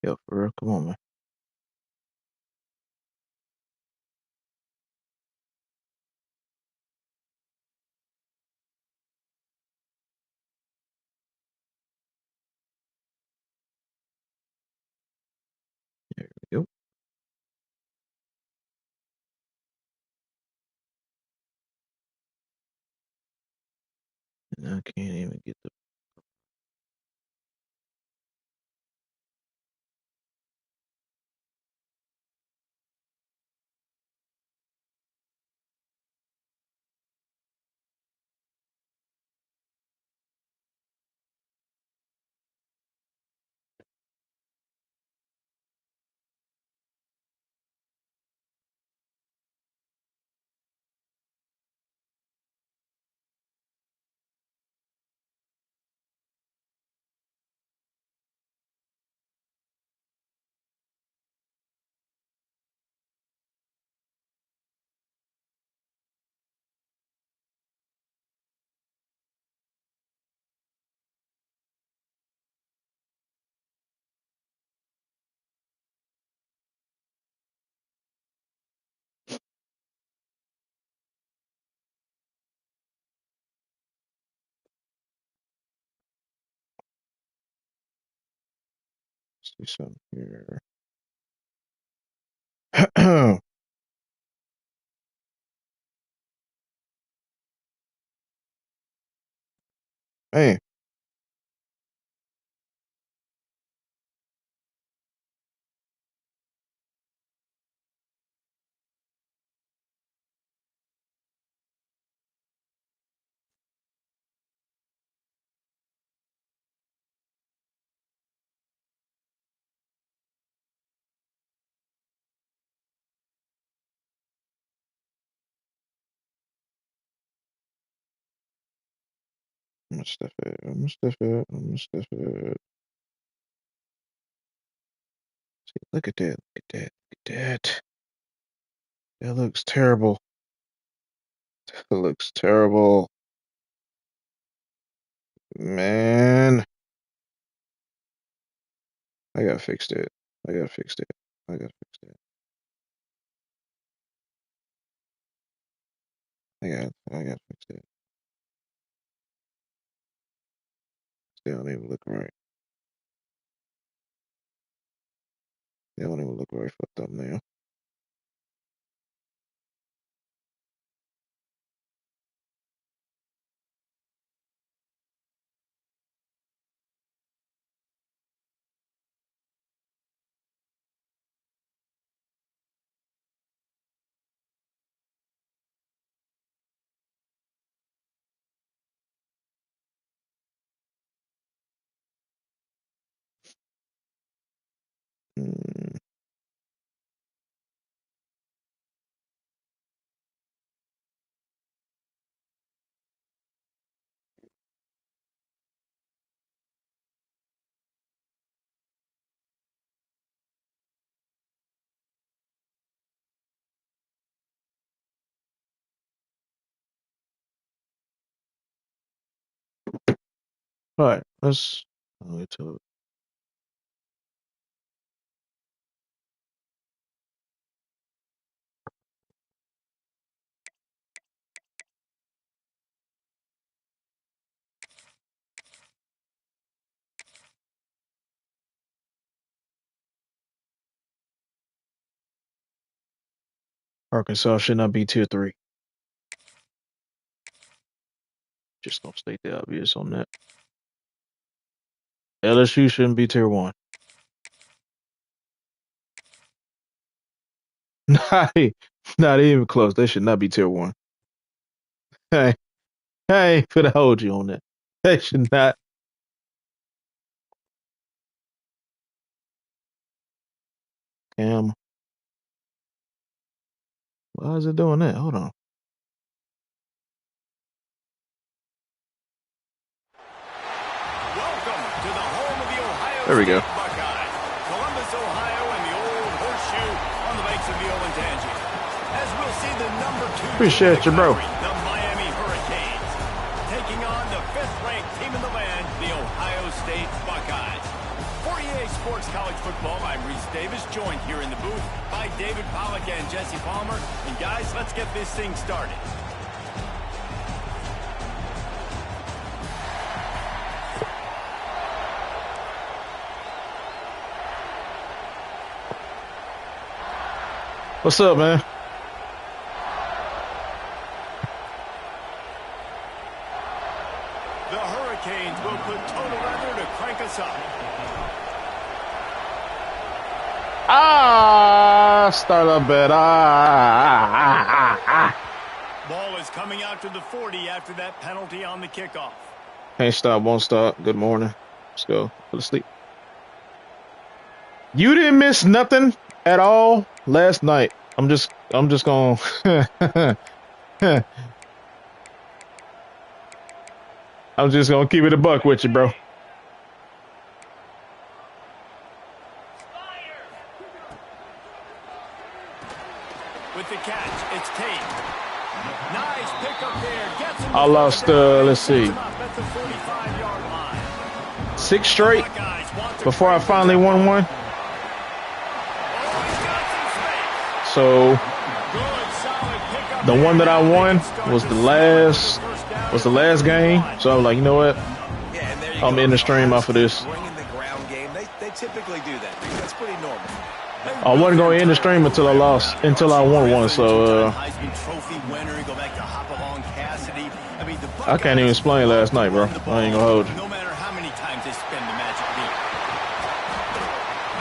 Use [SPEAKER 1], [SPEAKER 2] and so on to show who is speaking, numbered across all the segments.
[SPEAKER 1] Yo, for real, come on, man. There we go. And I can't even get the. See something here. Hey, I'm gonna stuff it. I'm gonna stuff it. I'm gonna stuff it. See, look at that. Look at that. Look at that. That looks terrible. That looks terrible. Man, I gotta fix that. I gotta fix that. I gotta fix that. I gotta fix that. They don't even look right. They don't even look right for a thumbnail. Mm, all right, let's get to it. Arkansas should not be tier three. Just gonna state the obvious on that. LSU shouldn't be tier one. Not, not even close. They should not be tier one. Hey, I ain't finna hold you on that. They should not. Why is it doing that? Hold on.
[SPEAKER 2] Welcome to the home of the Ohio
[SPEAKER 1] There we go.
[SPEAKER 2] State Buckeyes, Columbus, Ohio, and the old horseshoe on the banks of the Olentangy. As we'll see the number 2
[SPEAKER 1] Appreciate you,
[SPEAKER 2] team in the
[SPEAKER 1] bro.
[SPEAKER 2] country, the Miami Hurricanes, taking on the 5th-ranked team in the land, the Ohio State Buckeyes. For EA Sports College Football. I'm Reese Davis, joined here in the booth by David Pollack and Jesse Palmer. And guys, let's get this thing started.
[SPEAKER 1] What's up, man?
[SPEAKER 2] The Hurricanes will put total weather to crank us up.
[SPEAKER 1] Start up bad.
[SPEAKER 2] Ball is coming out to the 40 after that penalty on the kickoff.
[SPEAKER 1] Can't stop, won't stop. Good morning. Let's go. Go to sleep. You didn't miss nothing at all last night. I'm just gonna I'm just gonna keep it a buck with you, bro.
[SPEAKER 2] With the catch, it's Tate. Nice pickup there. Gets him.
[SPEAKER 1] I lost, let's see,
[SPEAKER 2] At the 45-yard line.
[SPEAKER 1] 6 straight before I finally won one. So the one that I won was the last game. So I was like, you know what? I'm in the stream off of this.
[SPEAKER 3] Bringing the ground game, they typically do that. That's pretty normal.
[SPEAKER 1] I wasn't going to end the stream until I won one. So I can't even explain last night, bro. I ain't gonna hold you.
[SPEAKER 2] No matter how many times they spend the magic beat.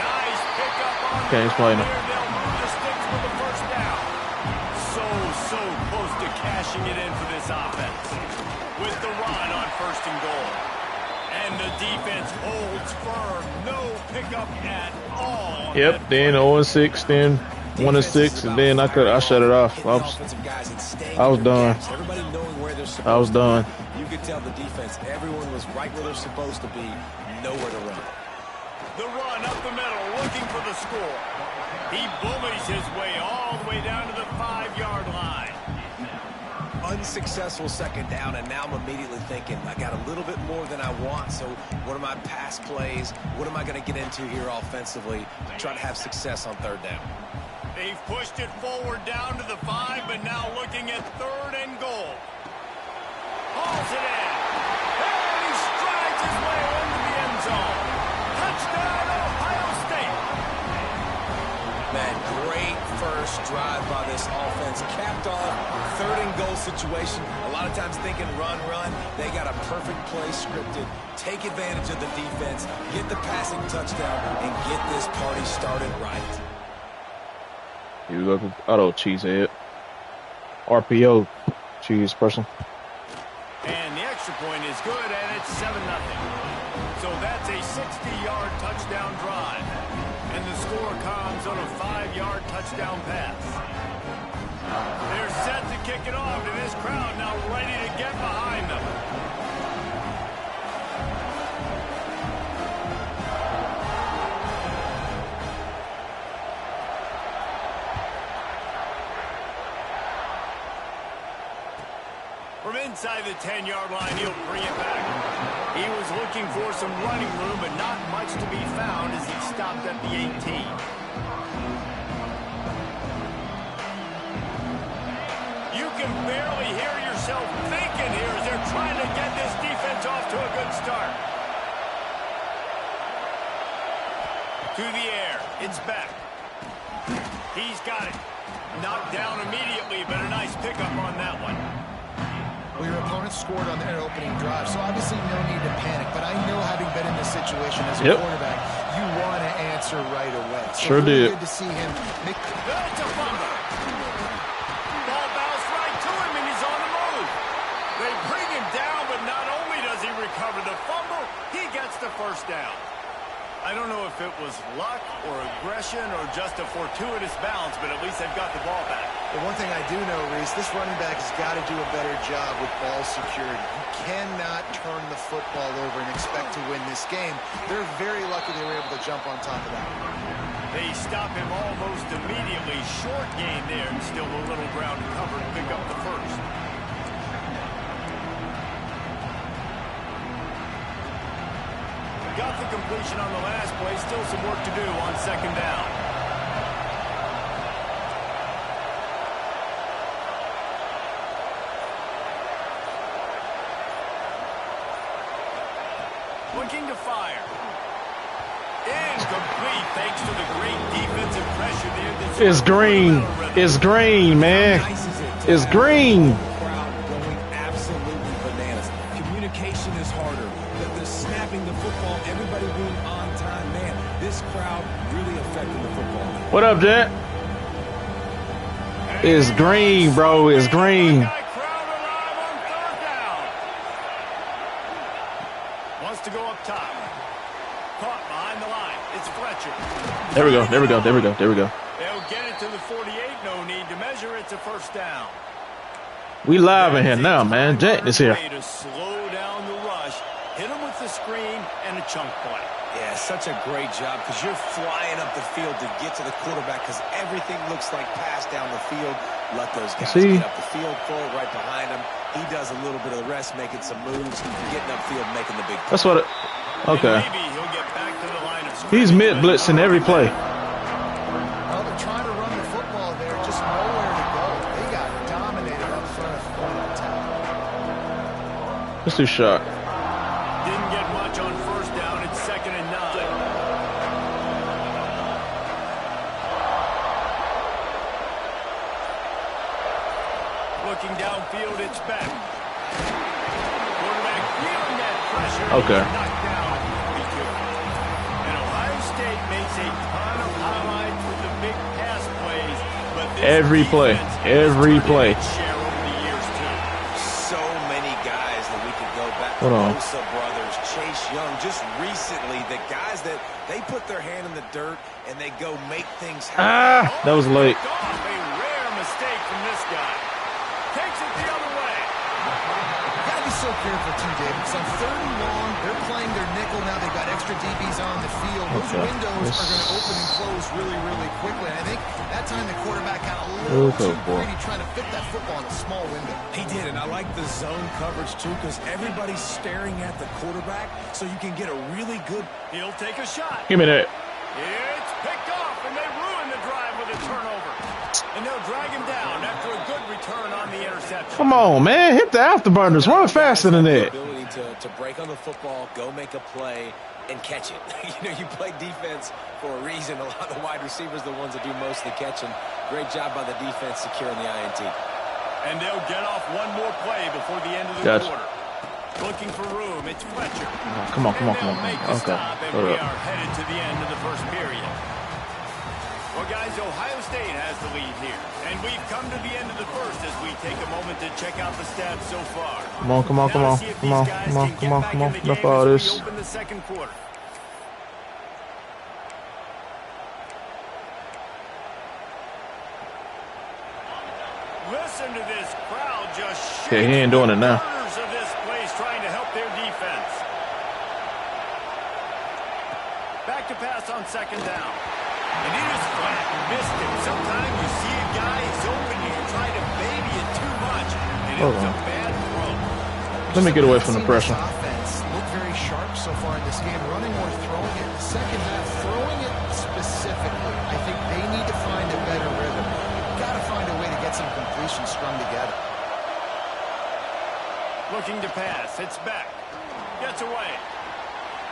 [SPEAKER 2] Nice pickup on
[SPEAKER 1] Can't explain it.
[SPEAKER 2] They'll move the sticks for the first down. So close to cashing it in for this offense. With the run on 1st and goal. And the defense holds firm. No pickup at all.
[SPEAKER 1] Yep. Then 0-6, then 1-6, and then I shut it off. I was done. I was done.
[SPEAKER 3] You could tell the defense, everyone was right where they're supposed to be, nowhere to run.
[SPEAKER 2] The run up the middle, looking for the score. He bullies his way all the way down to the 5-yard line.
[SPEAKER 3] Unsuccessful 2nd down, and now I'm immediately thinking, I got a little bit more than I want, so what are my pass plays? What am I going to get into here offensively to try to have success on 3rd down?
[SPEAKER 2] They've pushed it forward down to the 5, but now looking at 3rd and goal. Hauls it in. And he strides his way into the end zone. Touchdown, Ohio State.
[SPEAKER 3] Man, great first drive by this offense. Capped off, 3rd and goal situation. A lot of times thinking run. They got a perfect play scripted. Take advantage of the defense, get the passing touchdown, and get this party started right.
[SPEAKER 1] You look auto cheesehead. RPO cheese person.
[SPEAKER 2] And the extra point is good, and it's 7-0. So that's a 60-yard touchdown drive. And the score comes on a 5-yard touchdown pass. They're set to kick it off, and this crowd now ready to get behind them. From inside the 10-yard line, he'll bring it back. He was looking for some running room, but not much to be found as he stopped at the 18. You can barely hear yourself thinking here as they're trying to get this defense off to a good start. To the air, it's back. He's got it. Knocked down immediately, but a nice pickup on that one.
[SPEAKER 4] Well, your opponent scored on their opening drive, so obviously no need to panic. But I know, having been in this situation as a quarterback, you want to answer right away. So
[SPEAKER 1] sure
[SPEAKER 4] really
[SPEAKER 1] did.
[SPEAKER 4] Good to see him make.
[SPEAKER 2] That's a fumble. Ball bounced right to him, and he's on the move. They bring him down, but not only does he recover the fumble, he gets the first down. I don't know if it was luck or aggression or just a fortuitous bounce, but at least they've got the ball back.
[SPEAKER 4] But one thing I do know, Reese, this running back has got to do a better job with ball security. You cannot turn the football over and expect to win this game. They're very lucky they were able to jump on top of that.
[SPEAKER 2] They stop him almost immediately. Short gain there, and still a little ground to cover to pick up the first. Got the completion on the last play. Still some work to do on second down. Looking to fire. Incomplete thanks to the great defensive pressure there.
[SPEAKER 1] It's green. It's green, man. It's green.
[SPEAKER 3] Crowd going absolutely bananas. Communication is harder. The snapping the football, everybody being on time. Man, this crowd really affecting the football.
[SPEAKER 1] What up, Jet? It's green, bro. It's green.
[SPEAKER 2] Wants to go up top. Caught behind the line. It's Fletcher.
[SPEAKER 1] There we go. There we go. There we go. There we go.
[SPEAKER 2] They'll get it to the 48. No need to measure. It's a first down.
[SPEAKER 1] We live in here now, man. Jet is here.
[SPEAKER 2] To slow down the rush, hit him with the screen and a chunk play.
[SPEAKER 3] Yeah, such a great job because you're flying up the field to get to the quarterback because everything looks like pass down the field. Let those guys get up the field, throw it right behind him. He does a little bit of the rest, making some moves, getting upfield, making the big play.
[SPEAKER 1] That's what it... Okay.
[SPEAKER 2] Maybe he'll get back to the line of scrimmage.
[SPEAKER 1] He's mid-blitzing every play.
[SPEAKER 4] Well, they're trying to run the football there, just nowhere to go. They got dominated up front of the attack.
[SPEAKER 1] Let's do shot.
[SPEAKER 2] Didn't get much on first down. It's 2nd and 9. Looking downfield, it's back. Quarterback feeling that pressure.
[SPEAKER 1] Okay.
[SPEAKER 2] Knocked down. And Ohio State makes a ton of highlights with the big pass plays. But this
[SPEAKER 1] Every play. Every play.
[SPEAKER 2] Share over the years, too.
[SPEAKER 3] So many guys that we could go back to.
[SPEAKER 1] Hold on.
[SPEAKER 3] Bosa brothers, Chase Young, just recently, the guys that they put their hand in the dirt and they go make things happen.
[SPEAKER 1] That was late.
[SPEAKER 2] A rare mistake from this guy. Takes it the other way.
[SPEAKER 4] Gotta be so careful too, David. Because on 3rd and long, they're playing their nickel now. They've got extra DBs on the field. Those windows are going to open and close really, really quickly. And I think that time the quarterback got a little too greedy trying to fit that football in a small window.
[SPEAKER 3] He did, and I like the zone coverage too because everybody's staring at the quarterback, so you can get a really good.
[SPEAKER 2] He'll take a shot.
[SPEAKER 1] Give me that.
[SPEAKER 2] It's picked off, and they ruin the drive with a turnover. And they'll drag him down after a good return on the interception.
[SPEAKER 1] Come on, man. Hit the afterburners. Run faster than that.
[SPEAKER 3] Ability to break on the football, go make a play, and catch it. You play defense for a reason. A lot of the wide receivers are the ones that do most of the catching. Great job by the defense securing the INT.
[SPEAKER 2] And they'll get off one more play before the end of the quarter. Looking for room. It's Fletcher.
[SPEAKER 1] Come on.
[SPEAKER 2] Okay. And we are headed to the end of the first period. Well, guys, Ohio State has the lead here. And we've come to the end of the first as we take a moment to check out the stats so far.
[SPEAKER 1] Come on. Enough of all this.
[SPEAKER 2] Open the second quarter. Listen to this crowd just shaking.
[SPEAKER 1] Yeah, he ain't doing it now.
[SPEAKER 2] Of this place trying to help their defense. Back to pass on second down. And it is flat. Missed him. Sometimes you see a guy is open and you try to baby it too much. And it was a bad throw.
[SPEAKER 1] Let me get away from the pressure.
[SPEAKER 4] Offense looked very sharp so far in this game. Running or throwing it. The second half, throwing it specifically. I think they need to find a better rhythm. Got to find a way to get some completion strung together.
[SPEAKER 2] Looking to pass. It's back. Gets away.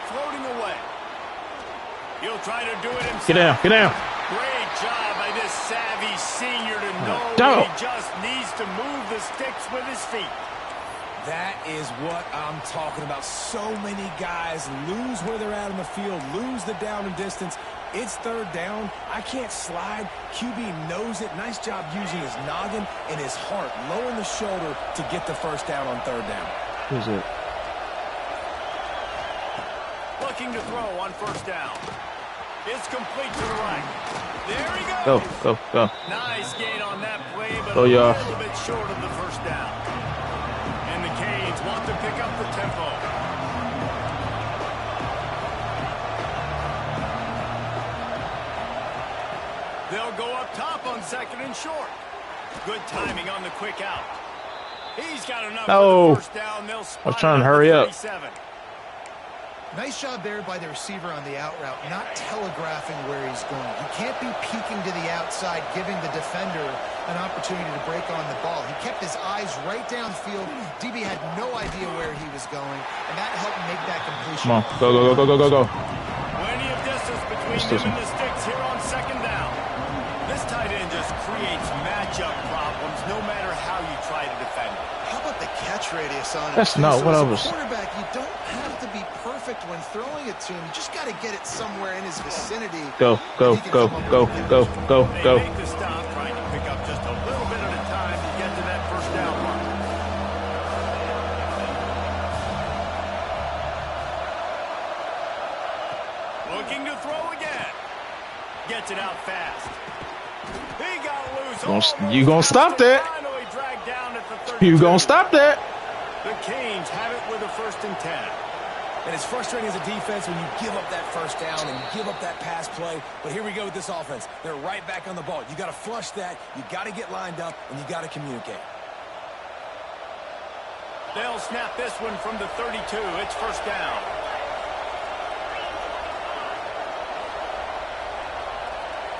[SPEAKER 2] Floating away. He'll try to do it himself.
[SPEAKER 1] Get down.
[SPEAKER 2] Great job by this savvy senior to know that he just needs to move the sticks with his feet.
[SPEAKER 3] That is what I'm talking about. So many guys lose where they're at on the field, lose the down and distance. It's 3rd down. I can't slide. QB knows it. Nice job using his noggin and his heart, lowering the shoulder to get the first down on 3rd down.
[SPEAKER 1] Who's it?
[SPEAKER 2] Looking to throw on first down. It's complete to the right. There he goes.
[SPEAKER 1] Go.
[SPEAKER 2] Nice gain on that play, but
[SPEAKER 1] a
[SPEAKER 2] little bit short of the first down. And the Canes want to pick up the tempo. They'll go up top on 2nd and short. Good timing on the quick out. He's got enough for the first down. They'll spot
[SPEAKER 1] I was trying to hurry up.
[SPEAKER 4] Nice job there by the receiver on the out route, not telegraphing where he's going. He can't be peeking to the outside, giving the defender an opportunity to break on the ball. He kept his eyes right downfield. DB had no idea where he was going, and that helped make that completion.
[SPEAKER 1] Come on, go.
[SPEAKER 2] Plenty of distance between him and the sticks here on second down. This tight end just creates matchup problems no matter how you try to defend it.
[SPEAKER 4] How about the catch radius on it?
[SPEAKER 1] That's not what I was.
[SPEAKER 4] Quarterback, you don't have to be perfect when throwing it to him. You just got to get it somewhere in his vicinity.
[SPEAKER 1] Go.
[SPEAKER 2] They make the stop, trying to pick up just a little bit at a time to get to that first down mark. Looking to throw again. Gets it out fast. He got loose.
[SPEAKER 1] You gonna stop that?
[SPEAKER 2] Finally dragged down at the 32.
[SPEAKER 1] You gonna stop that?
[SPEAKER 2] The Canes have it with a 1st and 10.
[SPEAKER 3] And it's frustrating as a defense when you give up that first down and give up that pass play. But here we go with this offense. They're right back on the ball. You got to flush that. You got to get lined up, and you got to communicate.
[SPEAKER 2] They'll snap this one from the 32. It's 1st down.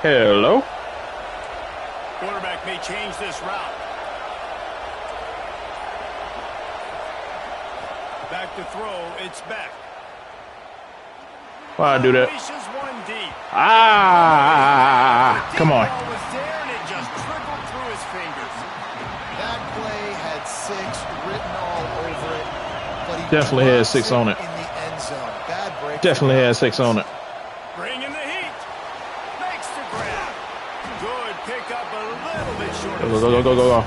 [SPEAKER 1] Hello.
[SPEAKER 2] Quarterback may change this route. Back to throw. It's back.
[SPEAKER 1] Why I do that?
[SPEAKER 2] Unleashes one deep.
[SPEAKER 1] Come on.
[SPEAKER 2] Ball was there and it just trickled through his fingers.
[SPEAKER 4] That play had 6 written all over it, but he
[SPEAKER 1] Definitely had 6 on it.
[SPEAKER 4] in the end zone. Bad break.
[SPEAKER 1] Definitely had 6 on it.
[SPEAKER 2] Bringing the heat. Makes the grab. Good pick up a little bit short.
[SPEAKER 1] Go.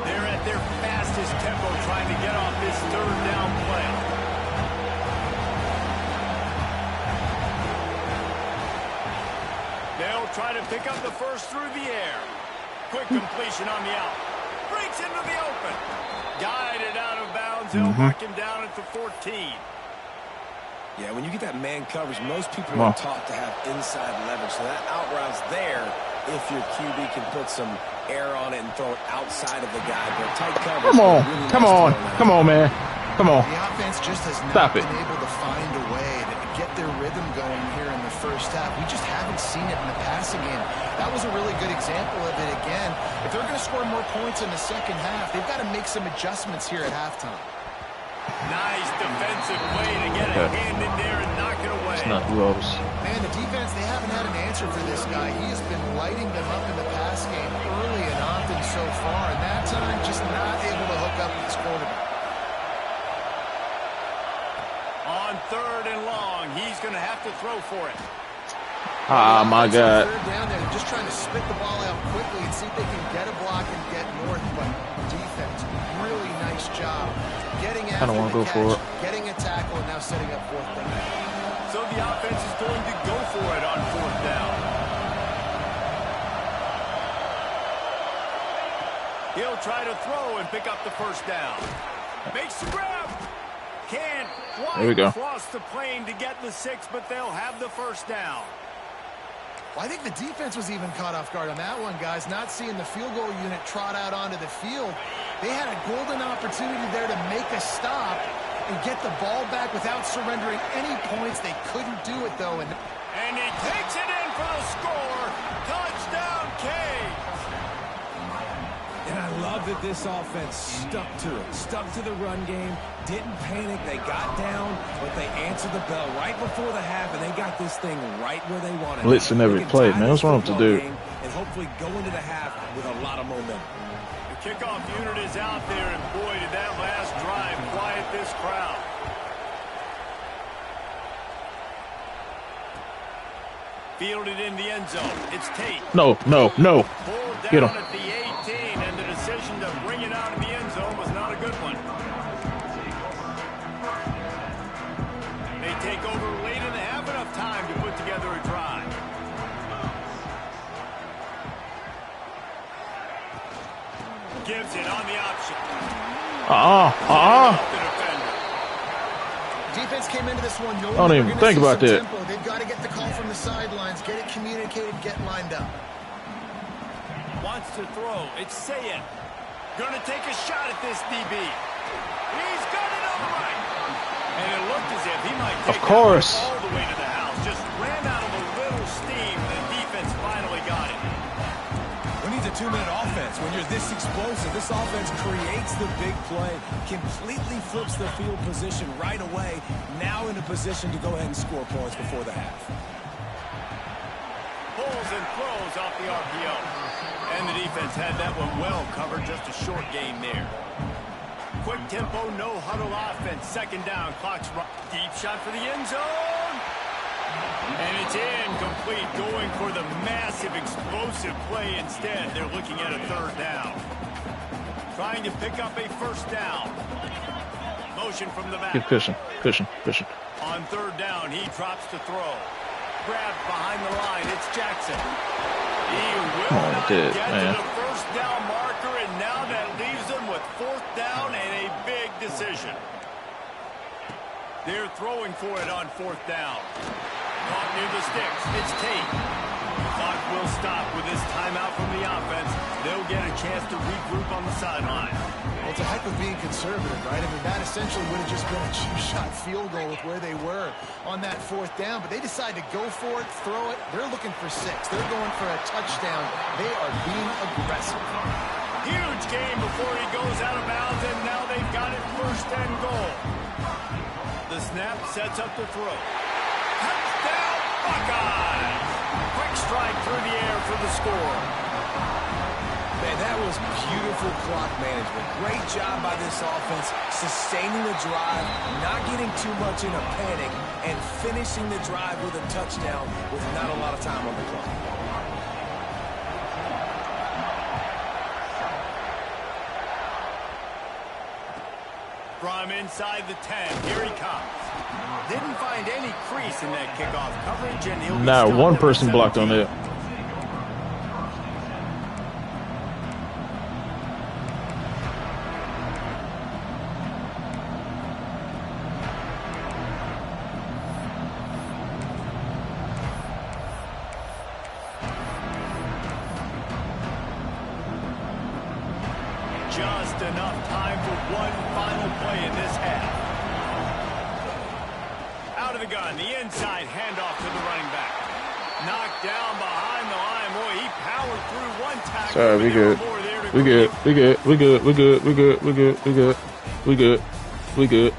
[SPEAKER 2] They're at their fastest tempo trying to get off this 3rd down play. They'll try to pick up the first through the air. Quick completion on the out. Breaks into the open. Guided out of bounds. They'll mark him down at the 14.
[SPEAKER 3] Yeah, when you get that man coverage, most people are taught to have inside leverage. So that out route's there if your QB can put some air on it and throw it outside of the guy. But tight coverage.
[SPEAKER 1] Come on, man. Come on.
[SPEAKER 4] The offense just has
[SPEAKER 1] Stop
[SPEAKER 4] not
[SPEAKER 1] it.
[SPEAKER 4] been able to find a way to get their rhythm going here in the first half. We just haven't seen it in the passing game. That was a really good example of it again. If they're going to score more points in the second half, they've got to make some adjustments here at halftime.
[SPEAKER 2] Nice defensive play to get a hand in there and knock it away.
[SPEAKER 1] It's not close.
[SPEAKER 4] Man, the defense, they haven't had an answer for this guy. He has been lighting them up in the pass game early and often so far, and that time just not able to hook up with his quarterback.
[SPEAKER 2] On 3rd and long, he's going to have to throw for it.
[SPEAKER 1] Ah, my God.
[SPEAKER 4] Third down there, just trying to spit the ball out quickly and see if they can get a block and get north, but defense, really nice job. Getting after
[SPEAKER 1] wanna
[SPEAKER 4] the
[SPEAKER 1] go for
[SPEAKER 4] catch,
[SPEAKER 1] it.
[SPEAKER 4] getting a tackle, and now setting up 4th down.
[SPEAKER 2] So the offense is going to go for it on 4th down. He'll try to throw and pick up the 1st down. Makes the grab. Can't
[SPEAKER 1] There we go.
[SPEAKER 2] quite cross the plane to get the 6, but they'll have the 1st down.
[SPEAKER 4] Well, I think the defense was even caught off guard on that one, guys. Not seeing the field goal unit trot out onto the field. They had a golden opportunity there to make a stop and get the ball back without surrendering any points. They couldn't do it, though.
[SPEAKER 2] And he takes it in for the score. Touchdown, Canes.
[SPEAKER 3] And I love that this offense stuck to it, stuck to the run game, didn't panic. They got down, but they answered the bell right before the half, and they got this thing right where they wanted it.
[SPEAKER 1] Blitzing every play, man. What's wrong with the dude?
[SPEAKER 3] And hopefully go into the half with a lot of momentum.
[SPEAKER 2] The kickoff unit is out there, and boy, did that last drive quiet this crowd. Fielded in the end zone. It's Tate.
[SPEAKER 1] No.
[SPEAKER 2] Pulled down
[SPEAKER 1] Get him.
[SPEAKER 2] at the 18, and the decision to bring it out of the end zone was not a good one. They take over late and have enough time to put together a drive. Gibson on the option.
[SPEAKER 4] Defense came into this one.
[SPEAKER 1] Don't even think about that.
[SPEAKER 4] Tempo. They've got to get the call from the sidelines, get it communicated, get lined up.
[SPEAKER 2] Wants to throw. It's Sayin. Going to take a shot at this DB. He's got it all right. And it looked as if he might
[SPEAKER 1] Of course.
[SPEAKER 2] All the way to the house. Just ran out of a little steam. The defense finally got it.
[SPEAKER 3] Who needs a 2-minute offense? When you're this explosive, this offense creates the big play, completely flips the field position right away, now in a position to go ahead and score points before the half.
[SPEAKER 2] Pulls and throws off the RPO. And the defense had that one well covered. Just a short game there. Quick tempo, no huddle offense. Second down, clock's right. Deep shot for the end zone. And it's incomplete, going for the massive explosive play instead. They're looking at a third down. Trying to pick up a first down. Motion from the back.
[SPEAKER 1] Keep pushing.
[SPEAKER 2] On third down, he drops to throw. Grabbed behind the line. It's Jackson. He will not get to the first down marker, and now that leaves them with fourth down and a big decision. They're throwing for it on fourth down. Caught near the sticks. It's Tate. The clock will stop with this timeout from the offense. They'll get a chance to regroup on the sideline.
[SPEAKER 4] Well, it's a heck of being conservative, right? I mean, that essentially would have just been a cheap-shot field goal with where they were on that fourth down. But they decide to go for it, throw it. They're looking for 6. They're going for a touchdown. They are being aggressive.
[SPEAKER 2] Huge game before he goes out of bounds, and now they've got it first and goal. The snap sets up the throw. Touchdown, Buckeyes! Quick strike through the air for the score.
[SPEAKER 3] Man, that was beautiful clock management. Great job by this offense, sustaining the drive, not getting too much in a panic, and finishing the drive with a touchdown with not a lot of time on the clock.
[SPEAKER 2] From inside the 10, here he comes. Didn't find any crease in that kickoff coverage, and he'll be
[SPEAKER 1] Not one person blocked on it.
[SPEAKER 2] Just enough time for one final play in this half. Out of the gun, the inside handoff to the running back. Knocked down behind the line. Boy, he powered through one tackle.
[SPEAKER 1] Sorry, we good. We good.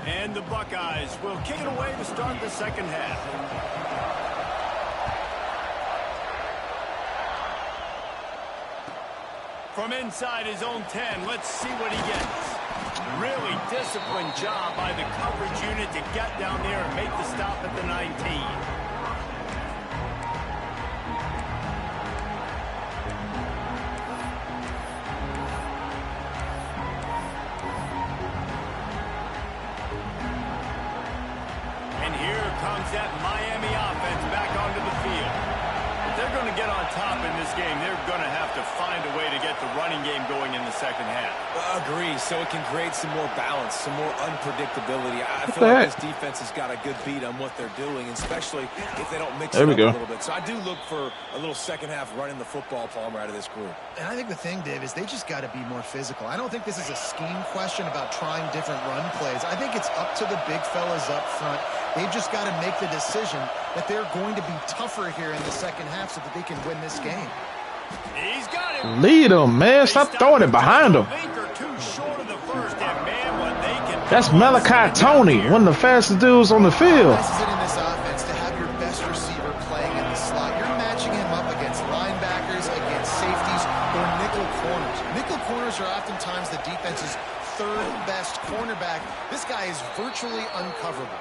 [SPEAKER 2] And the Buckeyes will kick it away to start the second half. From inside his own 10, let's see what he gets. Really disciplined job by the coverage unit to get down there and make the stop at the 19. And here comes that Miami offense back onto the field. If they're going to get on top in this game, they're going to have to find a way to get the running game going in the second half.
[SPEAKER 3] Agree, so it can create some more balance, some more unpredictability. I feel like this defense has got a good beat on what they're doing, especially if they don't mix it up a little bit. So I do look for a little second half running the football Palmer out of this group.
[SPEAKER 4] And I think the thing, Dave, is they just got to be more physical. I don't think this is a scheme question about trying different run plays. I think it's up to the big fellas up front. They've just got to make the decision that they're going to be tougher here in the second half so that they can win this game.
[SPEAKER 2] He's got him.
[SPEAKER 1] Lead him, man. Stop throwing it behind him. That's Malachi Tony, one of the fastest dudes on the field.
[SPEAKER 4] This is it in this offense to have your best receiver playing in the slot. You're matching him up against linebackers, against safeties, or nickel corners. Nickel corners are oftentimes the defense's third best cornerback. This guy is virtually uncoverable.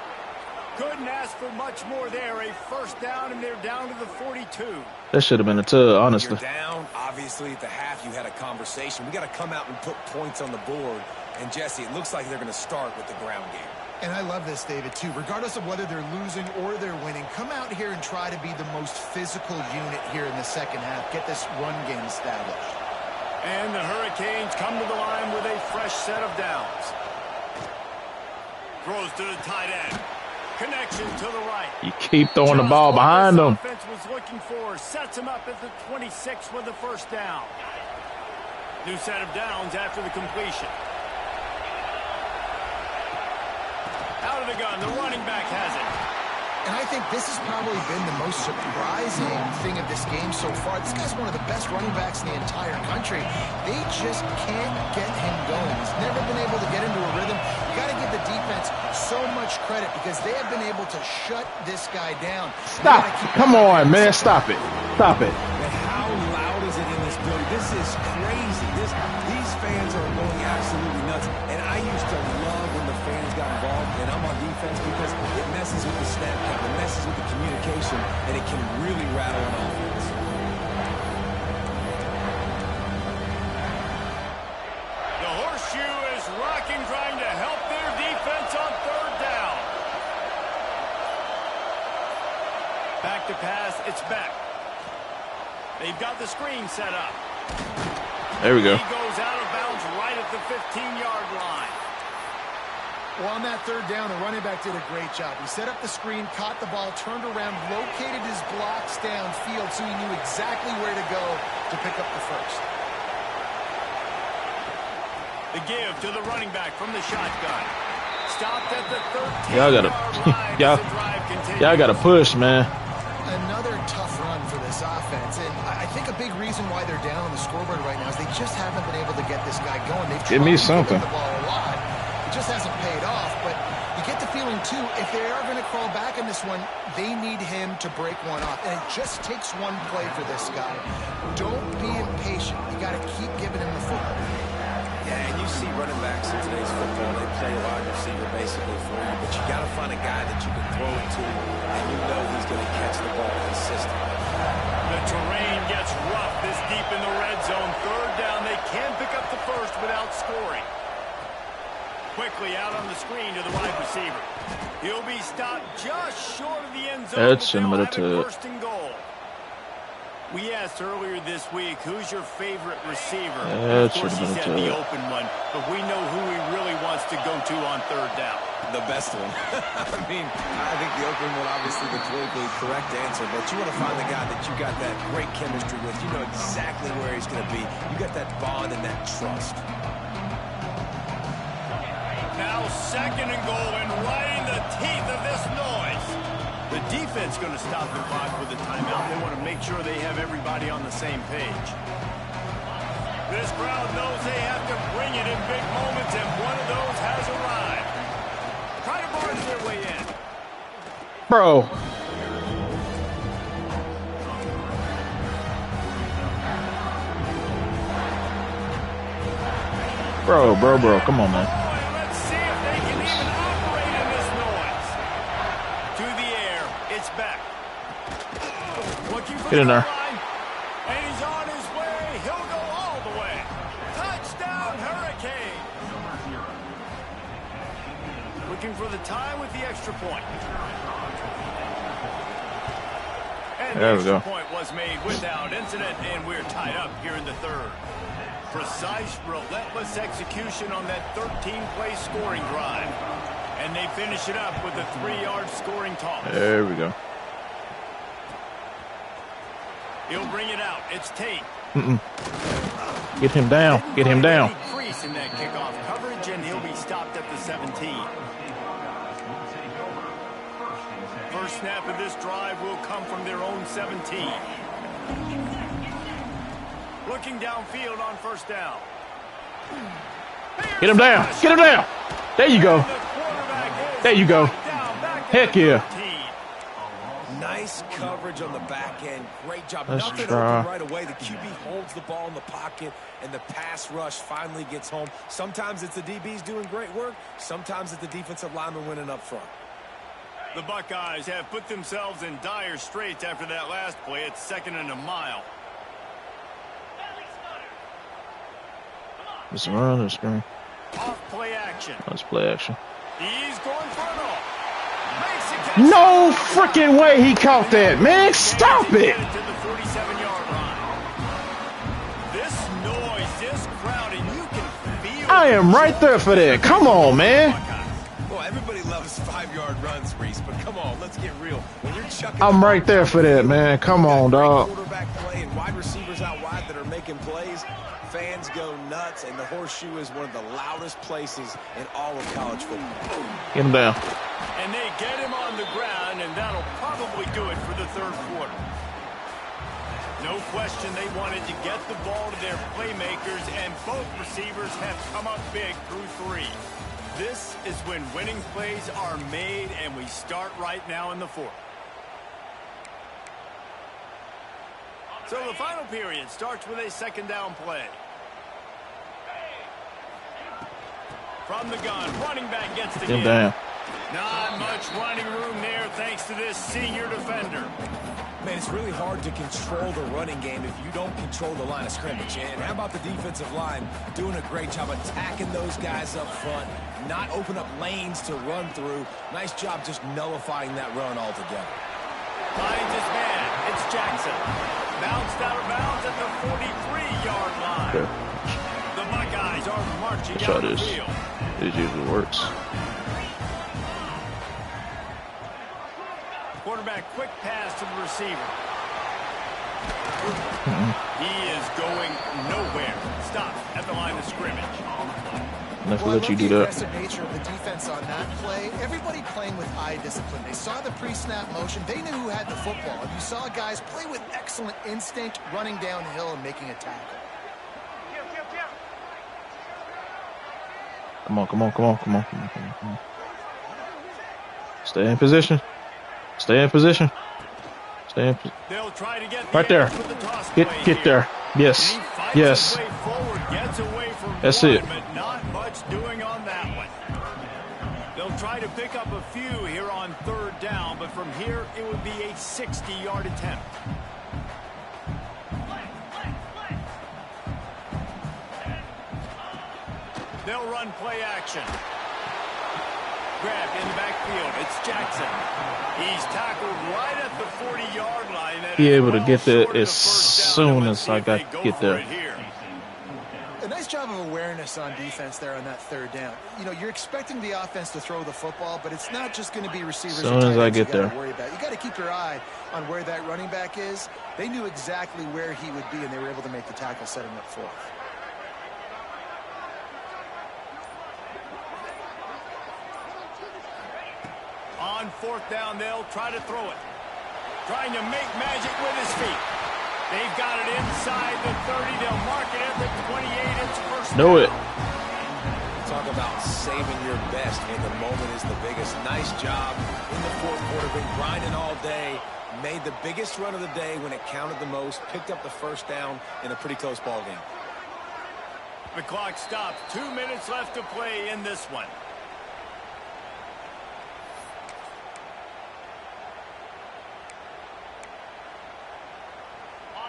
[SPEAKER 2] Couldn't ask for much more there. A first down, and they're down to the 42.
[SPEAKER 1] That should have been a tug, honestly.
[SPEAKER 3] You're down. Obviously, at the half, you had a conversation. We got to come out and put points on the board. And, Jesse, it looks like they're going to start with the ground game.
[SPEAKER 4] And I love this, David, too. Regardless of whether they're losing or they're winning, come out here and try to be the most physical unit here in the second half. Get this run game established.
[SPEAKER 2] And the Hurricanes come to the line with a fresh set of downs. Throws to the tight end. Connection to the right.
[SPEAKER 1] You keep throwing the ball behind them.
[SPEAKER 2] Offense was looking for, sets him up at the 26 with the first down. New set of downs after the completion. Out of the gun. The running back has it.
[SPEAKER 4] And I think this has probably been the most surprising thing of this game so far. This guy's one of the best running backs in the entire country. They just can't get him going. He's never been able to get into a rhythm. You got to give the defense so much credit because they have been able to shut this guy down.
[SPEAKER 1] Stop. Come on, man. Stop it. Stop it.
[SPEAKER 3] And how loud is it in this building? This is crazy. These fans are going absolutely nuts. And I used to love when the fans got involved, and I'm on defense because it messes with the snap count, it messes with the communication, and it can really rattle an offense.
[SPEAKER 2] The horseshoe is rocking, trying to help their defense on third down. Back to pass, it's back. They've got the screen set up.
[SPEAKER 1] There we go.
[SPEAKER 2] He goes out of bounds right at the 15-yard line.
[SPEAKER 4] Well, on that third down, the running back did a great job. He set up the screen, caught the ball, turned around, located his blocks downfield so he knew exactly where to go to pick up the first.
[SPEAKER 2] The give to the running back from the shotgun. Stopped at the 13-yard
[SPEAKER 1] Y'all gotta, y'all gotta push, man.
[SPEAKER 4] Another tough run for this offense, and I think a big reason why they're down on the scoreboard right now is they just haven't been able to get this guy going. They've
[SPEAKER 1] Give me something.
[SPEAKER 4] the ball a lot. It just hasn't paid off, but you get the feeling, too, if they are going to crawl back in this one, they need him to break one off, and it just takes one play for this guy. Don't be impatient. You got to keep giving him the football.
[SPEAKER 3] Yeah, and you see running backs in today's football, they play a wide receiver basically for you, but you got to find a guy that you can throw it to, and you know he's going to catch the ball consistently.
[SPEAKER 2] The terrain gets rough this deep in the red zone. Third down, they can pick up the first without scoring. Quickly out on the screen to the wide receiver. He'll be stopped just short of the end zone.
[SPEAKER 1] That's similar to
[SPEAKER 2] first and goal. We asked earlier this week, who's your favorite receiver? Of course, he said the open one, but we know who he really wants to go to on third down.
[SPEAKER 3] The best one. I mean, I think the open one, obviously the politically correct answer, but you want to find the guy that you got that great chemistry with. You know exactly where he's going to be. You got that bond and that trust.
[SPEAKER 2] Now second and goal, and right in the teeth of this noise. The defense going to stop the clock with a timeout. They want to make sure they have everybody on the same page. This crowd knows they have to bring it in big moments, and one of those has arrived. Try to barge their way in.
[SPEAKER 1] Bro. Bro. Come on, man.
[SPEAKER 2] Let's see if they can even operate in this noise. To the air, it's back. Looking for
[SPEAKER 1] Get in there.
[SPEAKER 2] the line, and he's on his way. He'll go all the way. Touchdown, Hurricane. Looking for the tie with the extra point. And
[SPEAKER 1] There
[SPEAKER 2] the
[SPEAKER 1] we go.
[SPEAKER 2] extra point was made without incident, and we're tied up here in the third. Precise, relentless execution on that 13-play scoring drive. And they finish it up with a 3-yard scoring toss.
[SPEAKER 1] There we go.
[SPEAKER 2] He'll bring it out. It's Tate.
[SPEAKER 1] Get him down. Get him down.
[SPEAKER 2] Crease in that kickoff coverage, and he'll be stopped at the 17. First snap of this drive will come from their own 17. Looking downfield on first down.
[SPEAKER 1] Get him down. Get him down. There you go. There you go. Heck yeah.
[SPEAKER 3] Nice coverage on the back end. Great job.
[SPEAKER 1] Let's
[SPEAKER 3] Nothing
[SPEAKER 1] try.
[SPEAKER 3] open right away. The QB holds the ball in the pocket, and the pass rush finally gets home. Sometimes it's the DBs doing great work. Sometimes it's the defensive lineman winning up front.
[SPEAKER 2] The Buckeyes have put themselves in dire straits after that last play. It's second and a mile.
[SPEAKER 1] Let's run the screen.
[SPEAKER 2] Off play action.
[SPEAKER 1] Let's play action.
[SPEAKER 2] He's going for it all. Makes the catch.
[SPEAKER 1] No freaking way he caught that, man. Stop it.
[SPEAKER 2] To the 47-yard line. This noise, this crowd, and you can feel
[SPEAKER 1] I am right there for that. Come on, man.
[SPEAKER 3] Well, everybody loves 5-yard runs, Reese, but come on, let's get real. When you're chucking,
[SPEAKER 1] I'm right there for that, man. Come on, dog.
[SPEAKER 3] Quarterback play and wide receivers out wide that are making plays. Fans go nuts, and the horseshoe is one of the loudest places in all of college football.
[SPEAKER 1] Get him down.
[SPEAKER 2] And they get him on the ground, and that'll probably do it for the third quarter. No question they wanted to get the ball to their playmakers, and both receivers have come up big through 3. This is when winning plays are made, and we start right now in the 4th. So the final period starts with a second down play. From the gun, running back gets the
[SPEAKER 1] game.
[SPEAKER 2] Not much running room there thanks to this senior defender.
[SPEAKER 3] Man, it's really hard to control the running game if you don't control the line of scrimmage. And how about the defensive line doing a great job attacking those guys up front, not open up lanes to run through. Nice job just nullifying that run altogether.
[SPEAKER 2] Finds his man. It's Jackson. Bounced out of bounds at the 43-yard line.
[SPEAKER 1] Okay.
[SPEAKER 2] The Buckeyes are marching down the field.
[SPEAKER 1] It usually works.
[SPEAKER 2] Quarterback quick pass to the receiver. He is going nowhere. Stop at the line of scrimmage.
[SPEAKER 1] Well, let you do that.
[SPEAKER 4] The aggressive nature of the defense on that play. Everybody playing with eye discipline. They saw the pre-snap motion. They knew who had the football. And you saw guys play with excellent instinct, running downhill and making a tackle.
[SPEAKER 1] Come on. Stay in position. Stay in position.
[SPEAKER 2] They'll try to get
[SPEAKER 1] right there. Get there. Yes. Yes. That's it.
[SPEAKER 2] But not much doing on that one. They'll try to pick up a few here on third down, but from here it would be a 60-yard attempt. They'll run play action. Grab in the backfield. It's Jackson. He's tackled right at the 40-yard line.
[SPEAKER 1] Be able to get there as soon as I get there.
[SPEAKER 4] A nice job of awareness on defense there on that third down. You know, you're expecting the offense to throw the football, but it's not just going to be receivers.
[SPEAKER 1] As soon as I get there.
[SPEAKER 4] Worry about. You got to keep your eye on where that running back is. They knew exactly where he would be, and they were able to make the tackle, setting up for him.
[SPEAKER 2] On fourth down, they'll try to throw it. Trying to make magic with his feet. They've got it inside the 30. They'll mark it at the 28. It's first down.
[SPEAKER 1] Know it.
[SPEAKER 3] Talk about saving your best when the moment is the biggest. Nice job in the fourth quarter. Been grinding all day. Made the biggest run of the day when it counted the most. Picked up the first down in a pretty close ball game.
[SPEAKER 2] The clock stops. 2 minutes left to play in this one.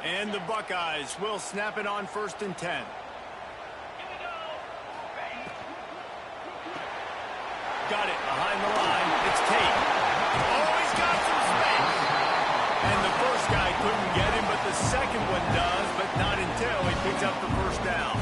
[SPEAKER 2] And the Buckeyes will snap it on 1st and 10. Got it behind the line. It's Tate. Oh, he's got some space. And the first guy couldn't get him, but the second one does, but not until he picks up the first down.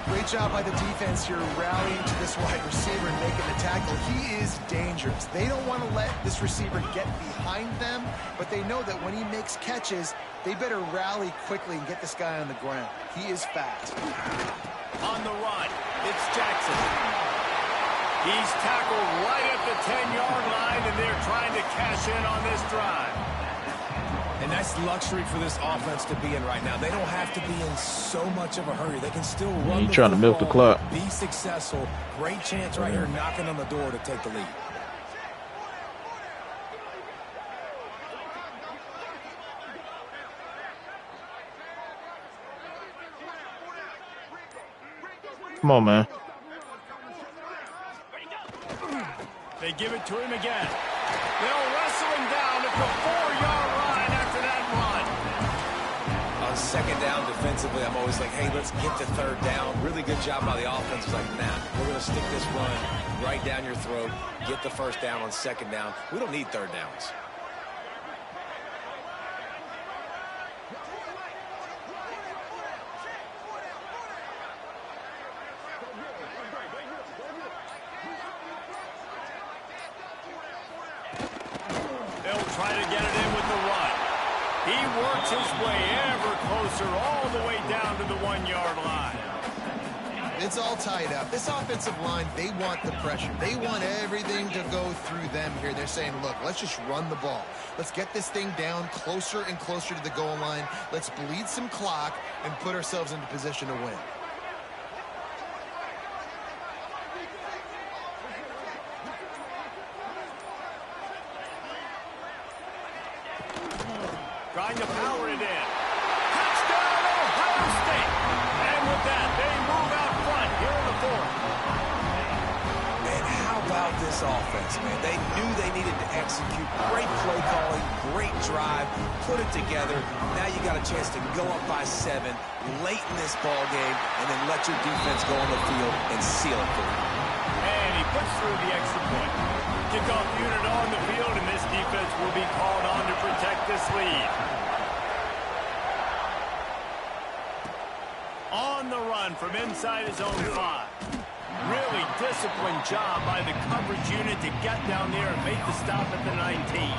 [SPEAKER 4] Great job by the defense here rallying to this wide receiver and making the tackle. He is dangerous. They don't want to let this receiver get behind them, but they know that when he makes catches, they better rally quickly and get this guy on the ground. He is fast.
[SPEAKER 2] On the run, it's Jackson. He's tackled right at the 10-yard line, and they're trying to cash in on this drive.
[SPEAKER 3] And that's luxury for this offense to be in right now. They don't have to be in so much of a hurry. They can still run.
[SPEAKER 1] You're trying to milk the clock.
[SPEAKER 3] Be successful. Great chance right here, knocking on the door to take the lead.
[SPEAKER 1] Come on, man.
[SPEAKER 2] They give it to him again. They'll wrestle him down at the 4-yard line after that run.
[SPEAKER 3] On second down defensively, I'm always like, hey, let's get to third down. Really good job by the offense. It's like, nah, we're going to stick this run right down your throat, get the first down on second down. We don't need third downs.
[SPEAKER 2] Try to get it in with the run. He works his way ever closer all the way down to the 1-yard line.
[SPEAKER 4] It's all tied up. This offensive line, they want the pressure. They want everything to go through them here. They're saying, look, let's just run the ball. Let's get this thing down closer and closer to the goal line. Let's bleed some clock and put ourselves into position to win.
[SPEAKER 2] Trying to power it in. Touchdown, Ohio State. And with that, they move out front here in the fourth.
[SPEAKER 3] And how about this offense, man? They knew they needed to execute. Great play calling, great drive, put it together. Now you got a chance to go up by 7 late in this ball game and then let your defense go on the field and seal it for you.
[SPEAKER 2] And he puts through the extra point. Kickoff unit on the field, and this defense will be called on to protect this lead. On the run from inside his own 5. Really disciplined job by the coverage unit to get down there and make the stop at the 19.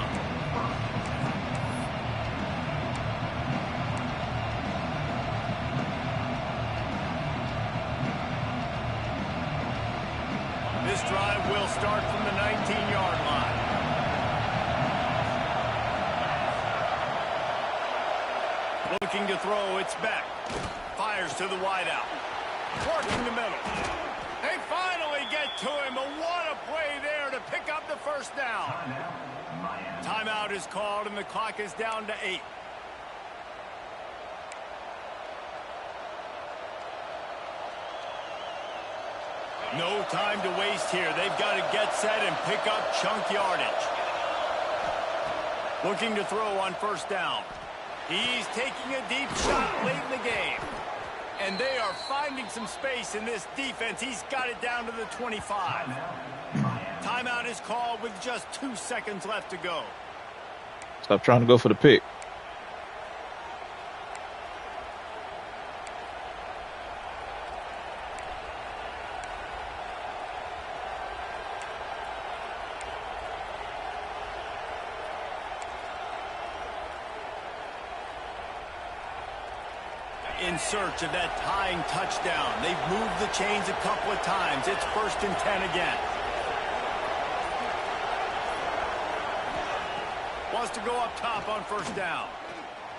[SPEAKER 2] This drive will start from the 19-yard line. Looking to throw, it's back. Fires to the wideout. Working the middle. They finally get to him, but what a play there to pick up the first down. Timeout is called, and the clock is down to 8. No time to waste here. They've got to get set and pick up chunk yardage. Looking to throw on first down. He's taking a deep shot late in the game. And they are finding some space in this defense. He's got it down to the 25. Timeout is called with just 2 seconds left to go.
[SPEAKER 1] Stop trying to go for the pick.
[SPEAKER 2] In search of that tying touchdown. They've moved the chains a couple of times. It's 1st and 10 again. Wants to go up top on first down.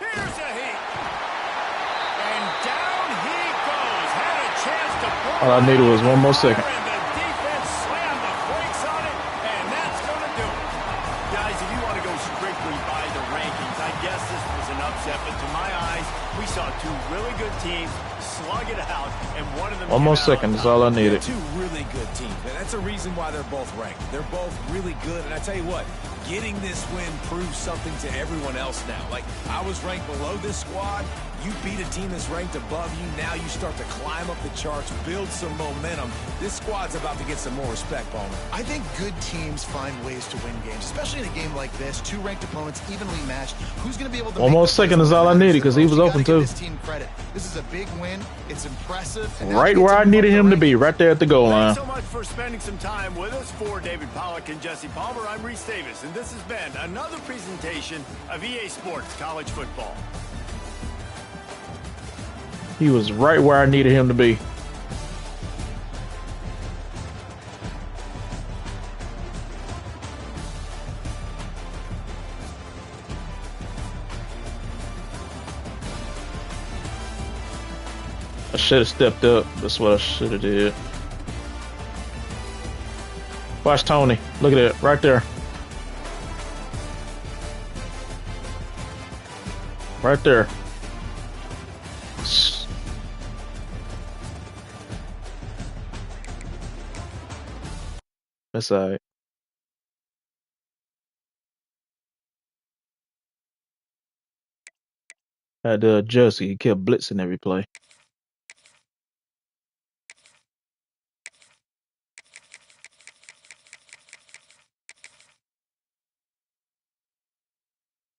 [SPEAKER 2] Here's a heat. And down he goes. Had a chance to pull.
[SPEAKER 1] All I needed was one more second.
[SPEAKER 2] And the defense slammed the brakes on it, and that's going to do it. Guys, if you want to go strictly by the rankings, I guess this was an upset, but to my eyes, we saw 2 really good teams slug it out, and one of them...
[SPEAKER 1] One more second is all I needed.
[SPEAKER 3] 2 really good teams, and that's a reason why they're both ranked. They're both really good, and I tell you what, getting this win proves something to everyone else now. Like, I was ranked below this squad. You beat a team that's ranked above you. Now you start to climb up the charts, build some momentum. This squad's about to get some more respect, Bowman.
[SPEAKER 4] I think good teams find ways to win games, especially in a game like this. 2 ranked opponents, evenly matched. Who's going to be able to...
[SPEAKER 1] One more second is all I needed because he was open too.
[SPEAKER 4] This team credit. This is a big win. It's impressive.
[SPEAKER 1] Right where I needed him to be, right there at the goal line.
[SPEAKER 2] Thanks so much for spending some time with us. For David Pollack and Jesse Palmer, I'm Reese Davis, and this has been another presentation of EA Sports College Football.
[SPEAKER 1] He was right where I needed him to be. I should have stepped up. That's what I should have did. Watch Tony. Look at it right there. Right there. That's all right. Had to adjust. He kept blitzing every play.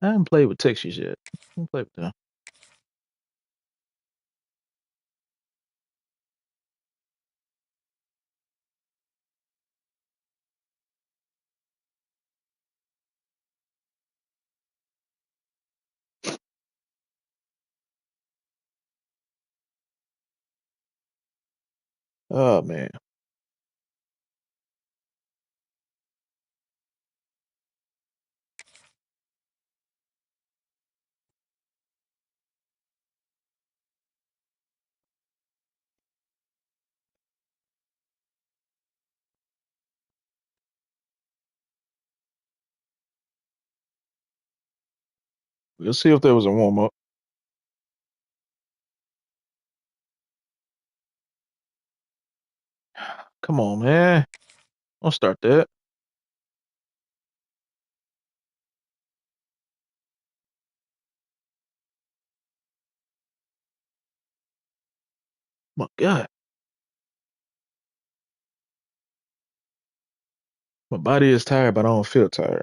[SPEAKER 1] I haven't played with Texas yet. I haven't played with them. Oh man. We'll see if there was a warm up. Come on, man. Don't start that. My God. My body is tired, but I don't feel tired.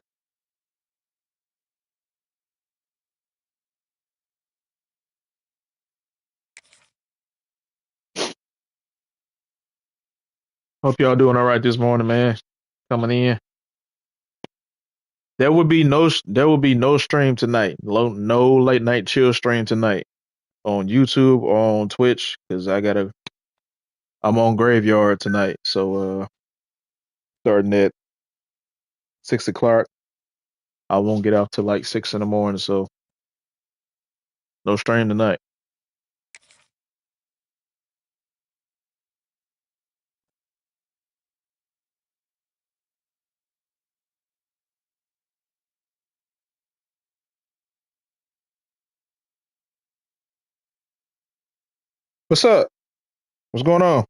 [SPEAKER 1] Hope y'all doing all right this morning, man. Coming in. There will be no stream tonight. No late night chill stream tonight on YouTube or on Twitch because I'm on graveyard tonight. So starting at 6 o'clock. I won't get out till like 6 in the morning, so no stream tonight. What's up? What's going on?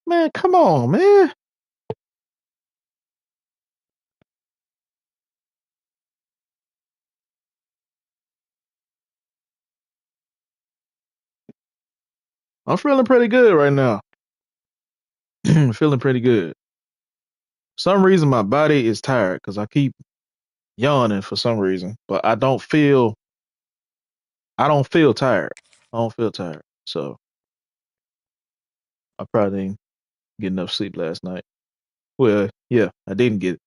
[SPEAKER 1] Man, come on, man. I'm feeling pretty good right now. Feeling pretty good. For some reason my body is tired because I keep yawning for some reason, but I don't feel tired. I don't feel tired. So I probably didn't get enough sleep last night. Well, yeah, I didn't get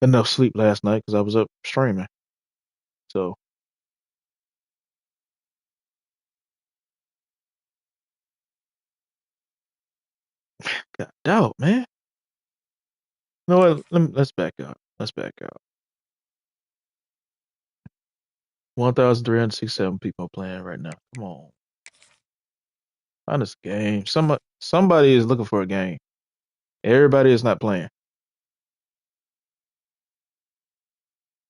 [SPEAKER 1] enough sleep last night because I was up streaming. So got doubt, man. You know what? Let's back up. Let's back up. 1,367 people playing right now. Come on. Find this game. Somebody is looking for a game. Everybody is not playing.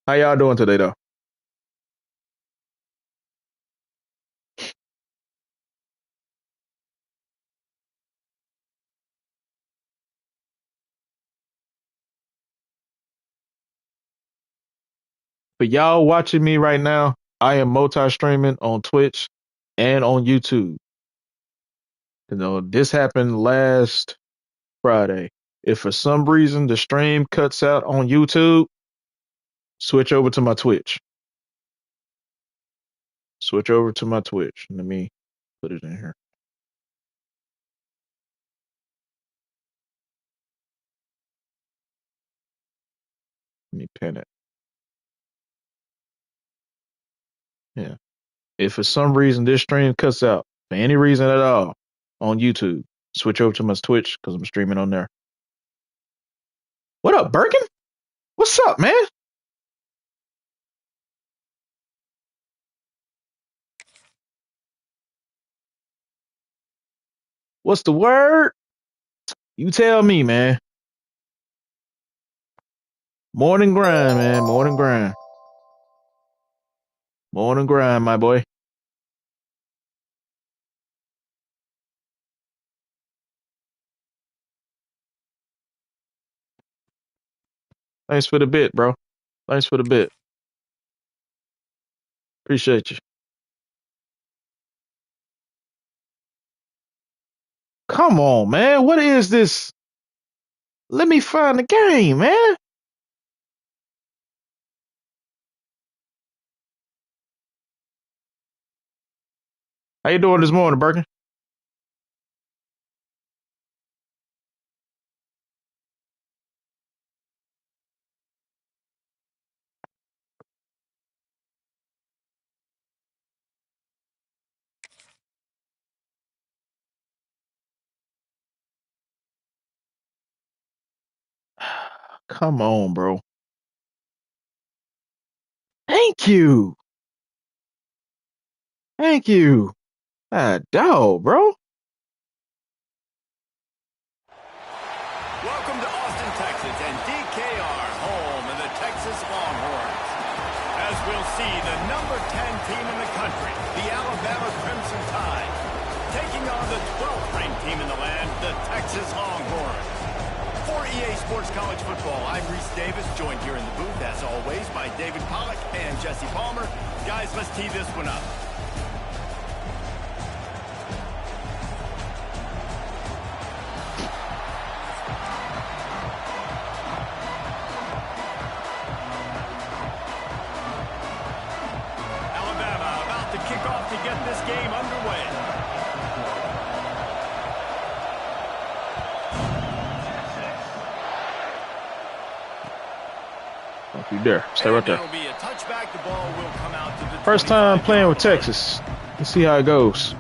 [SPEAKER 1] How y'all doing today though? For y'all watching me right now, I am multi-streaming on Twitch and on YouTube. This happened last Friday. If for some reason the stream cuts out on YouTube, switch over to my Twitch. Switch over to my Twitch. Let me put it in here. Let me pin it. Yeah. If for some reason this stream cuts out, for any reason at all, on YouTube, switch over to my Twitch because I'm streaming on there. What up, Birkin? What's up, man? What's the word? You tell me, man. Morning grind, man. Morning grind. Morning grind, my boy. Thanks for the bit, bro. Thanks for the bit. Appreciate you. Come on, man. What is this? Let me find the game, man. How you doing this morning, Birkin? Come on, bro. Thank you. Thank you. Ah, dog, bro.
[SPEAKER 2] Welcome to Austin, Texas, and DKR, home of the Texas Longhorns. As we'll see, the number 10 team in the country, the Alabama Crimson Tide, taking on the 12th ranked team in the land, the Texas Longhorns. For EA Sports College Football, I'm Reese Davis, joined here in the booth, as always, by David Pollack and Jesse Palmer. Guys, let's tee this one up. Alabama about to kick off to get this game underway.
[SPEAKER 1] Don't you dare. Stay right there.
[SPEAKER 2] It'll be a touchback. The ball will come out to the
[SPEAKER 1] First time playing with
[SPEAKER 2] 25-yard line.
[SPEAKER 1] Texas. Let's see how it goes.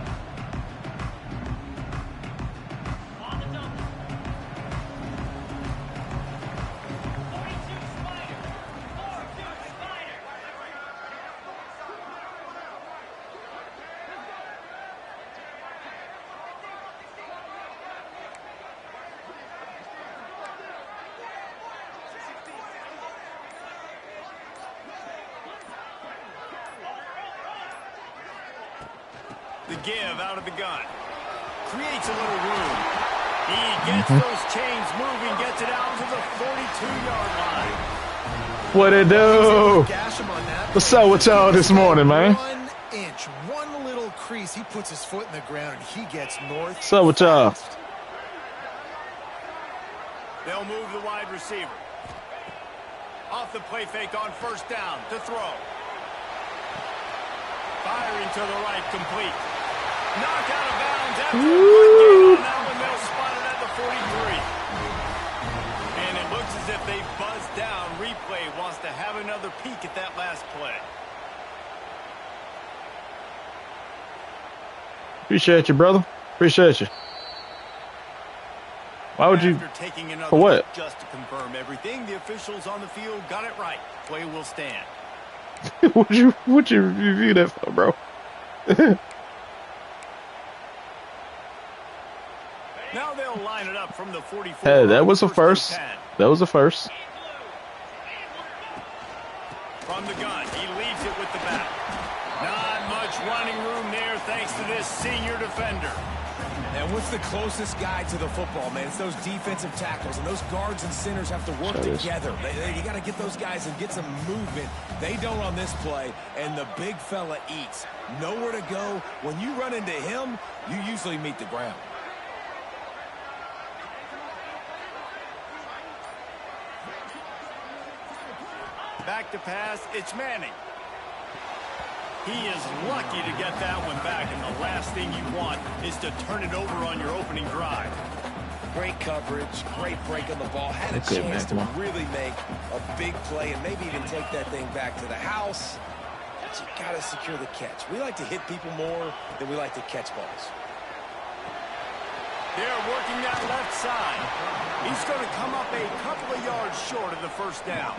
[SPEAKER 2] The give out of the gun. Creates a little room. He gets those chains moving, gets it out to the 42-yard line.
[SPEAKER 1] What it do?
[SPEAKER 4] Gash him on that.
[SPEAKER 1] What's up with y'all this morning, man?
[SPEAKER 4] 1 inch, one little crease. He puts his foot in the ground and he gets north.
[SPEAKER 1] What's up with y'all?
[SPEAKER 4] fast.
[SPEAKER 2] They'll move the wide receiver. Off the play fake on first down to throw. Firing to the right, complete. Knocked out of bounds after a good game on that one. They'll spot it at the 43. And it looks as if they buzzed down. Replay wants to have another peek at that last play.
[SPEAKER 1] Appreciate you, brother. Appreciate you. Why would you?
[SPEAKER 2] After taking another
[SPEAKER 1] For what?
[SPEAKER 2] look just to confirm everything, the officials on the field got it right. Play will stand.
[SPEAKER 1] Would you review that for, bro?
[SPEAKER 2] Now they'll line it up from the 44.
[SPEAKER 1] Hey, that was a
[SPEAKER 2] First
[SPEAKER 1] first.
[SPEAKER 2] and 10.
[SPEAKER 1] That was a first.
[SPEAKER 2] From the gun, he leaves it with the back. Not much running room there thanks to this senior defender.
[SPEAKER 3] And what's the closest guy to the football, man? It's those defensive tackles, and those guards and centers have to work together. You got to get those guys and get some movement. They don't on this play, and the big fella eats. Nowhere to go. When you run into him, you usually meet the ground.
[SPEAKER 2] Back to pass, it's Manning. He is lucky to get that one back, and the last thing you want is to turn it over on your opening drive.
[SPEAKER 3] Great coverage, great break on the ball. Had a
[SPEAKER 1] Okay,
[SPEAKER 3] chance
[SPEAKER 1] man,
[SPEAKER 3] to really make a big play and maybe even take that thing back to the house. But you got to secure the catch. We like to hit people more than we like to catch balls.
[SPEAKER 2] They're working that left side. He's going to come up a couple of yards short of the first down.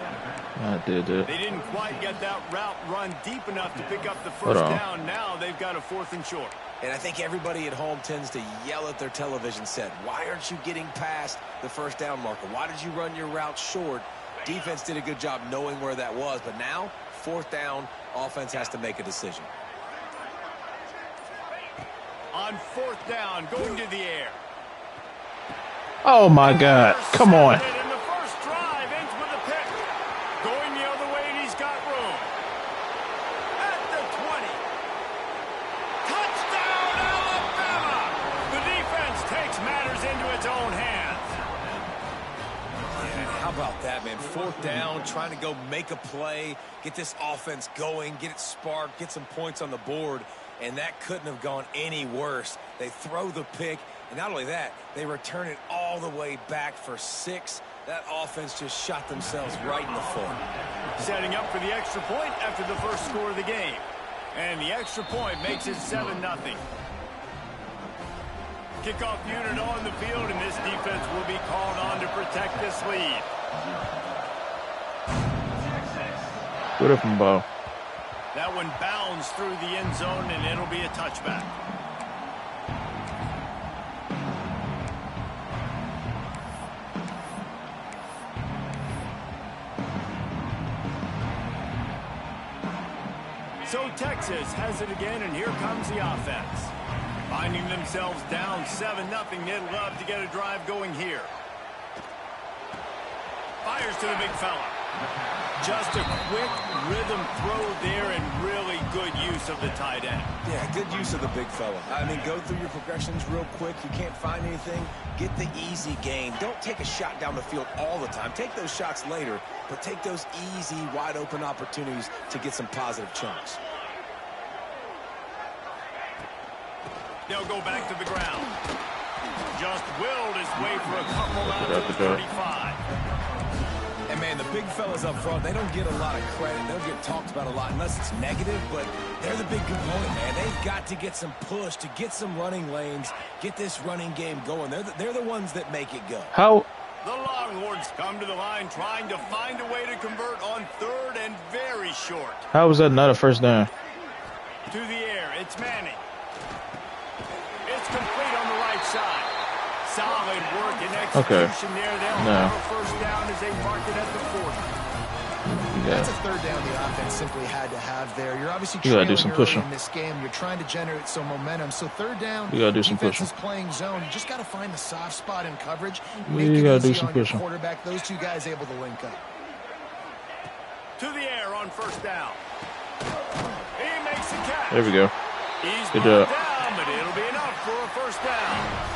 [SPEAKER 1] I did that.
[SPEAKER 2] They didn't quite get that route run deep enough to pick up the
[SPEAKER 1] Hold
[SPEAKER 2] first
[SPEAKER 1] on.
[SPEAKER 2] down. Now they've got a 4th and short.
[SPEAKER 3] And I think everybody at home tends to yell at their television set. Why aren't you getting past the first down marker? Why did you run your route short? Defense did a good job knowing where that was. But now, 4th down, offense has to make a decision.
[SPEAKER 2] On 4th down, going to the air.
[SPEAKER 1] Oh my God! Come on.
[SPEAKER 2] And the first drive ends with a pick. Going the other way, and he's got room. At the 20. Touchdown, Alabama! The defense takes matters into its own hands.
[SPEAKER 3] And how about that, man? 4th down, trying to go make a play, get this offense going, get it sparked, get some points on the board. And that couldn't have gone any worse. They throw the pick, and not only that, they return it all the way back for 6. That offense just shot themselves right in the foot.
[SPEAKER 2] Setting up for the extra point after the first score of the game. And the extra point makes it 7-0. Kickoff unit on the field, and this defense will be called on to protect this lead.
[SPEAKER 1] Good up and ball.
[SPEAKER 2] That one bounds through the end zone, and it'll be a touchback. So Texas has it again, and here comes the offense. Finding themselves down 7-0, they'd love to get a drive going here. Fires to the big fella. Just a quick rhythm throw there and really good use of the tight end.
[SPEAKER 3] Yeah, good use of the big fella. I mean, go through your progressions real quick. You can't find anything. Get the easy gain. Don't take a shot down the field all the time. Take those shots later, but take those easy, wide-open opportunities to get some positive chunks.
[SPEAKER 2] They'll go back to the ground. Just willed his way for a couple out of the 35.
[SPEAKER 3] And, man, the big fellas up front, they don't get a lot of credit. They'll get talked about a lot unless it's negative, but they're the big component, man. They've got to get some push to get some running lanes, get this running game going. They're the ones that make it go.
[SPEAKER 1] How?
[SPEAKER 2] The Longhorns come to the line trying to find a way to convert on 3rd and very short.
[SPEAKER 1] How was that not a first down?
[SPEAKER 2] To the air, it's Manning. It's complete on the right side. Solid work and execution there. They'll have a first down as they mark it at the 40.
[SPEAKER 4] That's a 3rd down the offense simply had to have there. You're obviously
[SPEAKER 1] you gotta do
[SPEAKER 4] trailing
[SPEAKER 1] some pushing
[SPEAKER 4] in this game. You're trying to generate some momentum. So 3rd down,
[SPEAKER 1] you gotta do some
[SPEAKER 4] defense
[SPEAKER 1] pushing.
[SPEAKER 4] is playing zone. You just got to find the soft spot in coverage.
[SPEAKER 1] You
[SPEAKER 4] Make it
[SPEAKER 1] gotta do
[SPEAKER 4] easy
[SPEAKER 1] some
[SPEAKER 4] on your
[SPEAKER 1] pushing.
[SPEAKER 4] quarterback. Those two guys able to link up.
[SPEAKER 2] To the air on first down. He makes the catch.
[SPEAKER 1] There we go.
[SPEAKER 2] He's
[SPEAKER 1] Good
[SPEAKER 2] brought
[SPEAKER 1] job.
[SPEAKER 2] down, but it'll be enough for a first down.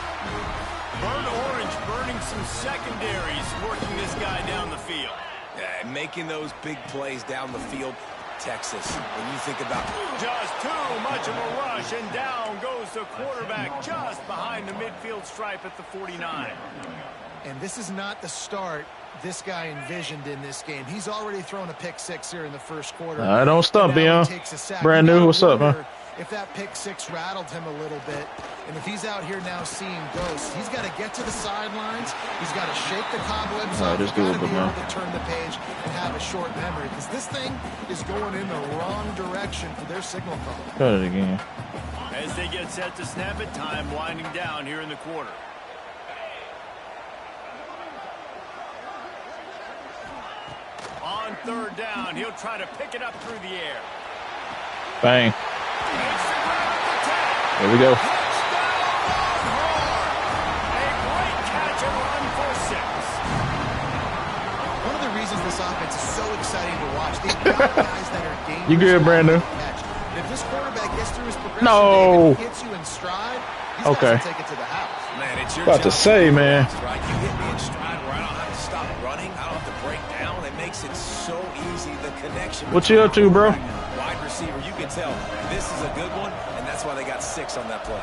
[SPEAKER 2] Burnt orange burning some secondaries, working this guy down the field.
[SPEAKER 3] Yeah, making those big plays down the field. Texas, when you think about
[SPEAKER 2] just too much of a rush, and down goes the quarterback just behind the midfield stripe at the 49.
[SPEAKER 4] And this is not the start this guy envisioned in this game. He's already thrown a pick 6 here in the first quarter.
[SPEAKER 1] I don't stump,
[SPEAKER 4] Now
[SPEAKER 1] Bion.
[SPEAKER 4] he takes a sack.
[SPEAKER 1] Brand new. What's up, man?
[SPEAKER 4] If that pick 6 rattled him a little bit, and if he's out here now seeing ghosts, he's got to get to the sidelines. He's got to shake the cobwebs off. He's got to be able to turn the page and have a short memory, because this thing is going in the wrong direction for their signal call.
[SPEAKER 1] Cut it again.
[SPEAKER 2] As they get set to snap it, time winding down here in the quarter. On 3rd down, he'll try to pick it up through the air.
[SPEAKER 1] Bang. There we go.
[SPEAKER 2] A great catch and run for 6.
[SPEAKER 4] One of the reasons this offense is so exciting to watch, they've got guys that are dangerous.
[SPEAKER 1] You good, Brandon?
[SPEAKER 4] If this quarterback gets through his progression,
[SPEAKER 1] no.
[SPEAKER 4] Hits you in stride, these guys will take it to the house.
[SPEAKER 3] Man, it's your
[SPEAKER 1] about to say, man.
[SPEAKER 3] Right? You hit me in stride where I don't have to stop running. I don't have to break down. It makes it so easy, the connection.
[SPEAKER 1] What you up to, bro?
[SPEAKER 3] Wide receiver, you can tell this is a good one, and that's why they got 6 on that play.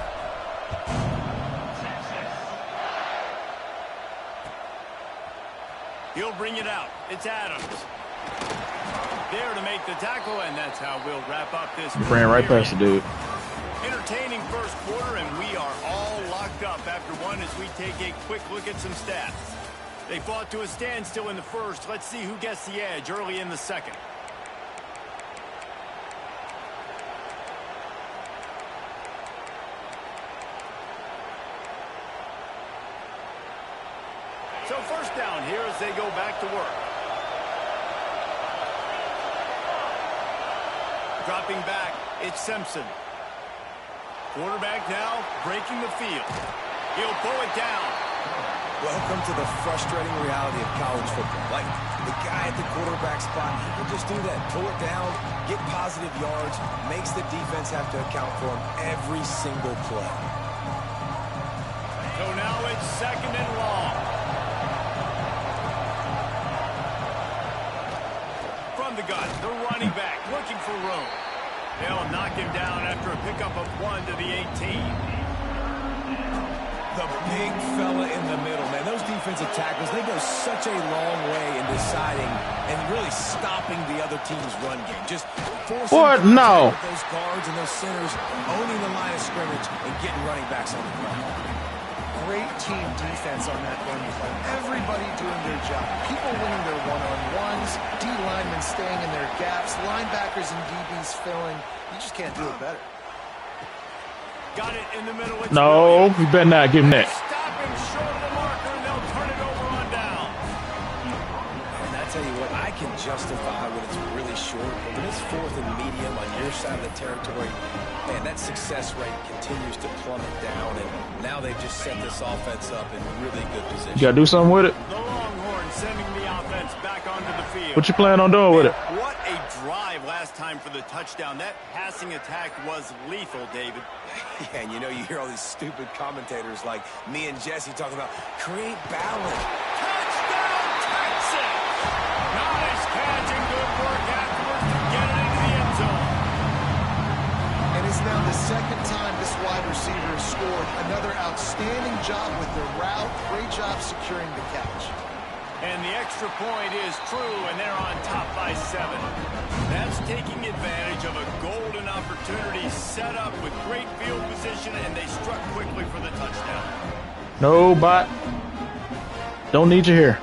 [SPEAKER 2] He'll bring it out. It's Adams. There to make the tackle, and that's how we'll wrap up this.
[SPEAKER 1] Ran right past the dude.
[SPEAKER 2] Entertaining first quarter, and we are all locked up after one as we take a quick look at some stats. They fought to a standstill in the first. Let's see who gets the edge early in the second. So first down here as they go back to work. Dropping back, it's Simpson. Quarterback now breaking the field. He'll pull it down.
[SPEAKER 3] Welcome to the frustrating reality of college football. Like, the guy at the quarterback spot, he can just do that. Pull it down, get positive yards, makes the defense have to account for him every single play.
[SPEAKER 2] So now it's 2nd and long. From the gun, the running back looking for room. They'll knock him down after a pickup of 1 to the 18.
[SPEAKER 3] The big fella in the middle, man. Those defensive tackles, they go such a long way in deciding and really stopping the other team's run game. Just forcing
[SPEAKER 1] What? No.
[SPEAKER 3] those guards and those centers, owning the line of scrimmage and getting running backs on the ground.
[SPEAKER 4] Great team defense on that run play. Everybody doing their job. People winning their one-on-ones, D linemen staying in their gaps, linebackers and DBs filling. You just can't do it better.
[SPEAKER 2] Got it in the middle. It's
[SPEAKER 1] No,
[SPEAKER 2] Williams.
[SPEAKER 1] you better not give him that.
[SPEAKER 2] Stop him short of the marker, and they'll turn it over on down.
[SPEAKER 3] And I tell you what, I can justify when it's really short, but when it's 4th and medium on your side of the territory, man, that success rate continues to plummet down, and now they've just set this offense up in really good position.
[SPEAKER 1] You gotta do something with it.
[SPEAKER 2] The Longhorns sending the offense back onto the field.
[SPEAKER 1] What you plan on doing with it?
[SPEAKER 2] What a drive last time for the touchdown. That passing attack was lethal, David.
[SPEAKER 3] Yeah, and you know, you hear all these stupid commentators like me and Jesse talking about create balance.
[SPEAKER 2] Touchdown, Texas! Nice catch and good work afterwards to get it into the end zone.
[SPEAKER 4] And it's now the second time this wide receiver has scored. Another outstanding job with the route. Great job securing the catch.
[SPEAKER 2] And the extra point is true, and they're on top by 7. That's taking advantage of a golden opportunity set up with great field position, and they struck quickly for the touchdown.
[SPEAKER 1] No, bot. Don't need you here.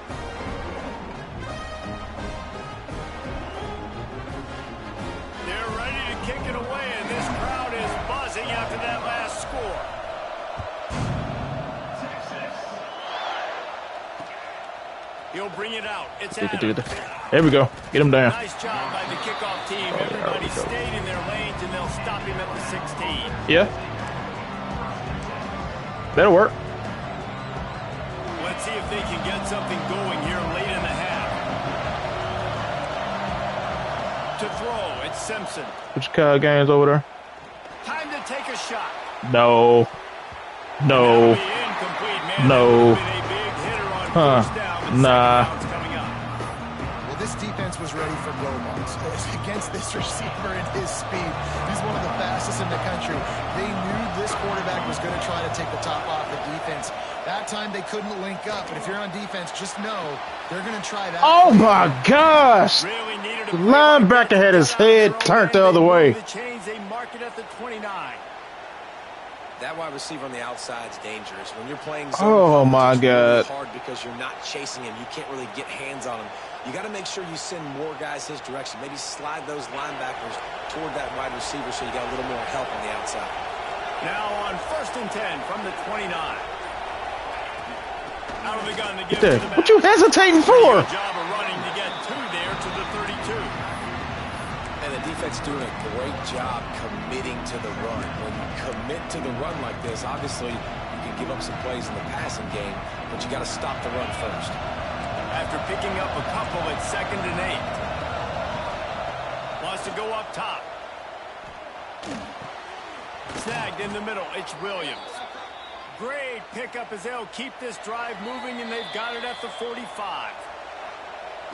[SPEAKER 2] They're ready to kick it away, and this crowd is buzzing after that last score. He'll bring it out. It's Adams.
[SPEAKER 1] There we go. Get him down.
[SPEAKER 2] Nice job by the kickoff team. Everybody stayed in their lanes, and they'll stop him at the 16.
[SPEAKER 1] Yeah. That'll work.
[SPEAKER 2] Let's see if they can get something going here late in the half. To throw, it's Simpson.
[SPEAKER 1] Which games over there?
[SPEAKER 2] Time to take a shot.
[SPEAKER 1] No. No.
[SPEAKER 2] That'll be incomplete, man.
[SPEAKER 1] No.
[SPEAKER 2] That would've been a big hitter on
[SPEAKER 1] Huh.
[SPEAKER 2] first down, but
[SPEAKER 1] Nah.
[SPEAKER 2] second down's coming up.
[SPEAKER 4] Well, this defense was ready for go marks. Against this receiver and his speed, he's one of the fastest in the country. They knew this quarterback was going to try to take the top off the defense. That time they couldn't link up, but if you're on defense, just know they're going to try that.
[SPEAKER 1] Oh my gosh!
[SPEAKER 2] Really needed a
[SPEAKER 1] The
[SPEAKER 2] play like
[SPEAKER 1] linebacker
[SPEAKER 2] that.
[SPEAKER 1] had his head turned the other way.
[SPEAKER 2] The chains, they mark it at the 29.
[SPEAKER 3] That wide receiver on the outside is dangerous. When you're playing
[SPEAKER 1] Oh,
[SPEAKER 3] zone
[SPEAKER 1] my
[SPEAKER 3] coverage, it's really
[SPEAKER 1] God.
[SPEAKER 3] hard because you're not chasing him. You can't really get hands on him. You got to make sure you send more guys his direction. Maybe slide those linebackers toward that wide receiver so you got a little more help on the outside.
[SPEAKER 2] Now on 1st and 10 from the 29. Out of the gun to give
[SPEAKER 1] There.
[SPEAKER 2] it to the
[SPEAKER 1] What
[SPEAKER 2] back.
[SPEAKER 1] you hesitating for?
[SPEAKER 2] Good job of running to get 2 there to the 32.
[SPEAKER 3] And the defense doing a great job committing to the run. When you commit to the run like this, obviously you can give up some plays in the passing game, but you got to stop the run first.
[SPEAKER 2] After picking up a couple at 2nd and 8. Wants to go up top. Snagged in the middle. It's Williams. Great pickup as they'll keep this drive moving, and they've got it at the 45.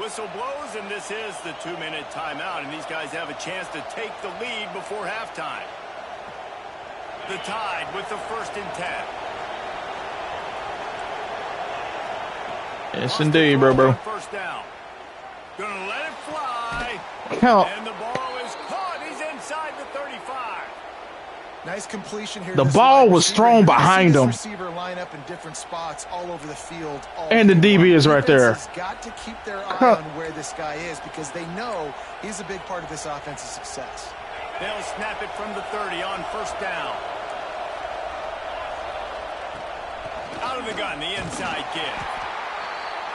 [SPEAKER 2] Whistle blows, and this is the 2-minute timeout, and these guys have a chance to take the lead before halftime. The Tide with the 1st and 10.
[SPEAKER 1] Yes, indeed, bro.
[SPEAKER 2] First down. Gonna let it fly.
[SPEAKER 1] Count.
[SPEAKER 2] And the ball is caught. He's inside the 35.
[SPEAKER 4] Nice completion here.
[SPEAKER 1] The
[SPEAKER 4] This
[SPEAKER 1] ball
[SPEAKER 4] wide
[SPEAKER 1] was
[SPEAKER 4] receiver.
[SPEAKER 1] thrown
[SPEAKER 4] You're gonna see
[SPEAKER 1] behind
[SPEAKER 4] this
[SPEAKER 1] him.
[SPEAKER 4] Receiver line up in different spots all over the field.
[SPEAKER 1] And the DB is right there.
[SPEAKER 4] Defense has got to keep their eye on where this guy is because they know he's a big part of this offense's success.
[SPEAKER 2] They'll snap it from the 30 on 1st down. Out of the gun, the inside kid.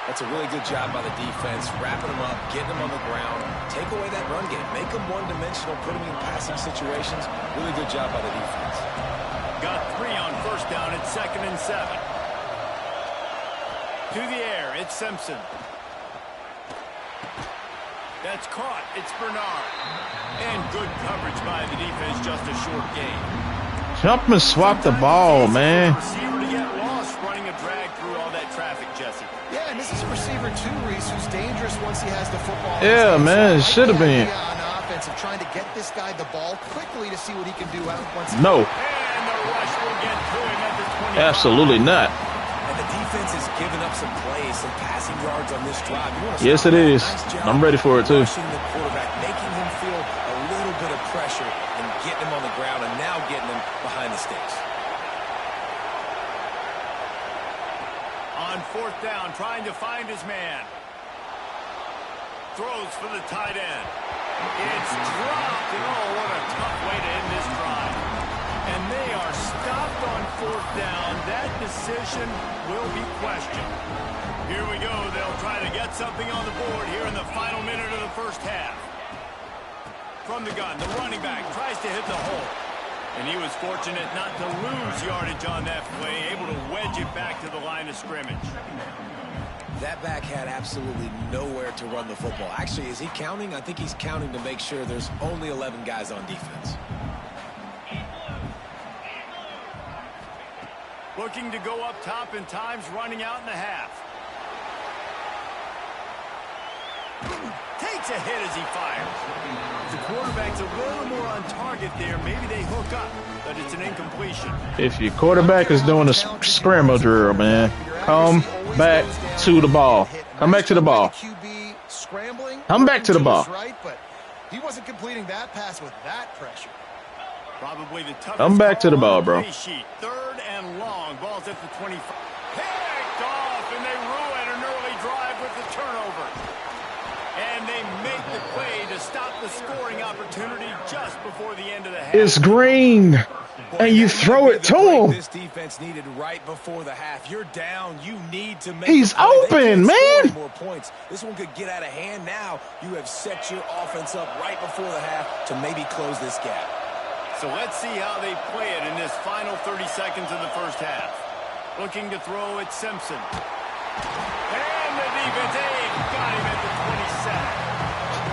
[SPEAKER 3] That's a really good job by the defense, wrapping them up, getting them on the ground, take away that run game, make them one-dimensional, put them in passing situations. Really good job by the defense.
[SPEAKER 2] Got 3 on 1st down at 2nd and 7. To the air, it's Simpson. That's caught. It's Bernard. And good coverage by the defense, just a short gain.
[SPEAKER 1] Jump and swap the ball, man.
[SPEAKER 2] Receiver to get lost running a drag through all that traffic, Jesse.
[SPEAKER 4] Yeah, and this is a receiver too, Reese, who's dangerous once he has the football.
[SPEAKER 1] Yeah, man, it should have been.
[SPEAKER 4] On offense, of trying to get this guy the ball quickly to see what he can do out once.
[SPEAKER 1] No.
[SPEAKER 2] And the rush will get to him at the 25.
[SPEAKER 1] Absolutely not.
[SPEAKER 3] And the defense is giving up some plays, some passing yards on this drive.
[SPEAKER 1] Yes, it is. I'm ready for it, too.
[SPEAKER 3] Rushing the quarterback, making him feel a little bit of pressure and getting him on the ground and now getting him behind the sticks.
[SPEAKER 2] On fourth down, trying to find his man. Throws for the tight end. It's dropped, and oh, what a tough way to end this drive. And they are stopped on fourth down. That decision will be questioned. Here we go. They'll try to get something on the board here in the final minute of the first half. From the gun, the running back tries to hit the hole. And he was fortunate not to lose yardage on that play, able to wedge it back to the line of scrimmage.
[SPEAKER 3] That back had absolutely nowhere to run the football. Actually, is he counting? I think he's counting to make sure there's only 11 guys on defense.
[SPEAKER 2] Looking to go up top in times, running out in the half. Takes a hit as he fires. The quarterback's a little more on target there. Maybe they hook up, but it's an incompletion.
[SPEAKER 1] If your quarterback is doing a scramble drill, man, come back to the ball. Come back to the ball. Come back to the ball.
[SPEAKER 4] Right, but he wasn't completing that pass with that pressure.
[SPEAKER 2] Probably the toughest.
[SPEAKER 1] Come back to the ball, bro.
[SPEAKER 2] Third and long. Ball's at the 25. Picked off, and they ruin an early drive with the turnover. And they make the play to stop the scoring opportunity just before the end of the half.
[SPEAKER 1] It's green, and you throw it to him.
[SPEAKER 3] This defense needed right before the half. You're down. You need to make.
[SPEAKER 1] He's open, man.
[SPEAKER 3] More points. This one could get out of hand. Now you have set your offense up right before the half to maybe close this gap.
[SPEAKER 2] So let's see how they play it in this final 30 seconds of the first half. Looking to throw at Simpson. And the defense, got him at the 27.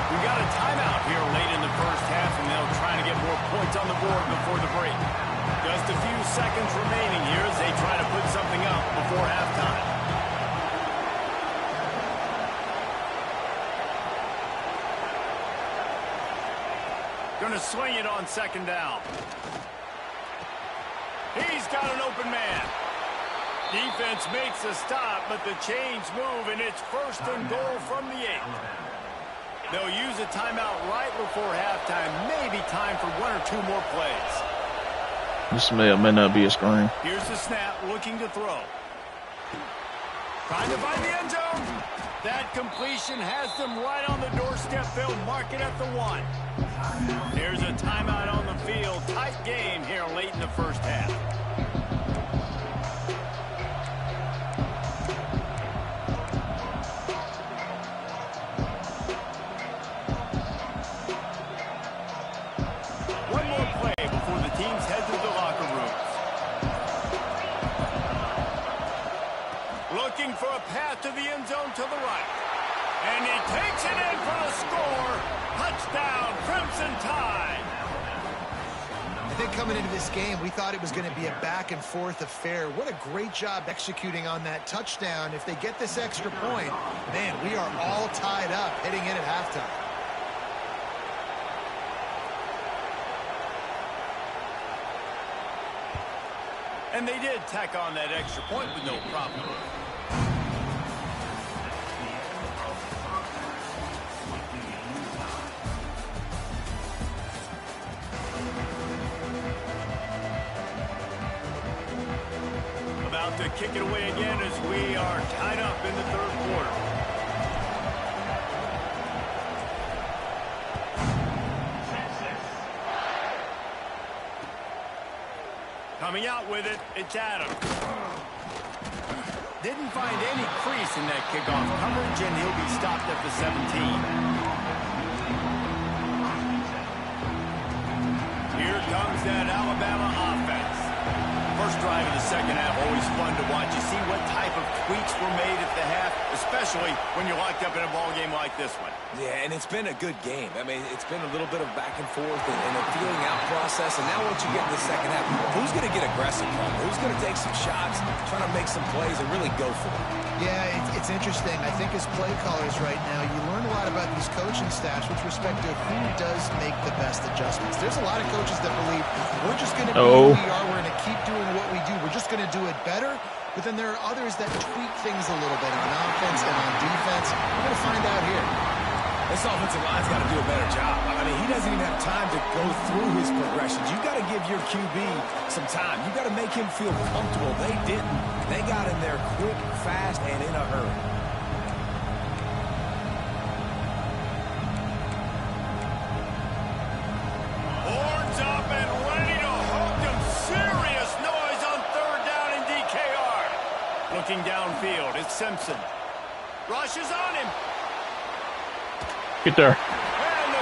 [SPEAKER 2] We got a timeout here late in the first half, and they'll try to get more points on the board before the break. Just a few seconds remaining here as they try to put something up before halftime. Going to swing it on second down. He's got an open man. Defense makes a stop, but the chains move, and it's first and goal from the 8. They'll use a timeout right before halftime. Maybe time for one or two more plays.
[SPEAKER 1] This may or may not be a screen.
[SPEAKER 2] Here's the snap, looking to throw. Trying to find the end zone. That completion has them right on the doorstep. They'll mark it at the 1. There's a timeout on the field. Tight game here late in the first half. One more play before the teams head to the locker rooms. Looking for a path to the end zone to the right. And he takes it in for the score. Touchdown, Crimson Tide.
[SPEAKER 4] I think coming into this game, we thought it was going to be a back-and-forth affair. What a great job executing on that touchdown. If they get this extra point, man, we are all tied up heading in at halftime.
[SPEAKER 2] And they did tack on that extra point with no problem. About to kick it away again as we are tied up in the third quarter. Coming out with it, it's Adams. Didn't find any crease in that kickoff coverage, and he'll be stopped at the 17. Here comes that Alabama offense. first drive of the second half, always fun to watch. You see what type of tweaks were made at the half, especially when you're locked up in a ball game like this one.
[SPEAKER 3] Yeah, and it's been a good game. I mean, it's been a little bit of back and forth and a feeling out process. And now once you get in the second half, who's going to get aggressive, who's going to take some shots, try to make some plays, and really go for it?
[SPEAKER 4] Yeah, it's interesting. I think as play callers right now, you learn a lot about these coaching staffs with respect to who does make the best adjustments. There's a lot of coaches that believe we're just going to be who we are. We're going to keep doing what we do. We're just going to do it better. But then there are others that tweak things a little bit on offense and on defense. We're going to find out here.
[SPEAKER 3] This offensive line's got to do a better job. I mean, he doesn't even have time to go through his progressions. You got to give your QB some time. You got to make him feel comfortable. They didn't. They got in there quick, fast, and in a hurry.
[SPEAKER 2] Horns up and ready to hook him. Serious noise on third down in DKR. Looking downfield, it's Simpson. Rushes on him.
[SPEAKER 1] Get there.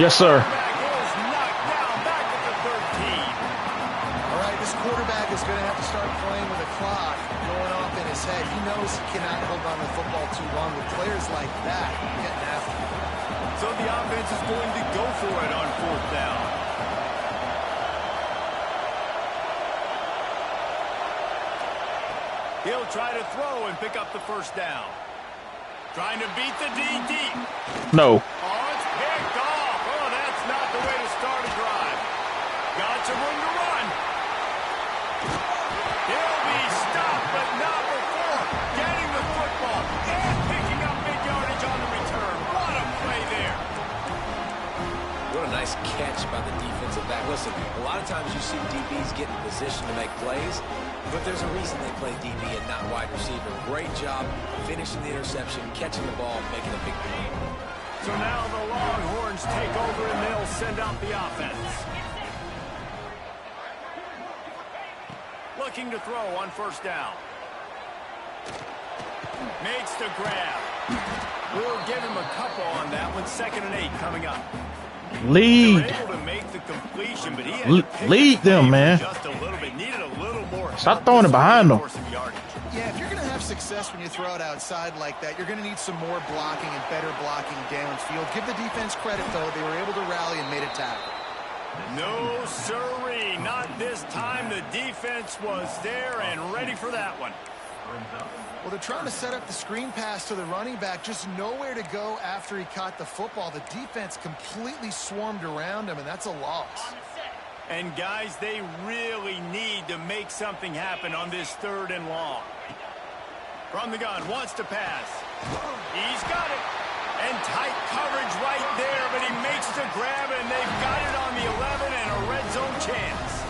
[SPEAKER 1] Yes, sir.
[SPEAKER 4] All right, this quarterback is going to have to start playing with a clock going off in his head. He knows he cannot hold on to the football too long with players like that getting after him.
[SPEAKER 2] So the offense is going to go for it on fourth down. He'll try to throw and pick up the first down. Trying to beat the D deep.
[SPEAKER 1] No.
[SPEAKER 2] Oh, it's picked off. Oh, that's not the way to start a drive. Got some room to run. He'll be stopped, but not before getting the football and picking up big yardage on the return. What a play there.
[SPEAKER 3] What a nice catch by the defensive back. Listen, a lot of times you see DBs get in position to make plays, but there's a reason they play DB and not wide receiver. Great job finishing the interception, catching the ball, making a big play.
[SPEAKER 2] So now the Longhorns take over and they'll send out the offense. Looking to throw on first down. Makes the grab. We'll give him a couple on that one. 2nd and 8 coming up.
[SPEAKER 1] Lead.
[SPEAKER 2] Able to make the completion, but he had to pick
[SPEAKER 1] Lead them, man.
[SPEAKER 2] just a little bit. Needed a little more.
[SPEAKER 1] Stop throwing it behind them.
[SPEAKER 4] Yeah, if you're going to have success when you throw it outside like that, you're going to need some more blocking and better blocking downfield. Give the defense credit, though. They were able to rally and made a tackle.
[SPEAKER 2] No, sirree. Not this time. The defense was there and ready for that one.
[SPEAKER 4] Well, they're trying to set up the screen pass to the running back. Just nowhere to go after he caught the football. The defense completely swarmed around him, and that's a loss.
[SPEAKER 2] And, guys, they really need to make something happen on this 3rd and long. From the gun, wants to pass. He's got it. And tight coverage right there, but he makes the grab, and they've got it on the 11 and a red zone chance.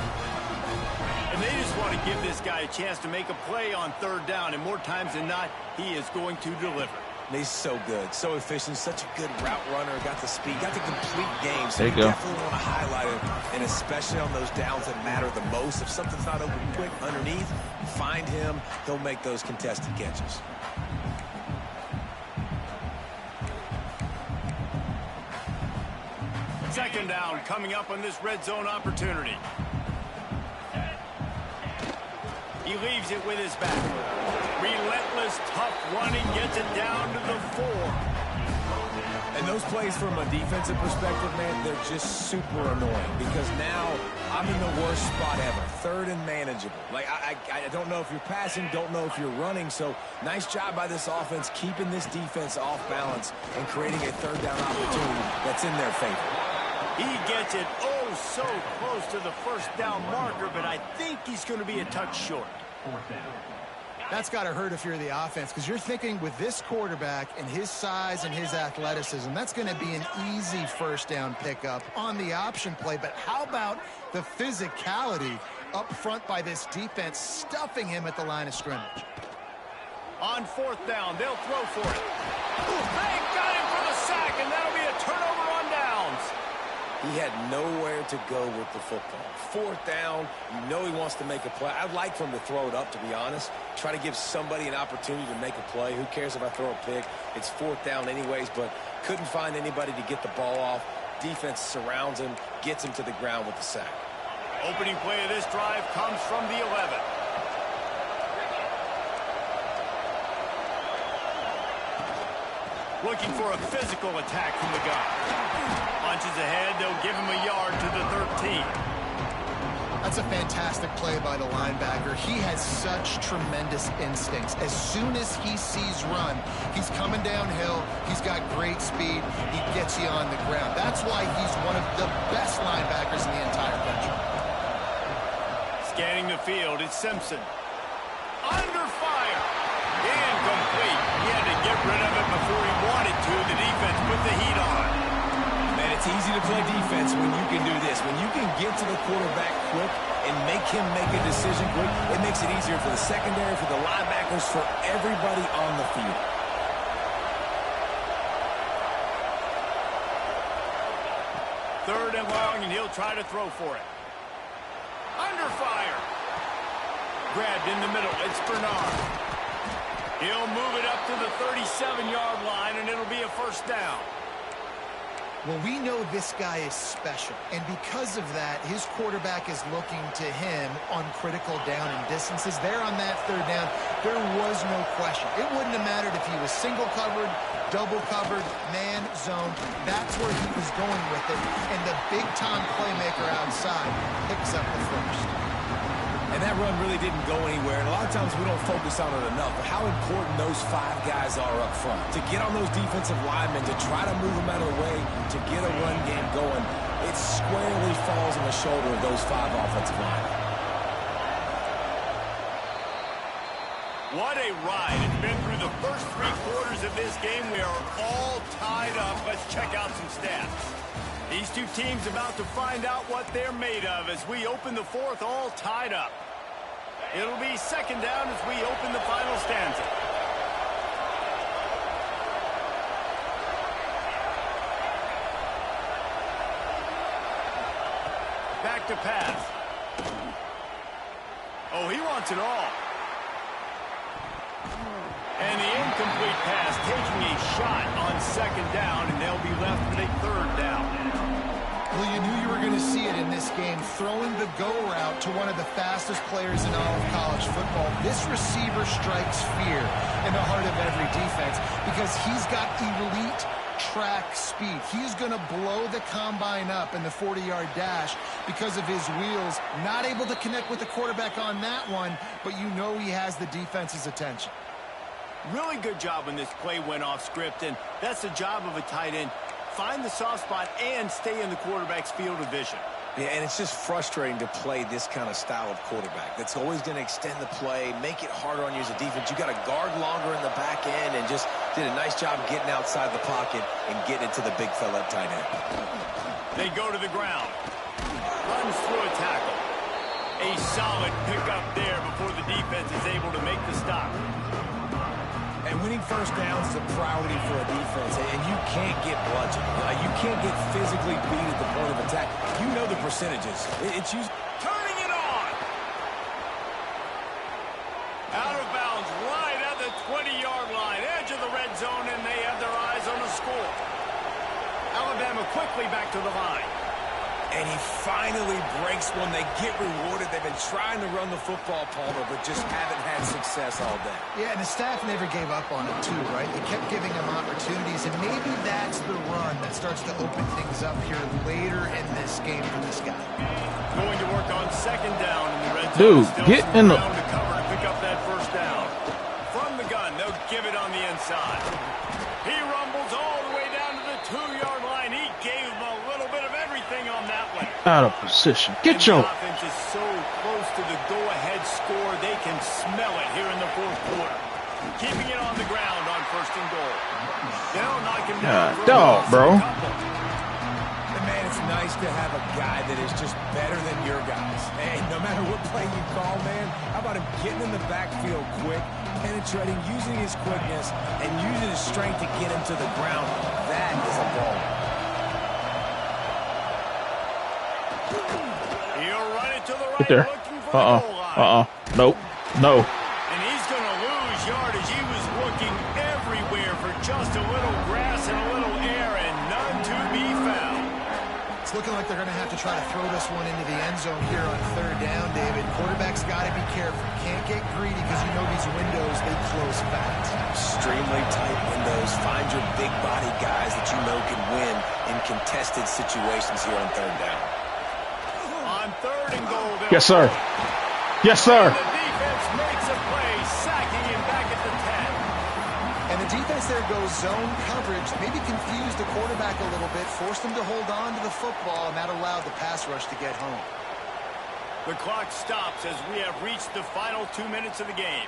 [SPEAKER 2] And they just want to give this guy a chance to make a play on 3rd down, and more times than not, he is going to deliver.
[SPEAKER 3] He's so good, so efficient, such a good route runner, got the speed, got the complete game. So
[SPEAKER 1] There
[SPEAKER 3] you
[SPEAKER 1] you go.
[SPEAKER 3] definitely want to highlight it, and especially on those downs that matter the most. If something's not open quick underneath, find him. He'll make those contested catches.
[SPEAKER 2] Second down coming up on this red zone opportunity. He leaves it with his back. Relentless, tough running, gets it down to the 4.
[SPEAKER 3] And those plays from a defensive perspective, man, they're just super annoying because now I'm in the worst spot ever. 3rd and manageable. Like, I don't know if you're passing, don't know if you're running. So nice job by this offense keeping this defense off balance and creating a 3rd down opportunity that's in their favor.
[SPEAKER 2] He gets it oh so close to the first down marker, but I think he's going to be a touch short.
[SPEAKER 4] That's got to hurt if you're the offense, because you're thinking with this quarterback and his size and his athleticism, that's going to be an easy first down pickup on the option play. But how about the physicality up front by this defense, stuffing him at the line of scrimmage?
[SPEAKER 2] On 4th down, they'll throw for it. They got him for the sack, and that'll be a turnover on downs.
[SPEAKER 3] He had nowhere to go with the football. 4th down, you know he wants to make a play. I'd like for him to throw it up, to be honest. Try to give somebody an opportunity to make a play. Who cares if I throw a pick? It's 4th down anyways, but couldn't find anybody to get the ball off. Defense surrounds him, gets him to the ground with the sack.
[SPEAKER 2] Opening play of this drive comes from the 11. Looking for a physical attack from the gun. Punches ahead, they'll give him a yard to the 13.
[SPEAKER 4] That's a fantastic play by the linebacker. He has such tremendous instincts. As soon as he sees run, he's coming downhill. He's got great speed. He gets you on the ground. That's why he's one of the best linebackers in the entire country.
[SPEAKER 2] Scanning the field, it's Simpson. Under fire. Incomplete. He had to get rid of it before he wanted to. The defense put the heat on.
[SPEAKER 3] Man, it's easy to play defense when you can do this. When you can get to the quarterback quick and make him make a decision quick, it makes it easier for the secondary, for the linebackers, for everybody on the field.
[SPEAKER 2] Third and long, and he'll try to throw for it. Under fire. Grabbed in the middle. It's Bernard. He'll move it up to the 37-yard line, and it'll be a first down.
[SPEAKER 4] Well, we know this guy is special, and because of that, his quarterback is looking to him on critical down and distances. There on that third down, there was no question. It wouldn't have mattered if he was single covered, double covered, man, zone. That's where he was going with it, and the big-time playmaker outside picks up the first.
[SPEAKER 3] And that run really didn't go anywhere. And a lot of times we don't focus on it enough. But how important those 5 guys are up front. To get on those defensive linemen, to try to move them out of the way, to get a run game going, it squarely falls on the shoulder of those 5 offensive linemen.
[SPEAKER 2] What a ride. It's been through the first 3 quarters of this game. We are all tied up. Let's check out some stats. These two teams about to find out what they're made of as we open the fourth, all tied up. It'll be second down as we open the final stanza. Back to pass. Oh, he wants it all. And the incomplete pass taking a shot on second down, and they'll be left with a third down.
[SPEAKER 4] Well, you knew you were going to see it in this game, throwing the go route to one of the fastest players in all of college football. This receiver strikes fear in the heart of every defense because he's got elite track speed. He's going to blow the combine up in the 40-yard dash because of his wheels. Not able to connect with the quarterback on that one, but you know he has the defense's attention.
[SPEAKER 2] Really good job when this play went off script, and that's the job of a tight end. Find the soft spot and stay in the quarterback's field of vision.
[SPEAKER 3] Yeah, and it's just frustrating to play this kind of style of quarterback. That's always going to extend the play, make it harder on you as a defense. You got to guard longer in the back end, and just did a nice job getting outside the pocket and getting it to the big fella at tight end.
[SPEAKER 2] They go to the ground. Runs through a tackle. A solid pickup there before the defense is able to make the stop.
[SPEAKER 3] And winning first downs is a priority for a defense, and you can't get bludgeoned. You can't get physically beat at the point of attack. You know the percentages. It's used.
[SPEAKER 2] Turning it on. Out of bounds, right at the 20-yard line, edge of the red zone, and they have their eyes on the score. Alabama quickly back to the line.
[SPEAKER 3] And he finally breaks one. They get rewarded. They've been trying to run the football, Palmer, but just haven't had success all day.
[SPEAKER 4] Yeah, and the staff never gave up on it, too, right? They kept giving him opportunities, and maybe that's the run that starts to open things up here later in this game for this guy.
[SPEAKER 2] Going to work on second down in the red zone.
[SPEAKER 1] Dude, get in the...
[SPEAKER 2] to cover to pick up that first down. From the gun, they'll give it on the inside. He rumbles all the way down to the 2-yard line. He gave him a little bit of everything on that one.
[SPEAKER 1] Out of position. Get your...
[SPEAKER 2] The offense is so close to the go-ahead score, they can smell it here in the fourth quarter. Keeping it on the ground on first and goal. They'll knock him down.
[SPEAKER 1] Dog, bro.
[SPEAKER 3] And man, it's nice to have a guy that is just better than your guys. And no matter what play you call, man, how about him getting in the backfield quick, penetrating, using his quickness, and using his strength to get him to the ground. That is a ball.
[SPEAKER 2] He'll run it to the right,
[SPEAKER 1] Get there.
[SPEAKER 2] looking for the goal line.
[SPEAKER 1] Nope. No.
[SPEAKER 2] And he's going to lose yardage. He was looking everywhere for just a little grass and a little air, and none to be found.
[SPEAKER 4] It's looking like they're going to have to try to throw this one into the end zone here on third down, David. Quarterback's got to be careful. Can't get greedy because you know these windows, they close fast.
[SPEAKER 3] Extremely tight windows. Find your big body guys that you know can win in contested situations here on third down.
[SPEAKER 2] On third and goal.
[SPEAKER 1] Yes, sir. Yes, sir.
[SPEAKER 2] The defense makes a play, sacking him back at the 10.
[SPEAKER 4] And the defense there goes zone coverage, maybe confused the quarterback a little bit, forced him to hold on to the football, and that allowed the pass rush to get home.
[SPEAKER 2] The clock stops as we have reached the final 2 minutes of the game.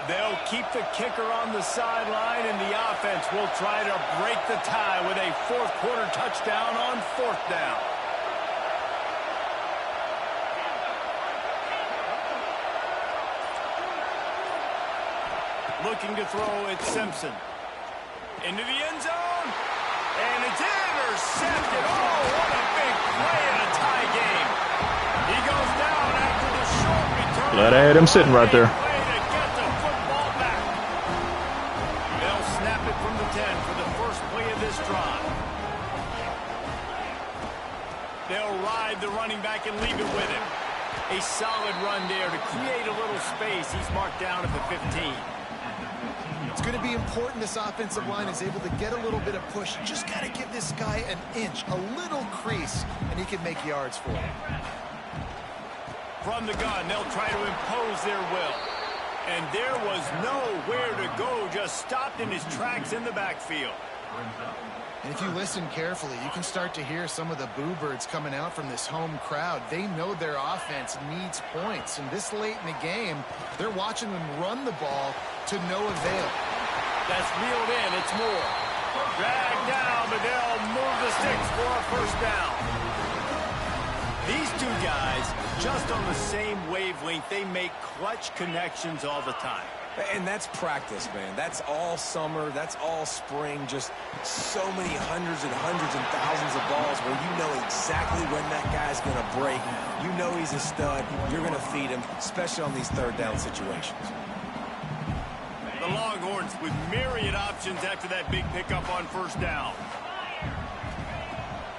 [SPEAKER 2] They'll keep the kicker on the sideline, and the offense will try to break the tie with a fourth-quarter touchdown on fourth down. Looking to throw, it's Simpson. Into the end zone, and it's intercepted. Oh, what a big play in a tie game. He goes down after the short return.
[SPEAKER 1] Glad I had him sitting right there. They'll ride the running back and leave it with him. A solid run there to create a little space. He's marked down at the 15.
[SPEAKER 4] It's going to be important this offensive line is able to get a little bit of push. Just got to give this guy an inch, a little crease, and he can make yards for him.
[SPEAKER 2] From the gun, they'll try to impose their will. And there was nowhere to go, just stopped in his tracks in the backfield.
[SPEAKER 4] And if you listen carefully, you can start to hear some of the boo birds coming out from this home crowd. They know their offense needs points. And this late in the game, they're watching them run the ball to no avail.
[SPEAKER 2] That's reeled in. It's Moore. Dragged down, but they'll move the sticks for a first down. These two guys, just on the same wavelength, they make clutch connections all the time.
[SPEAKER 3] And that's practice, man. That's all summer. That's all spring. Just so many hundreds and thousands of balls where you know exactly when that guy's going to break. You know he's a stud. You're going to feed him, especially on these third down situations.
[SPEAKER 2] The Longhorns with myriad options after that big pickup on first down.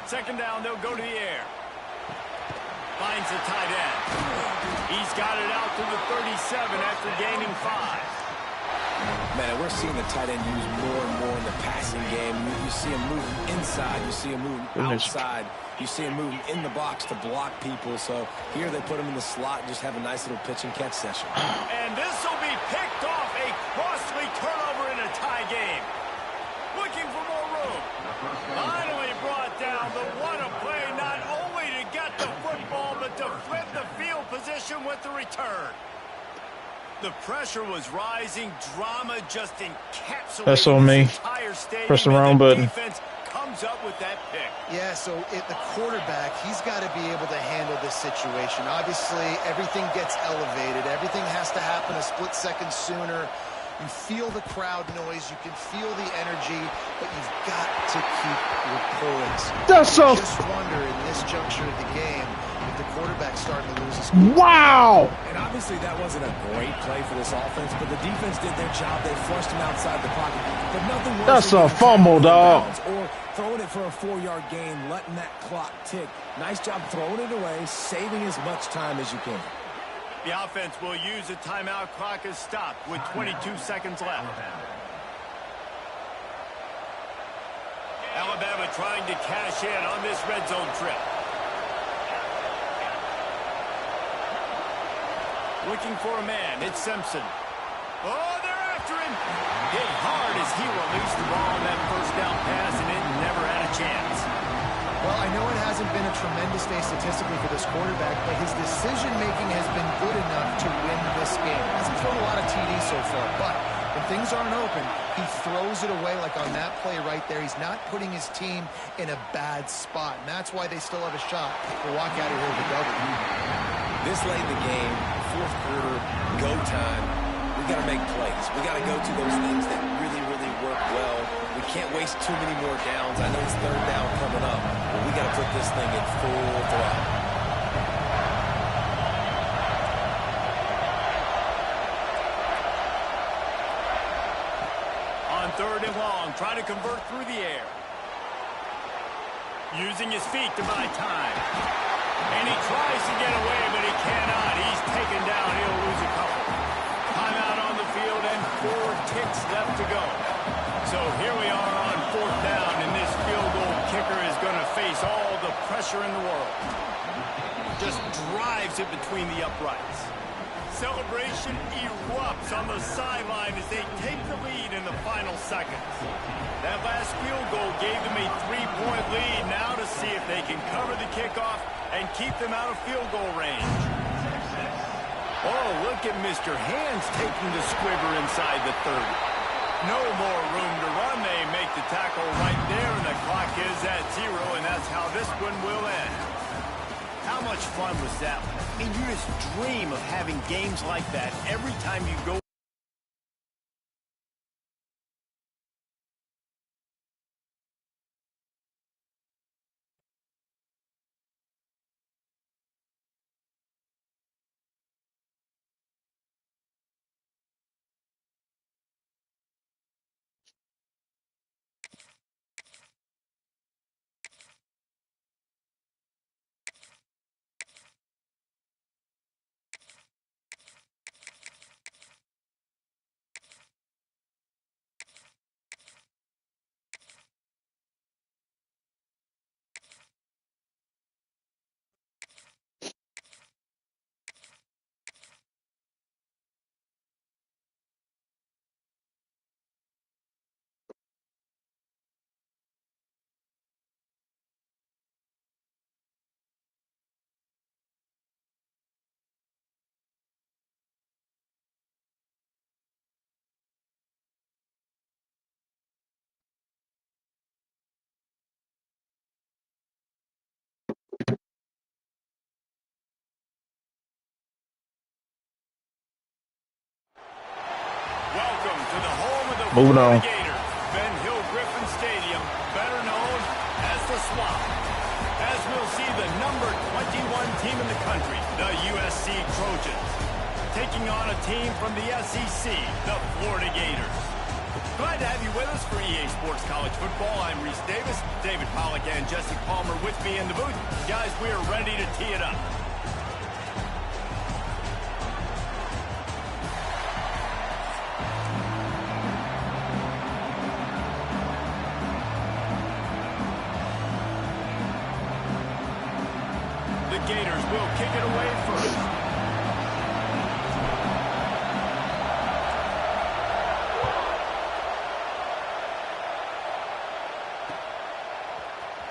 [SPEAKER 2] Second down, they'll go to the air. Finds the tight end. He's got it out to the 37 after gaining 5.
[SPEAKER 3] Man, we're seeing the tight end used more and more in the passing game. You see him moving inside. You see him moving outside. You see him moving in the box to block people. So here they put him in the slot and just have a nice little pitch and catch session.
[SPEAKER 2] And this will be picked off. A costly turnover in a tie game. Looking for more room. Finally brought down, but what a play, not only to get the football, but to flip the field position with the return. The pressure was rising. Drama just encapsulated
[SPEAKER 1] That's on me.
[SPEAKER 2] this entire stadium.
[SPEAKER 1] Press the wrong button.
[SPEAKER 2] Defense comes up with that pick.
[SPEAKER 4] Yeah, so the quarterback, he's got to be able to handle this situation. Obviously, everything gets elevated. Everything has to happen a split second sooner. You feel the crowd noise. You can feel the energy, but you've got to keep your poise.
[SPEAKER 1] That's so.
[SPEAKER 4] Just wonder in this juncture of the game if the quarterback's starting to lose his cool.
[SPEAKER 1] Wow.
[SPEAKER 3] And obviously that wasn't a great play for this offense, but the defense did their job. They flushed him outside the pocket. But nothing worse
[SPEAKER 1] That's
[SPEAKER 3] than
[SPEAKER 1] a fumble, dog.
[SPEAKER 3] or throwing it for a 4-yard gain, letting that clock tick. Nice job throwing it away, saving as much time as you can.
[SPEAKER 2] The offense will use a timeout. Clock is stopped with 22 seconds left. Alabama trying to cash in on this red zone trip. Looking for a man. It's Simpson. Oh, they're after him. Hit hard as he released the ball on that first down pass, and it never had a chance.
[SPEAKER 4] Well, I know it hasn't been a tremendous day statistically for this quarterback, but his decision-making has been good enough to win this game. Hasn't thrown a lot of TDs so far, but when things aren't open, he throws it away like on that play right there. He's not putting his team in a bad spot, and that's why they still have a shot to walk out of here with a W.
[SPEAKER 3] This late in the game, fourth quarter, go time, we got to make plays. We got to go to those things that really, really work well. We can't waste too many more downs. I know it's third down coming up, but we got to put this thing in full throttle.
[SPEAKER 2] On 3rd and long, trying to convert through the air. Using his feet to buy time. And he tries to get away, but he cannot. He's taken down. He'll lose a couple. Timeout on the field and 4 ticks left to go. So here we are on 4th down, and this field goal kicker is going to face all the pressure in the world. Just drives it between the uprights. Celebration erupts on the sideline as they take the lead in the final seconds. That last field goal gave them a 3-point lead. Now to see if they can cover the kickoff and keep them out of field goal range. Oh, look at Mr. Hands taking the squibber inside the 30. No more room to run. They make the tackle right there, and the clock is at 0, and that's how this one will end. How much fun was that? I mean, you just dream of having games like that every time you go. Welcome to the home of the
[SPEAKER 1] Moving on.
[SPEAKER 2] Gators, Ben Hill Griffin Stadium, better known as the Swamp. As we'll see the number 21 team in the country, the USC Trojans, taking on a team from the SEC, the Florida Gators. Glad to have you with us for EA Sports College Football. I'm Reese Davis, David Pollack, and Jesse Palmer with me in the booth. Guys, we are ready to tee it up. The Gators will kick it away first.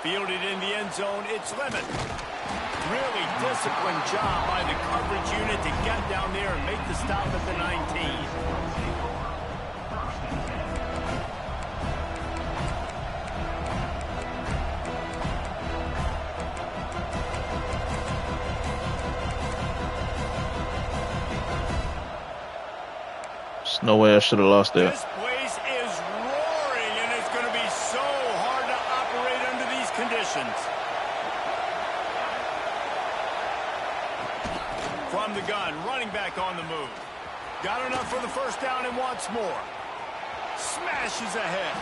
[SPEAKER 2] Fielded in the end zone, it's Lemon. Really disciplined job by the coverage unit to get down there and make the stop at the 19.
[SPEAKER 1] There's no way I should have lost that.
[SPEAKER 2] This place is roaring, and it's going to be so hard to operate under these conditions. From the gun, running back on the move. Got enough for the first down and wants more. Smashes ahead.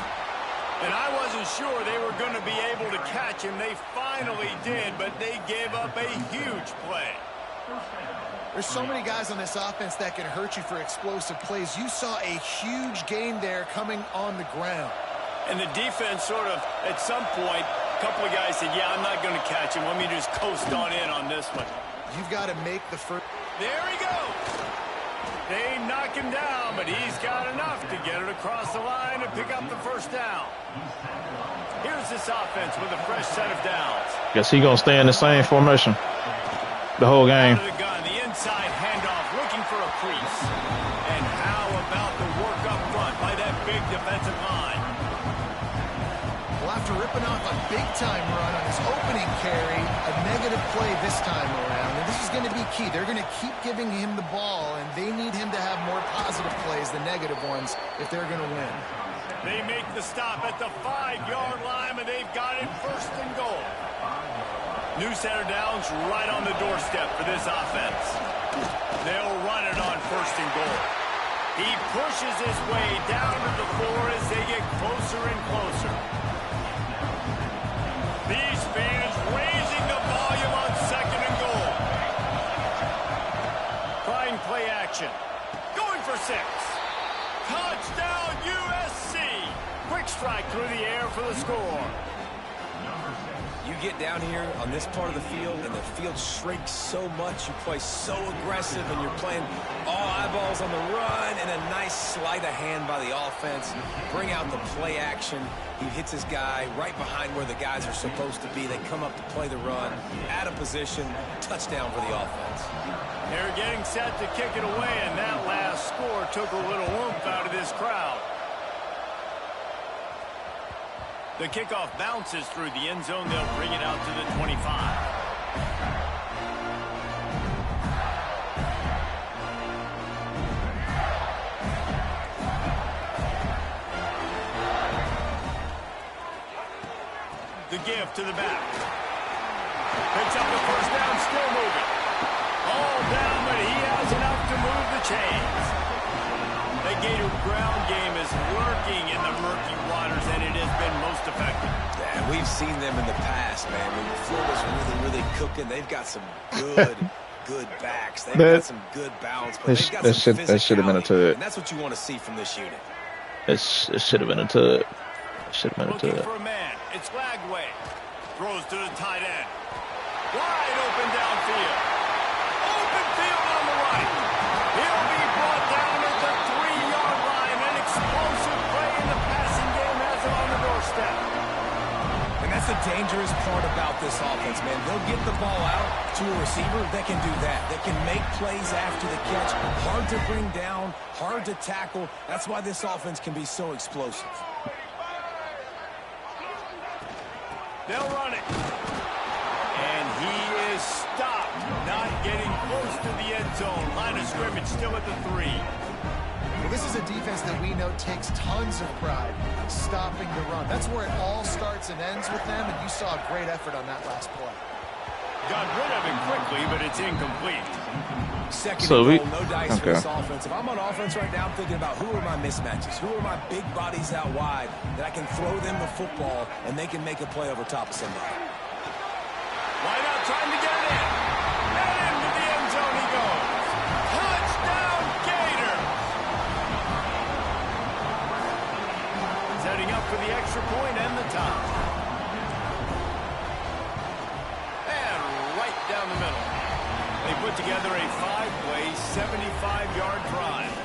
[SPEAKER 2] And I wasn't sure they were going to be able to catch him. They finally did, but they gave up a huge play.
[SPEAKER 4] There's so many guys on this offense that can hurt you for explosive plays. You saw a huge gain there coming on the ground.
[SPEAKER 2] And the defense sort of, at some point, a couple of guys said, yeah, I'm not going to catch him. Let me just coast on in on this one.
[SPEAKER 4] You've got to make the first.
[SPEAKER 2] There he goes. They knock him down, but he's got enough to get it across the line and pick up the first down. Here's this offense with a fresh set of downs.
[SPEAKER 1] Guess he gonna stay in the same formation the whole game.
[SPEAKER 2] Out of the gun, the inside handoff, looking for a crease. And how about the work up front by that big defensive line?
[SPEAKER 4] Well, after ripping off a big-time run on his opening carry, a negative play this time around. And this is going to be key. They're going to keep giving him the ball, and they need him to have more positive plays than negative ones if they're going to win.
[SPEAKER 2] They make the stop at the 5-yard line, and they've got it first and goal. New center downs right on the doorstep for this offense. They'll run it on first and goal. He pushes his way down to the floor as they get Quick strike through the air for the score.
[SPEAKER 3] You get down here on this part of the field, and the field shrinks so much. You play so aggressive, and you're playing all eyeballs on the run, and a nice sleight of hand by the offense. Bring out the play action. He hits his guy right behind where the guys are supposed to be. They come up to play the run, out of position, touchdown for the offense.
[SPEAKER 2] They're getting set to kick it away, and that last score took a little oomph out of this crowd. The kickoff bounces through the end zone. They'll bring it out to the 25. The give to the back. Picks up the first down, still moving. All down, but he has enough to move the chains. The Gator ground game is lurking in the murky waters, and it has been most effective.
[SPEAKER 3] Yeah, we've seen them in the past, man. When Florida's really cooking, they've got some good backs. They've got some good balance, but they've got some physicality.
[SPEAKER 1] That should have been a tug.
[SPEAKER 3] And that's what you want to see from this unit.
[SPEAKER 1] It should have been a tug. Should have been a tug.
[SPEAKER 2] Looking for a man. It's Lagway. Throws to the tight end. Wide open downfield. Open field on the right. He'll be brought down at the 3-yard line. An explosive play in the passing game has him on the doorstep.
[SPEAKER 3] And that's the dangerous part about this offense, man. They'll get the ball out to a receiver. They can do that. They can make plays after the catch. Hard to bring down, hard to tackle. That's why this offense can be so explosive.
[SPEAKER 2] They'll run it. And he is stopped. Not getting close to the end zone. Line of scrimmage still at the 3.
[SPEAKER 4] Well, this is a defense that we know takes tons of pride stopping the run. That's where it all starts and ends with them, and you saw a great effort on that last play.
[SPEAKER 2] Got rid of him quickly, but it's incomplete.
[SPEAKER 3] Second and goal, no dice for this offense. If I'm on offense right now, I'm thinking about who are my mismatches? Who are my big bodies out wide that I can throw them the football and they can make a play over top of somebody?
[SPEAKER 2] Wide out trying to get it in. And into the end zone he goes. Touchdown, Gator! Setting up for the extra point and the tie. And right down the middle. They put together a 5-play, 75-yard drive.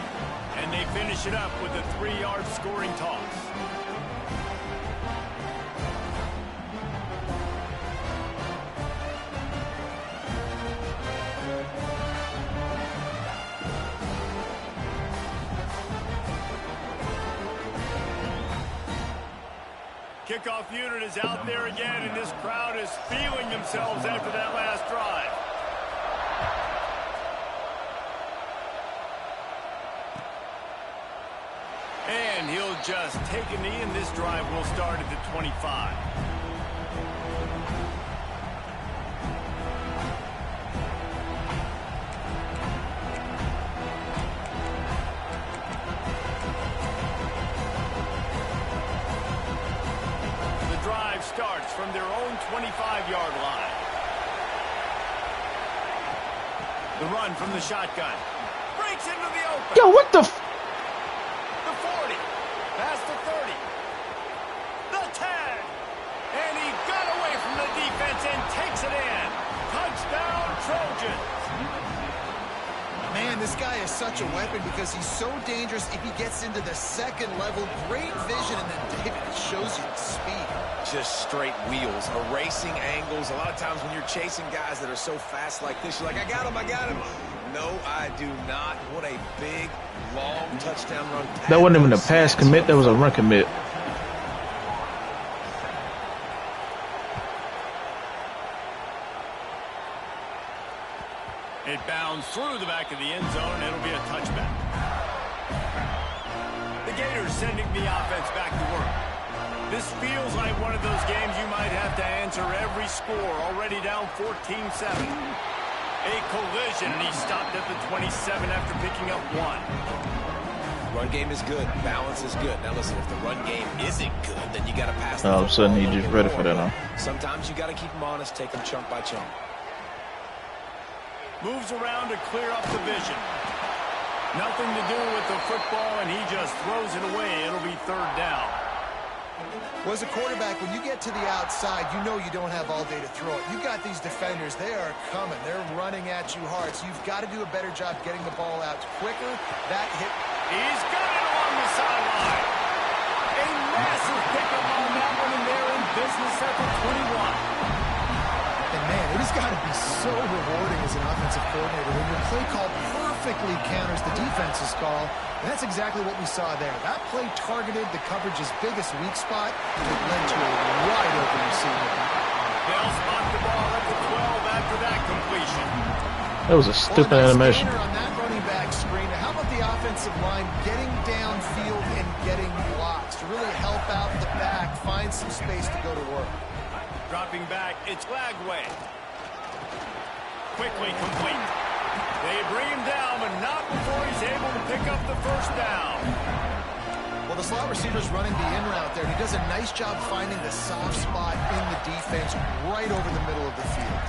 [SPEAKER 2] And they finish it up with a 3-yard scoring toss. Kickoff unit is out there again, and this crowd is feeling themselves after that last drive. And he'll just take a knee, and this drive will start at the 25. The drive starts from their own 25-yard line. The run from the shotgun. Breaks into the open.
[SPEAKER 1] Yo, what the...
[SPEAKER 2] The 40, past the 30, the 10, and he got away from the defense and takes it in. Touchdown, Trojans.
[SPEAKER 4] Man, this guy is such a weapon because he's so dangerous if he gets into the second level. Great vision, and then David, it shows you the speed.
[SPEAKER 3] Just straight wheels, erasing angles. A lot of times when you're chasing guys that are so fast like this, you're like, I got him. No, I do not. What a big, long touchdown run.
[SPEAKER 1] That wasn't even a pass commit. That was a run commit.
[SPEAKER 2] It bounds through the back of the end zone. It'll be a touchback. The Gators sending the offense back to work. This feels like one of those games you might have to answer every score. Already down 14-7. A collision, and he stopped at the 27 after picking up 1.
[SPEAKER 3] Run game is good. Balance is good. Now listen, if the run game isn't good, then you got to pass the
[SPEAKER 1] All of a sudden, he
[SPEAKER 3] football
[SPEAKER 1] just
[SPEAKER 3] a little
[SPEAKER 1] ready for
[SPEAKER 3] bit
[SPEAKER 1] that,
[SPEAKER 3] more.
[SPEAKER 1] huh?
[SPEAKER 3] Sometimes you got to keep them honest, take them chunk by chunk.
[SPEAKER 2] Moves around to clear up the vision. Nothing to do with the football, and he just throws it away. It'll be 3rd down.
[SPEAKER 4] Well, as a quarterback, when you get to the outside, you know you don't have all day to throw it. You got these defenders, they are coming. They're running at you hard, so you've got to do a better job getting the ball out quicker. That hit.
[SPEAKER 2] He's got it along the sideline. A massive pickup on that one, and they're in business at the 21.
[SPEAKER 4] And, man, it has got to be so rewarding as an offensive coordinator when your play call perfectly counters the defense's call. And that's exactly what we saw there. That play targeted the coverage's biggest weak spot, and it led to a wide open receiver.
[SPEAKER 2] They'll spot the ball at the 12 after that completion.
[SPEAKER 1] That was a stupid animation.
[SPEAKER 4] On that running back screen. How about the offensive line getting downfield and getting blocks to really help out the back, find some space to go to work?
[SPEAKER 2] Dropping back, it's Lagway. Quickly complete. They bring him down, but not before he's able to pick up the first down.
[SPEAKER 4] Well, the slot receiver's running the in route there, and he does a nice job finding the soft spot in the defense right over the middle of the field.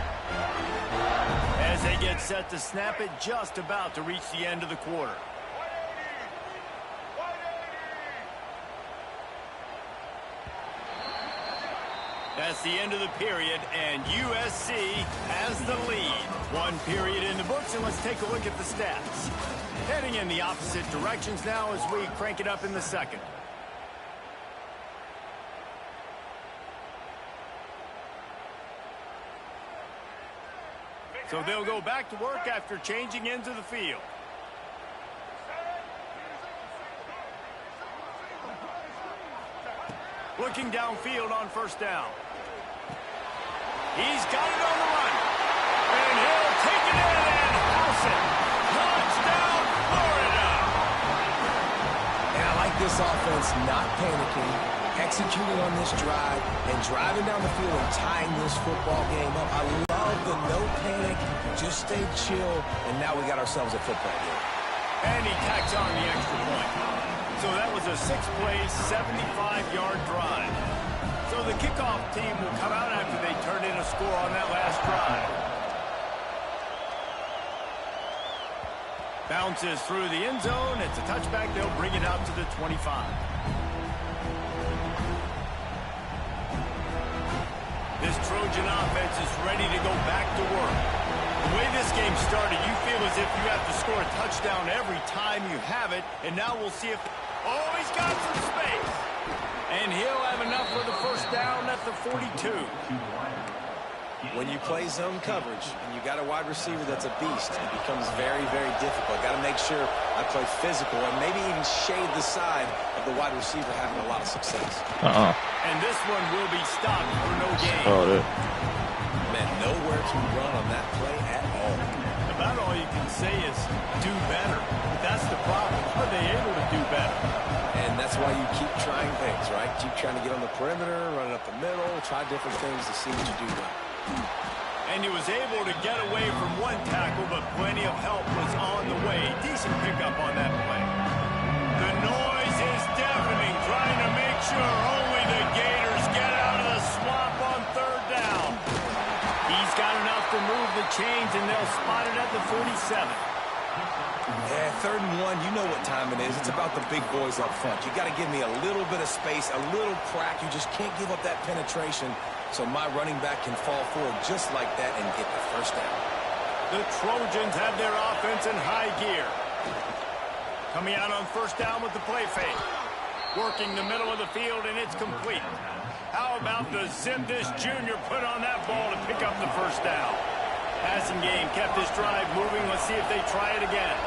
[SPEAKER 2] As they get set to snap it, just about to reach the end of the quarter. That's the end of the period, and USC has the lead. One period in the books, and let's take a look at the stats. Heading in the opposite directions now as we crank it up in the second. So they'll go back to work after changing into the field. Looking downfield on first down. He's got it on the run. And he'll take it in and house it. Touchdown, Florida.
[SPEAKER 3] And I like this offense not panicking, executing on this drive, and driving down the field and tying this football game up. I love the no panic, just stay chill, and now we got ourselves a football game.
[SPEAKER 2] And he tacks on the extra point. So that was a 6-play, 75-yard drive. So the kickoff team will come out after they turn in a score on that last drive. Bounces through the end zone. It's a touchback. They'll bring it out to the 25. This Trojan offense is ready to go back to work. The way this game started, you feel as if you have to score a touchdown every time you have it. And now we'll see if... Oh, he's got some space. And he'll have enough for the first down at the 42.
[SPEAKER 3] When you play zone coverage and you got a wide receiver that's a beast, it becomes very, very difficult. Got to make sure I play physical and maybe even shade the side of the wide receiver having a lot of success.
[SPEAKER 2] And this one will be stopped for no gain.
[SPEAKER 3] Man, nowhere to run on that play at all.
[SPEAKER 2] About all you can say is do better. But that's the problem. Are they able to do better?
[SPEAKER 3] And that's why you keep trying things, right? Keep trying to get on the perimeter, run it up the middle, try different things to see what you do well.
[SPEAKER 2] And he was able to get away from one tackle, but plenty of help was on the way. Decent pickup on that play. The noise is deafening, trying to make sure only the Gators get out of the swamp on third down. He's got enough to move the chains, and they'll spot it at the 47.
[SPEAKER 3] Yeah, 3rd and 1, you know what time it is. It's about the big boys up front. You got to give me a little bit of space, a little crack. You just can't give up that penetration so my running back can fall forward just like that and get the first down.
[SPEAKER 2] The Trojans have their offense in high gear. Coming out on first down with the play fake. Working the middle of the field, and it's complete. How about the Zimdis Jr. put on that ball to pick up the first down? Passing game kept this drive moving. Let's see if they try it again.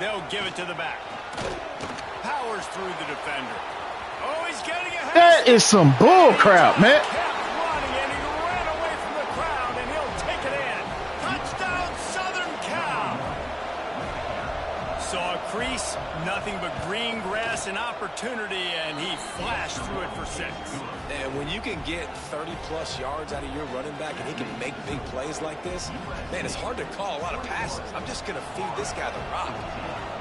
[SPEAKER 2] They'll give it to the back. Powers through the defender. Oh, he's getting ahead.
[SPEAKER 1] That is some bull crap, man.
[SPEAKER 2] Kept running, and he ran away from the crowd, and he'll take it in. Touchdown, Southern Cal. Saw a crease, nothing but green grass and opportunity, and he flashed through it for 6.
[SPEAKER 3] And when you can get 30-plus yards out of your running back and he can make big plays like this, man, it's hard to call a lot of passes. I'm just going to feed this guy the rock.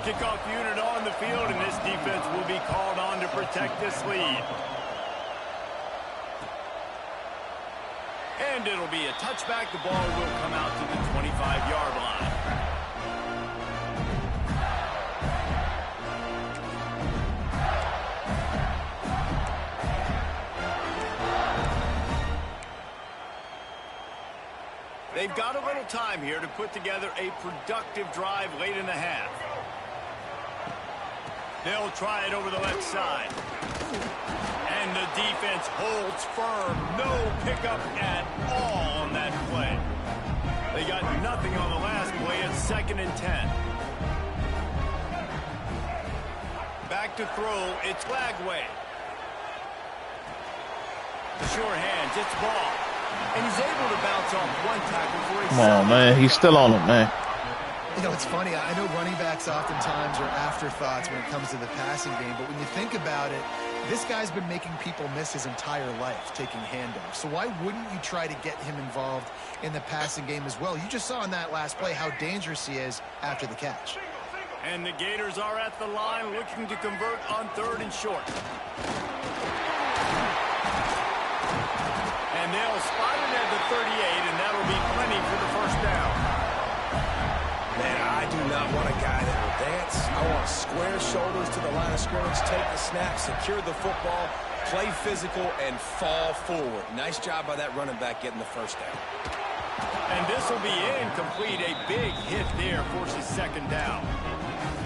[SPEAKER 2] Kickoff unit on the field, and this defense will be called on to protect this lead. And it'll be a touchback. The ball will come out to the 25-yard line. They've got a little time here to put together a productive drive late in the half. They'll try it over the left side. And the defense holds firm. No pickup at all on that play. They got nothing on the last play. It's 2nd and 10. Back to throw. It's Lagway. The sure hands. It's Ball. And he's able to bounce off one tackle for a
[SPEAKER 1] Come on, man. He's still on him, man.
[SPEAKER 4] You know, it's funny. I know running backs oftentimes are afterthoughts when it comes to the passing game, but when you think about it, this guy's been making people miss his entire life taking handoffs. So why wouldn't you try to get him involved in the passing game as well? You just saw in that last play how dangerous he is after the catch.
[SPEAKER 2] And the Gators are at the line looking to convert on 3rd and short. And they'll spot it at the 38, and that'll be plenty for the 1st down.
[SPEAKER 3] Man, I do not want a guy that will dance. I want square shoulders to the line of scrimmage, take the snap, secure the football, play physical, and fall forward. Nice job by that running back getting the 1st down.
[SPEAKER 2] And this will be incomplete. A big hit there forces 2nd down.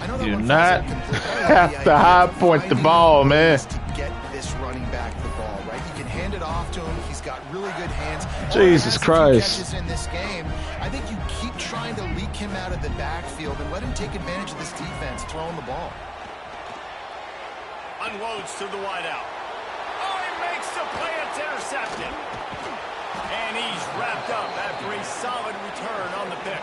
[SPEAKER 4] I know that
[SPEAKER 1] Do
[SPEAKER 4] one
[SPEAKER 1] not have to high point the ball, man.
[SPEAKER 4] To get this running back the ball, right? You can hand it off to him. He's got really good hands.
[SPEAKER 1] Jesus Christ.
[SPEAKER 4] Catches in this game. I think you keep trying to leak him out of the backfield and let him take advantage of this defense throwing the ball.
[SPEAKER 2] Unloads to the wideout. Oh, he makes the play. It's intercepted. And he's wrapped up after a solid return on the pick.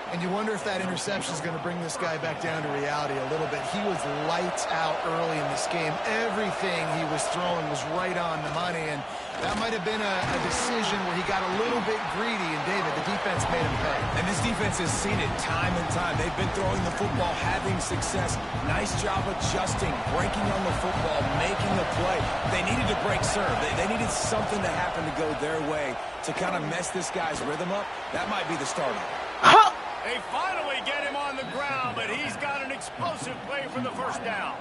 [SPEAKER 4] And you wonder if that interception is going to bring this guy back down to reality a little bit. He was lights out early in this game. Everything he was throwing was right on the money, and that might have been a decision where he got a little bit greedy, and David, the defense made him pay.
[SPEAKER 3] And this defense has seen it time and time. They've been throwing the football, having success. Nice job adjusting, breaking on the football, making a play. They needed to break serve. They needed something to happen to go their way to kind of mess this guy's rhythm up. That might be the starter.
[SPEAKER 2] They finally get him on the ground, but he's got an explosive play for the 1st down.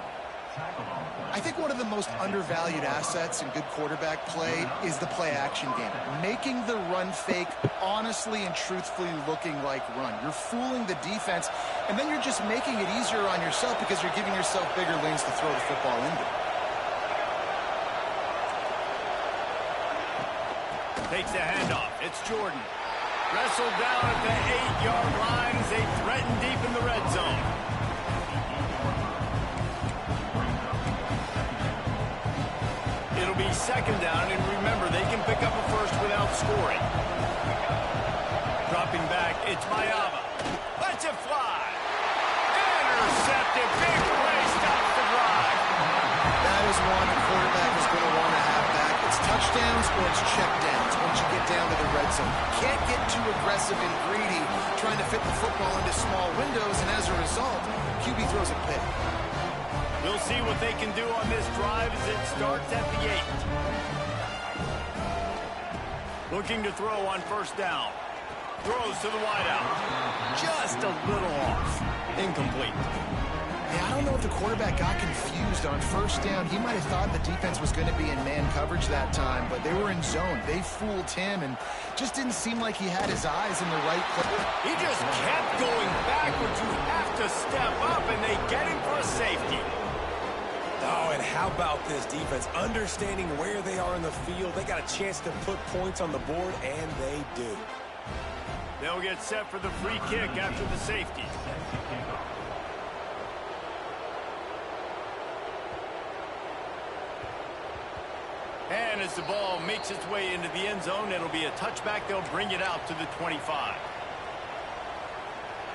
[SPEAKER 4] I think one of the most undervalued assets in good quarterback play is the play-action game. Making the run fake honestly and truthfully looking like run. You're fooling the defense, and then you're just making it easier on yourself because you're giving yourself bigger lanes to throw the football into.
[SPEAKER 2] Takes the handoff. It's Jordan. Wrestled down at the 8-yard line as they threaten deep in the red zone. It'll be 2nd down, and remember, they can pick up a 1st without scoring. Dropping back, it's Mayava. Lets it fly. Intercepted. Big play stops the drive.
[SPEAKER 4] That is one a quarterback is going to want to have back. It's touchdowns or it's check downs once you get down to the red zone. You can't get too aggressive and greedy trying to fit the football into small windows, and as a result, QB throws a pick.
[SPEAKER 2] We'll see what they can do on this drive as it starts at the 8. Looking to throw on 1st down. Throws to the wideout. Just a little off. Incomplete.
[SPEAKER 4] Yeah, I don't know if the quarterback got confused on 1st down. He might have thought the defense was going to be in man coverage that time, but they were in zone. They fooled him and just didn't seem like he had his eyes in the right place.
[SPEAKER 2] He just kept going backwards. You have to step up, and they get him for a safety.
[SPEAKER 3] Oh, and how about this defense? Understanding where they are in the field. They got a chance to put points on the board, and they do.
[SPEAKER 2] They'll get set for the free kick after the safety. And as the ball makes its way into the end zone, it'll be a touchback. They'll bring it out to the 25.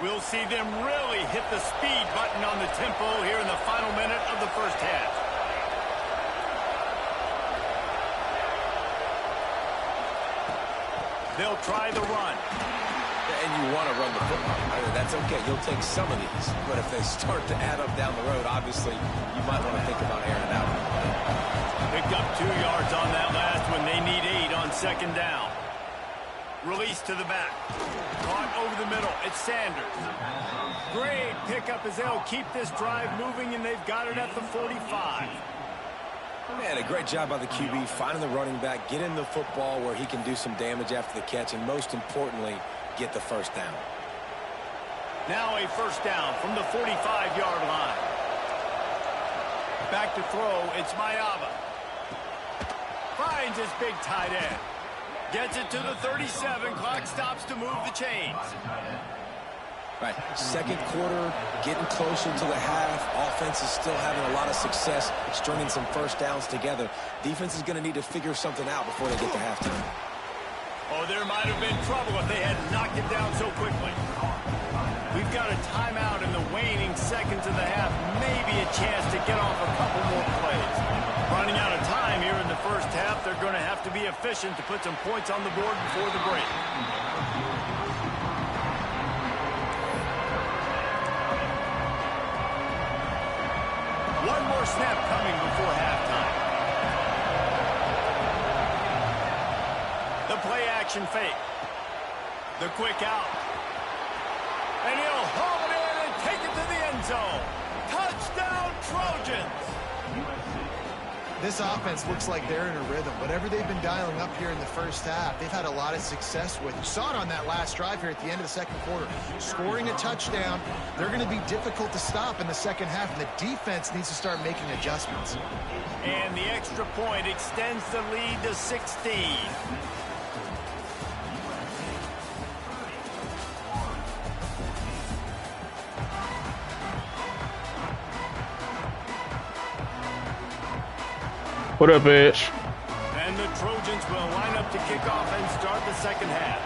[SPEAKER 2] We'll see them really hit the speed button on the tempo here in the final minute of the 1st half. They'll try the run.
[SPEAKER 3] And you want to run the football. I mean, that's okay. You'll take some of these. But if they start to add up down the road, obviously, you might want to think about airing it out.
[SPEAKER 2] Picked up 2 yards on that last one. They need 8 on 2nd down. Release to the back. Caught over the middle. It's Sanders. Great pickup as they'll keep this drive moving, and they've got it at the 45.
[SPEAKER 3] Man, a great job by the QB, finding the running back, getting the football where he can do some damage after the catch, and most importantly, get the first down.
[SPEAKER 2] Now a first down from the 45-yard line. Back to throw, it's Mayava. Finds his big tight end. Gets it to the 37. Clock stops to move the chains.
[SPEAKER 3] Right, second quarter, getting closer to the half. Offense is still having a lot of success stringing some first downs together. Defense is going to need to figure something out before they get to halftime.
[SPEAKER 2] Oh, there might have been trouble if they had knocked it down so quickly. We've got a timeout in the waning seconds of the half. Maybe a chance to get off a couple more plays. Running out of time here in the first half. They're going to have to be efficient to put some points on the board before the break. One more snap coming before halftime. The play action fake. The quick out. And he'll haul it in and take it to the end zone. Touchdown, Trojans!
[SPEAKER 4] This offense looks like they're in a rhythm. Whatever they've been dialing up here in the first half, they've had a lot of success with. You saw it on that last drive here at the end of the second quarter. Scoring a touchdown, they're going to be difficult to stop in the second half, and the defense needs to start making adjustments.
[SPEAKER 2] And the extra point extends the lead to 16.
[SPEAKER 1] What up, Edge?
[SPEAKER 2] And the Trojans will line up to kick off and start the second half.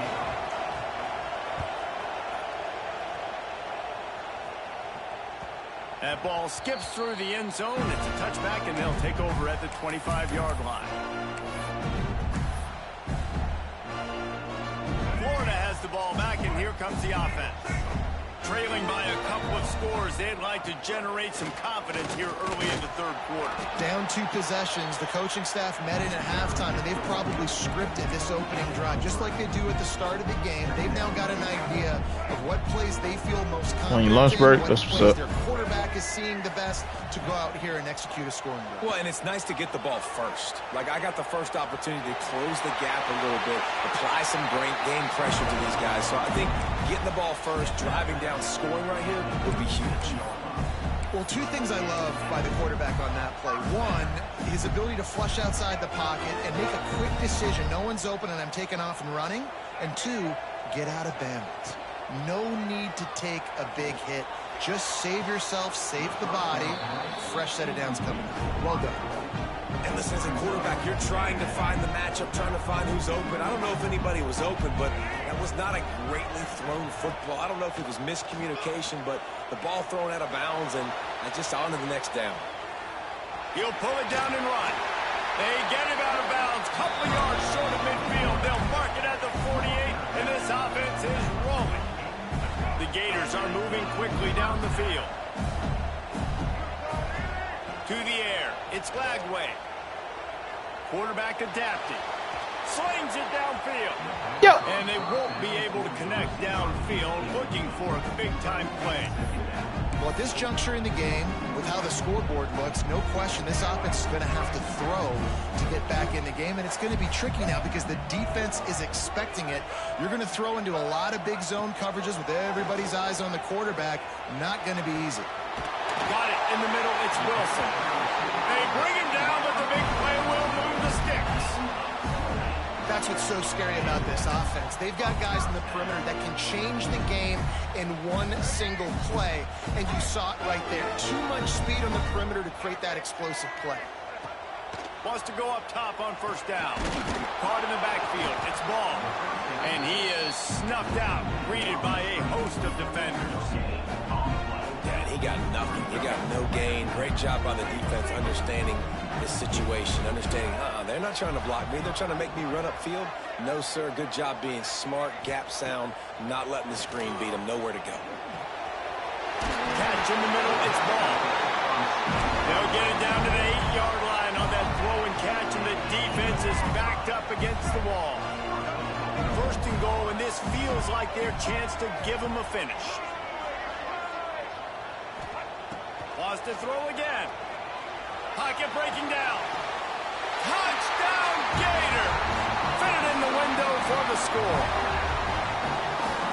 [SPEAKER 2] That ball skips through the end zone. It's a touchback, and they'll take over at the 25-yard line. Florida has the ball back, and here comes the offense. Trailing by a couple of scores, they'd like to generate some confidence here early in the third quarter.
[SPEAKER 4] Down 2 possessions, the coaching staff met in at halftime, and they've probably scripted this opening drive, just like they do at the start of the game. They've now got an idea of what plays they feel most confident
[SPEAKER 1] lunch
[SPEAKER 4] in,
[SPEAKER 1] break,
[SPEAKER 4] what
[SPEAKER 1] that's what's
[SPEAKER 4] plays
[SPEAKER 1] up.
[SPEAKER 4] their quarterback is seeing the best to go out here and execute a scoring drive.
[SPEAKER 3] Well, and it's nice to get the ball first. Like, I got the first opportunity to close the gap a little bit, apply some game pressure to these guys. So I think getting the ball first, driving down, scoring right here would be huge.
[SPEAKER 4] Well, 2 things I love by the quarterback on that play. 1, his ability to flush outside the pocket and make a quick decision. No one's open and I'm taking off and running. And 2, get out of bounds. No need to take a big hit. Just save yourself, save the body. Fresh set of downs coming. Well done.
[SPEAKER 3] And listen, as a quarterback, you're trying to find the matchup, trying to find who's open. I don't know if anybody was open, but that was not a greatly thrown football. I don't know if it was miscommunication, but the ball thrown out of bounds, and I just on to the next down.
[SPEAKER 2] He'll pull it down and run. They get him out of bounds, couple of yards short of midfield. They'll mark it at the 48, and this offense is rolling. The Gators are moving quickly down the field. To the air, it's Lagway. Quarterback adapting. Slings it downfield.
[SPEAKER 1] Yep.
[SPEAKER 2] And they won't be able to connect downfield, looking for a big-time play.
[SPEAKER 4] Well, at this juncture in the game, with how the scoreboard looks, no question this offense is going to have to throw to get back in the game, and it's going to be tricky now because the defense is expecting it. You're going to throw into a lot of big zone coverages with everybody's eyes on the quarterback. Not going to be easy.
[SPEAKER 2] Got it in the middle, it's Wilson. They bring him down, but the big play will move the sticks.
[SPEAKER 4] That's what's so scary about this offense. They've got guys in the perimeter that can change the game in one single play, and you saw it right there. Too much speed on the perimeter to create that explosive play.
[SPEAKER 2] Wants to go up top on first down. Caught in the backfield, it's Ball. And he is snuffed out, greeted by a host of defenders.
[SPEAKER 3] Yeah, he got nothing. He got no gain. Great job by the defense understanding the situation, understanding, they're not trying to block me. They're trying to make me run upfield. No, sir. Good job being smart, gap sound, not letting the screen beat him. Nowhere to go.
[SPEAKER 2] Catch in the middle, it's Ball. They'll get it down to the 8-yard line on that throw and catch, and the defense is backed up against the wall. First and goal, and this feels like their chance to give them a finish. Wants to throw again. Pocket breaking down. Touchdown, Gator! Fitted in the window for the score.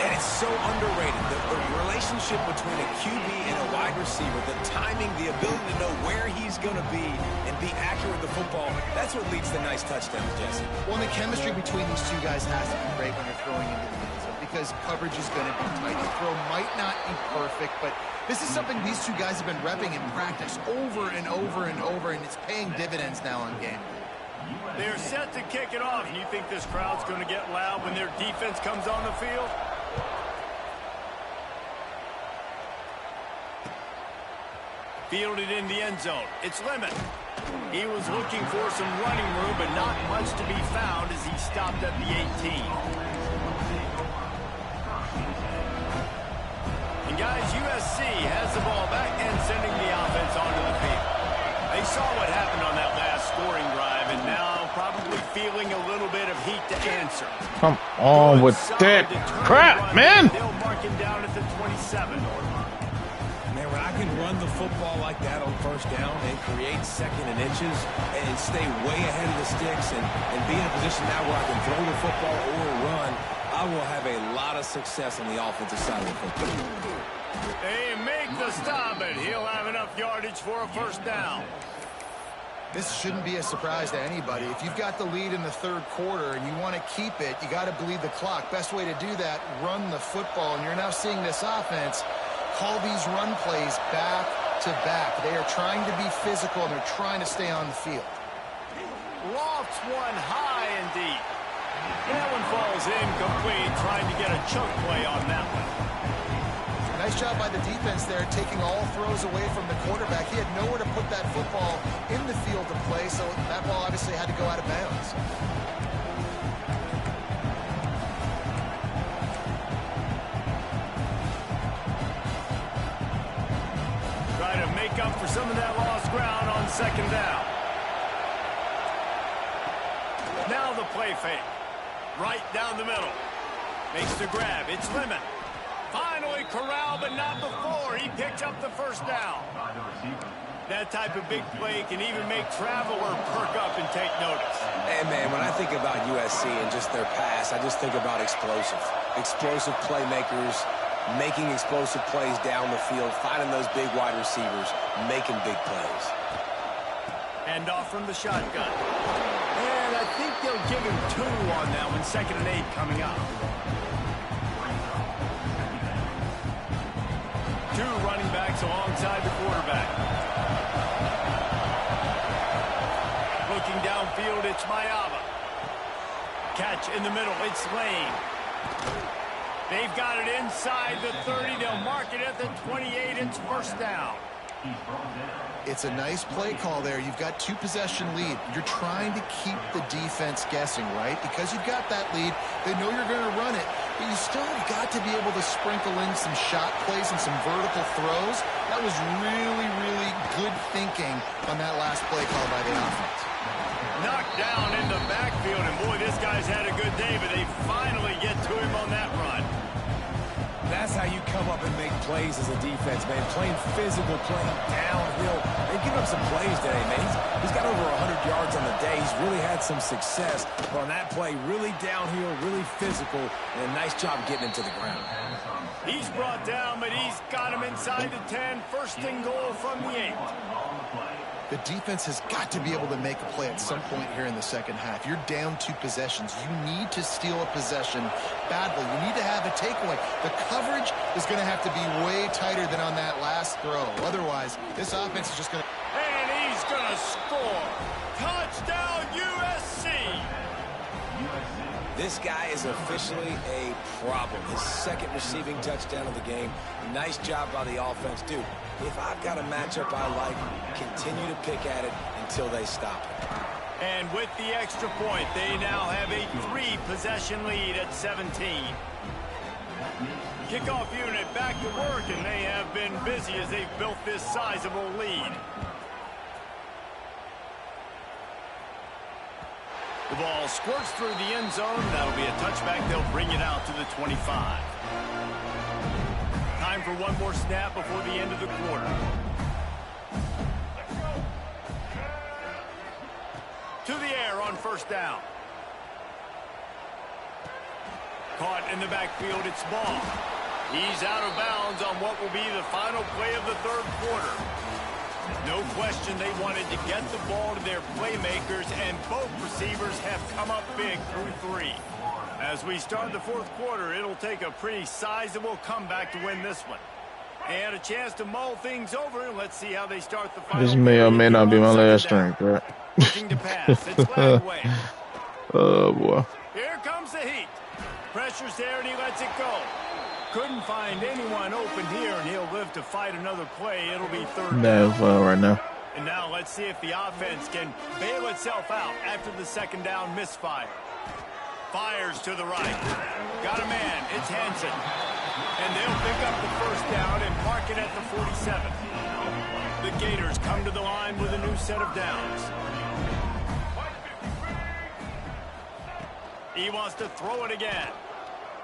[SPEAKER 3] And it's so underrated. The relationship between a QB and a wide receiver, the timing, the ability to know where he's going to be and be accurate with the football, that's what leads to nice touchdowns, Jesse.
[SPEAKER 4] Well, the chemistry between these two guys has to be great when you're throwing into the end zone because coverage is going to be tight. The throw might not be perfect, but this is something these two guys have been repping in practice over and over and over, and it's paying dividends now on game day.
[SPEAKER 2] They're set to kick it off. And you think this crowd's going to get loud when their defense comes on the field? Fielded in the end zone. It's Lemon. He was looking for some running room, but not much to be found as he stopped at the 18. And guys, USC has the ball back and sending the offense onto the field. They saw what happened on that last scoring drive, and now probably feeling a little bit of heat to answer.
[SPEAKER 1] Come on with that crap, man.
[SPEAKER 2] They'll mark him down at the 27.
[SPEAKER 3] Man, when I can run the football like that on first down and create second and inches and stay way ahead of the sticks and be in a position now where I can throw the football or run, I will have a lot of success on the offensive side of the football.
[SPEAKER 2] They make the stop, and he'll have enough yardage for a first down.
[SPEAKER 4] This shouldn't be a surprise to anybody. If you've got the lead in the third quarter and you want to keep it, you got to bleed the clock. Best way to do that, run the football. And you're now seeing this offense call these run plays back to back. They are trying to be physical, and they're trying to stay on the field.
[SPEAKER 2] Lofts one high and deep. And that one falls incomplete, trying to get a choke play on that one.
[SPEAKER 4] Nice job by the defense there, taking all throws away from the quarterback. He had nowhere to put that football in the field to play, so that ball obviously had to go out of bounds.
[SPEAKER 2] Try to make up for some of that lost ground on second down. Now the play fake. Right down the middle. Makes the grab. It's Lemon. Finally corralled, but not before. He picked up the first down. That type of big play can even make Traveler perk up and take notice.
[SPEAKER 3] And, man, when I think about USC and just their pass, I just think about explosive. Explosive playmakers, making explosive plays down the field, finding those big wide receivers, making big plays.
[SPEAKER 2] Hand off from the shotgun. And I think they'll give him 2 on that one. 2nd and 8 coming up. 2 running backs alongside the quarterback. Looking downfield, it's Mayava. Catch in the middle, it's Lane. They've got it inside the 30. They'll mark it at the 28. It's first down.
[SPEAKER 4] It's a nice play call there. You've got 2-possession lead. You're trying to keep the defense guessing, right? Because you've got that lead, they know you're going to run it, but you still have got to be able to sprinkle in some shot plays and some vertical throws. That was really, really good thinking on that last play call by the offense.
[SPEAKER 2] Knocked down in the backfield, and boy, this guy's had a good day, but they finally get to him on that run.
[SPEAKER 3] That's how you come up and make plays as a defense, man. Playing physical, playing downhill. They've given up some plays today, man. He's got over 100 yards on the day. He's really had some success. But on that play, really downhill, really physical, and a nice job getting him to the ground.
[SPEAKER 2] He's brought down, but he's got him inside the 10. First and goal from the 8.
[SPEAKER 4] The defense has got to be able to make a play at some point here in the second half. You're down 2 possessions. You need to steal a possession badly. You need to have a takeaway. The coverage is going to have to be way tighter than on that last throw. Otherwise, this offense is just going to...
[SPEAKER 2] And he's going to score. Touchdown, USC.
[SPEAKER 3] This guy is officially a problem. His 2nd receiving touchdown of the game. Nice job by the offense. Dude, if I've got a matchup I like, continue to pick at it until they stop it.
[SPEAKER 2] And with the extra point, they now have a 3-possession lead at 17. Kickoff unit back to work, and they have been busy as they've built this sizable lead. The ball squirts through the end zone. That'll be a touchback. They'll bring it out to the 25. Time for one more snap before the end of the quarter. To the there on first down. Caught in the backfield, it's Ball. He's out of bounds on what will be the final play of the third quarter. No question they wanted to get the ball to their playmakers, and both receivers have come up big through 3. As we start the fourth quarter, it'll take a pretty sizable comeback to win this one. And a chance to mull things over. Let's see how they start the final.
[SPEAKER 1] This may or may not be my last drink, right?
[SPEAKER 2] Looking to pass. It's Lagway.
[SPEAKER 1] Oh, boy.
[SPEAKER 2] Here comes the heat. Pressure's there, and he lets it go. Couldn't find anyone open here, and he'll live to fight another play. It'll be third down.
[SPEAKER 1] Right now.
[SPEAKER 2] And now let's see if the offense can bail itself out after the second down misfire. Fires to the right. Got a man. It's Hansen. And they'll pick up the first down and mark it at the 47. The Gators come to the line with a new set of downs. He wants to throw it again.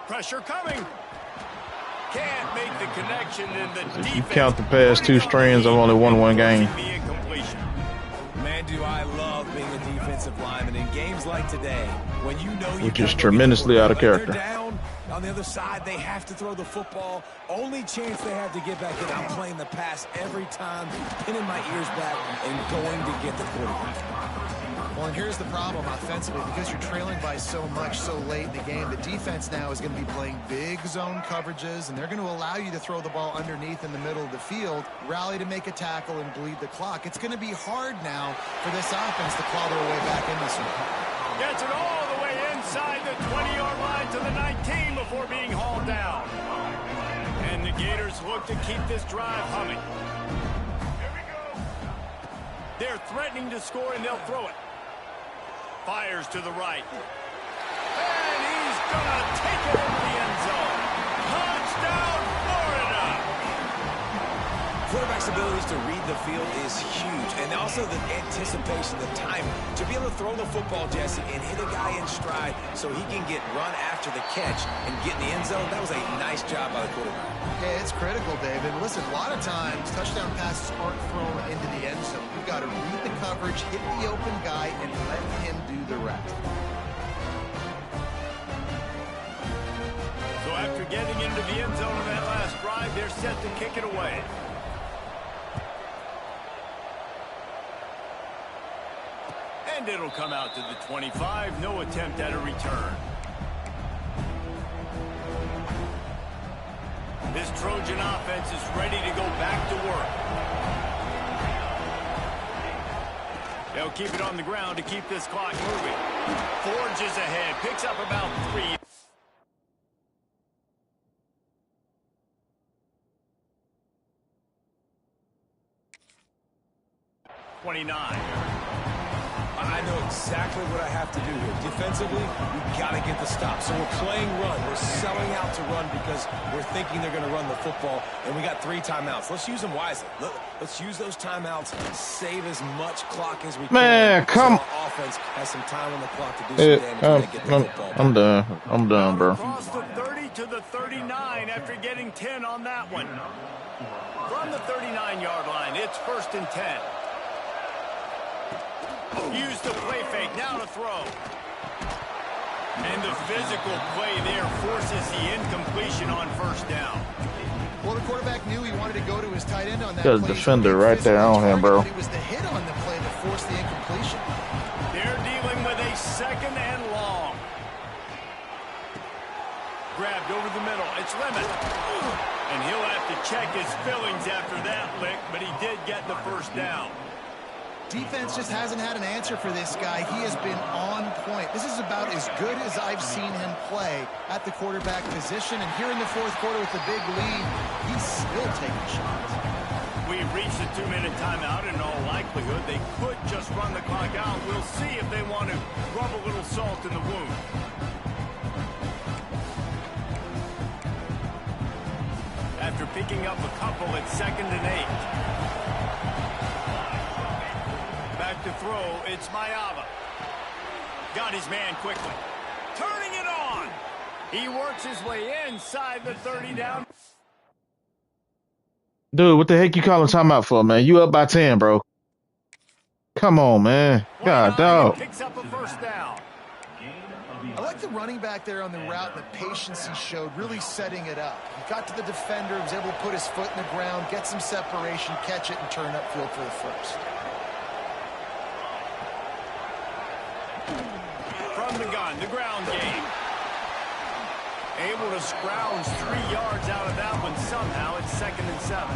[SPEAKER 2] Pressure coming. Can't make the connection in the defense.
[SPEAKER 1] You count the past 2 strands, I've only won 1 game.
[SPEAKER 3] Man, do I love being a defensive lineman in games like today, when you know you
[SPEAKER 1] which is tremendously out of character.
[SPEAKER 3] Down on the other side, they have to throw the football. Only chance they have to get back in. I'm playing the pass every time, pinning my ears back and going to get the quarterback.
[SPEAKER 4] Well, and here's the problem offensively. Because you're trailing by so much so late in the game, the defense now is going to be playing big zone coverages, and they're going to allow you to throw the ball underneath in the middle of the field, rally to make a tackle, and bleed the clock. It's going to be hard now for this offense to claw their way back in this one.
[SPEAKER 2] Gets it all the way inside the 20-yard line to the 19 before being hauled down. And the Gators look to keep this drive humming. Here we go. They're threatening to score, and they'll throw it. Fires to the right. And he's going to take it into the end zone. Touchdown, Florida!
[SPEAKER 3] Quarterback's abilities to read the field is huge, and also the anticipation, the timing. To be able to throw the football, Jesse, and hit a guy in stride so he can get run after the catch and get in the end zone, that was a nice job by the quarterback.
[SPEAKER 4] Yeah, it's critical, David. Listen, a lot of times, touchdown passes aren't thrown into the end zone. You've got to read the coverage, hit the open guy, and let him do the rest.
[SPEAKER 2] So after getting into the end zone on that last drive, they're set to kick it away. And it'll come out to the 25. No attempt at a return. This Trojan offense is ready to go back to work. They'll keep it on the ground to keep this clock moving. Forges ahead, picks up about 3. 29.
[SPEAKER 3] I know exactly what I have to do here. Defensively, we've got to get the stop. So we're playing run. We're selling out to run because we're thinking they're going to run the football, and we got 3 timeouts. Let's use them wisely. Let's use those timeouts, save as much clock as we can.
[SPEAKER 1] Man, come.
[SPEAKER 3] So our offense has some time on the clock to do some damage and get the football back.
[SPEAKER 1] I'm done. I'm done, bro.
[SPEAKER 2] Across the 30 to the 39 after getting 10 on that one. From the 39-yard line, it's 1st and 10. Use the play fake, now to throw. And the physical play there forces the incompletion on 1st down.
[SPEAKER 4] Well, the quarterback knew he wanted to go to his tight end on that
[SPEAKER 1] Got a
[SPEAKER 4] play.
[SPEAKER 1] defender right there on him, bro.
[SPEAKER 4] It was the hit on the play that forced the incompletion.
[SPEAKER 2] They're dealing with a 2nd and long. Grabbed over the middle, it's Lemon. And he'll have to check his fillings after that lick, but he did get the 1st down.
[SPEAKER 4] Defense just hasn't had an answer for this guy. He has been on point. This is about as good as I've seen him play at the quarterback position. And here in the 4th quarter with the big lead, he's still taking shots.
[SPEAKER 2] We've reached a 2-minute timeout. In all likelihood, they could just run the clock out. We'll see if they want to rub a little salt in the wound. After picking up a couple at 2nd and 8. Back to throw, it's Mayava. Got his man quickly. Turning it on. He works his way inside the 30 down.
[SPEAKER 1] Dude, what the heck you calling timeout for, man? You up by 10, bro. Come on, man.
[SPEAKER 2] Play
[SPEAKER 1] God,
[SPEAKER 2] on and
[SPEAKER 1] dog.
[SPEAKER 2] picks up a first down.
[SPEAKER 4] I like the running back there on the route and the patience he showed, really setting it up. He got to the defender, was able to put his foot in the ground, get some separation, catch it, and turn upfield for the first.
[SPEAKER 2] From the gun, the ground game. Able to scrounge 3 yards out of that one somehow. It's 2nd and 7.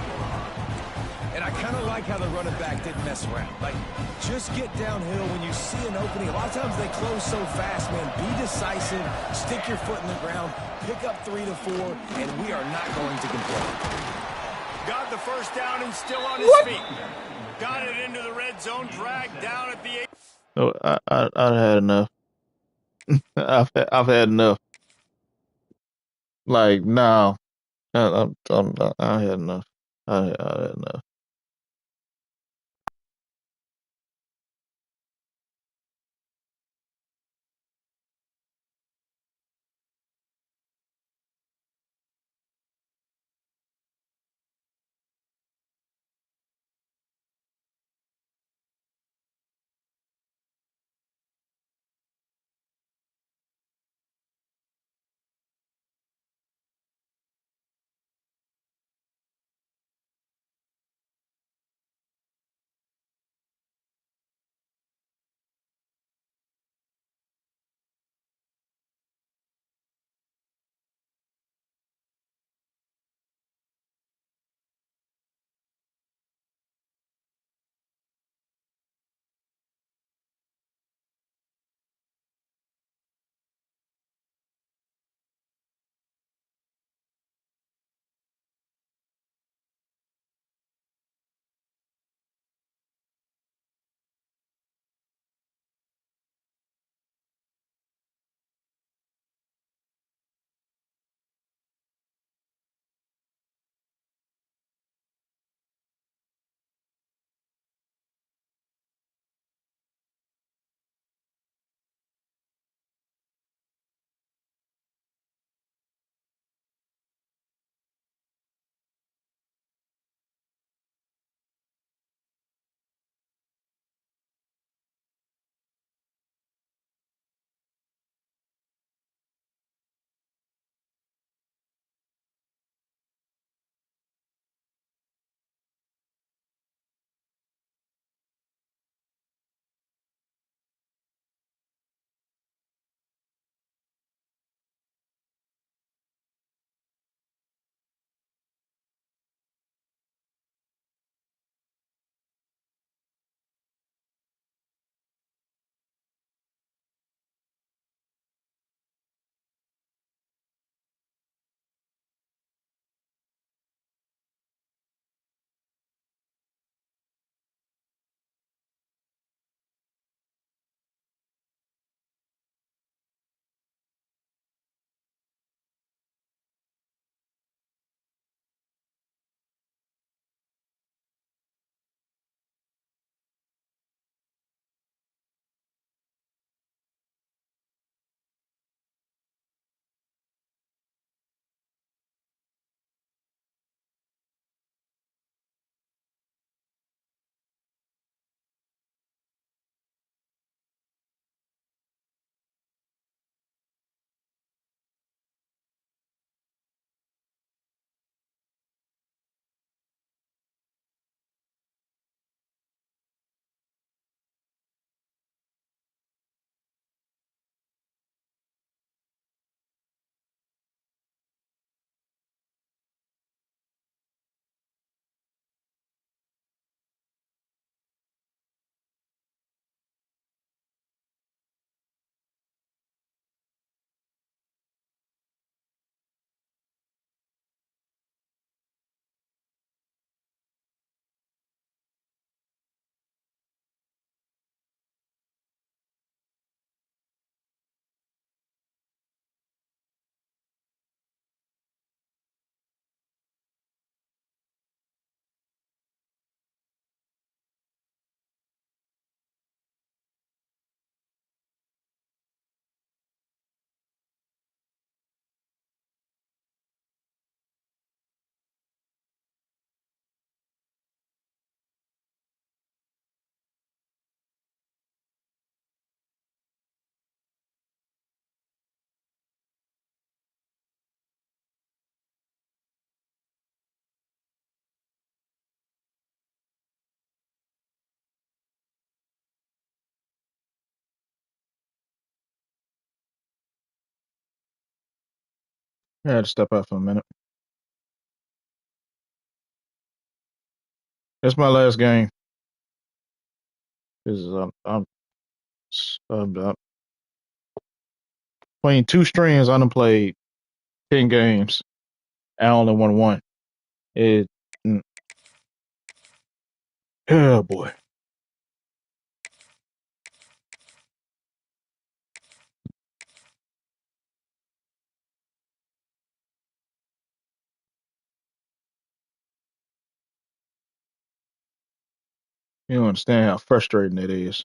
[SPEAKER 3] And I kind of like how the running back didn't mess around. Like, just get downhill when you see an opening. A lot of times they close so fast, man. Be decisive, stick your foot in the ground, pick up 3 to 4, and we are not going to complain.
[SPEAKER 2] Got the first down and still on his feet. Got it into the red zone, dragged down at the 8.
[SPEAKER 1] No, I've had enough. I've had enough. Like, no, I had enough. I had enough. I had to step out for a minute. It's my last game. This is I'm playing two streams. I done played 10 games. I only won one. It. mm, Oh boy. You don't understand how frustrating it is.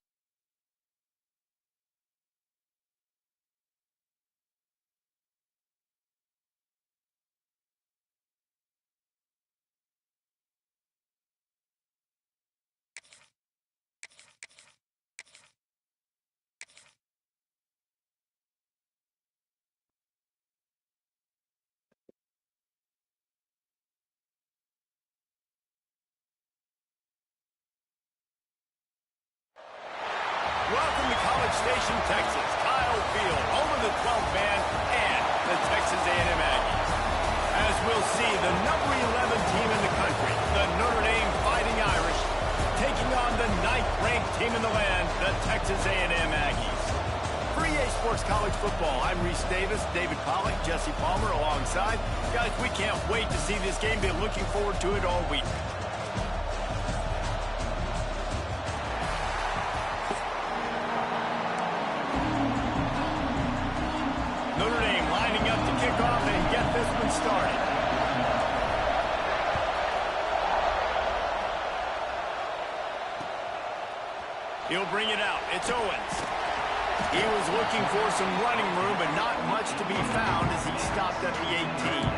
[SPEAKER 2] Welcome to College Station, Texas. Kyle Field, home of the 12th man and the Texas A&M Aggies. As we'll see, the number 11 team in the country, the Notre Dame Fighting Irish, taking on the 9th-ranked team in the land, the Texas A&M Aggies. For EA Sports College Football, I'm Reese Davis, David Pollack, Jesse Palmer alongside. Guys, we can't wait to see this game. Been looking forward to it all week. Notre Dame lining up to kick off and get this one started. He'll bring it out. It's Owens. He was looking for some running room, but not much to be found as he stopped at the 18.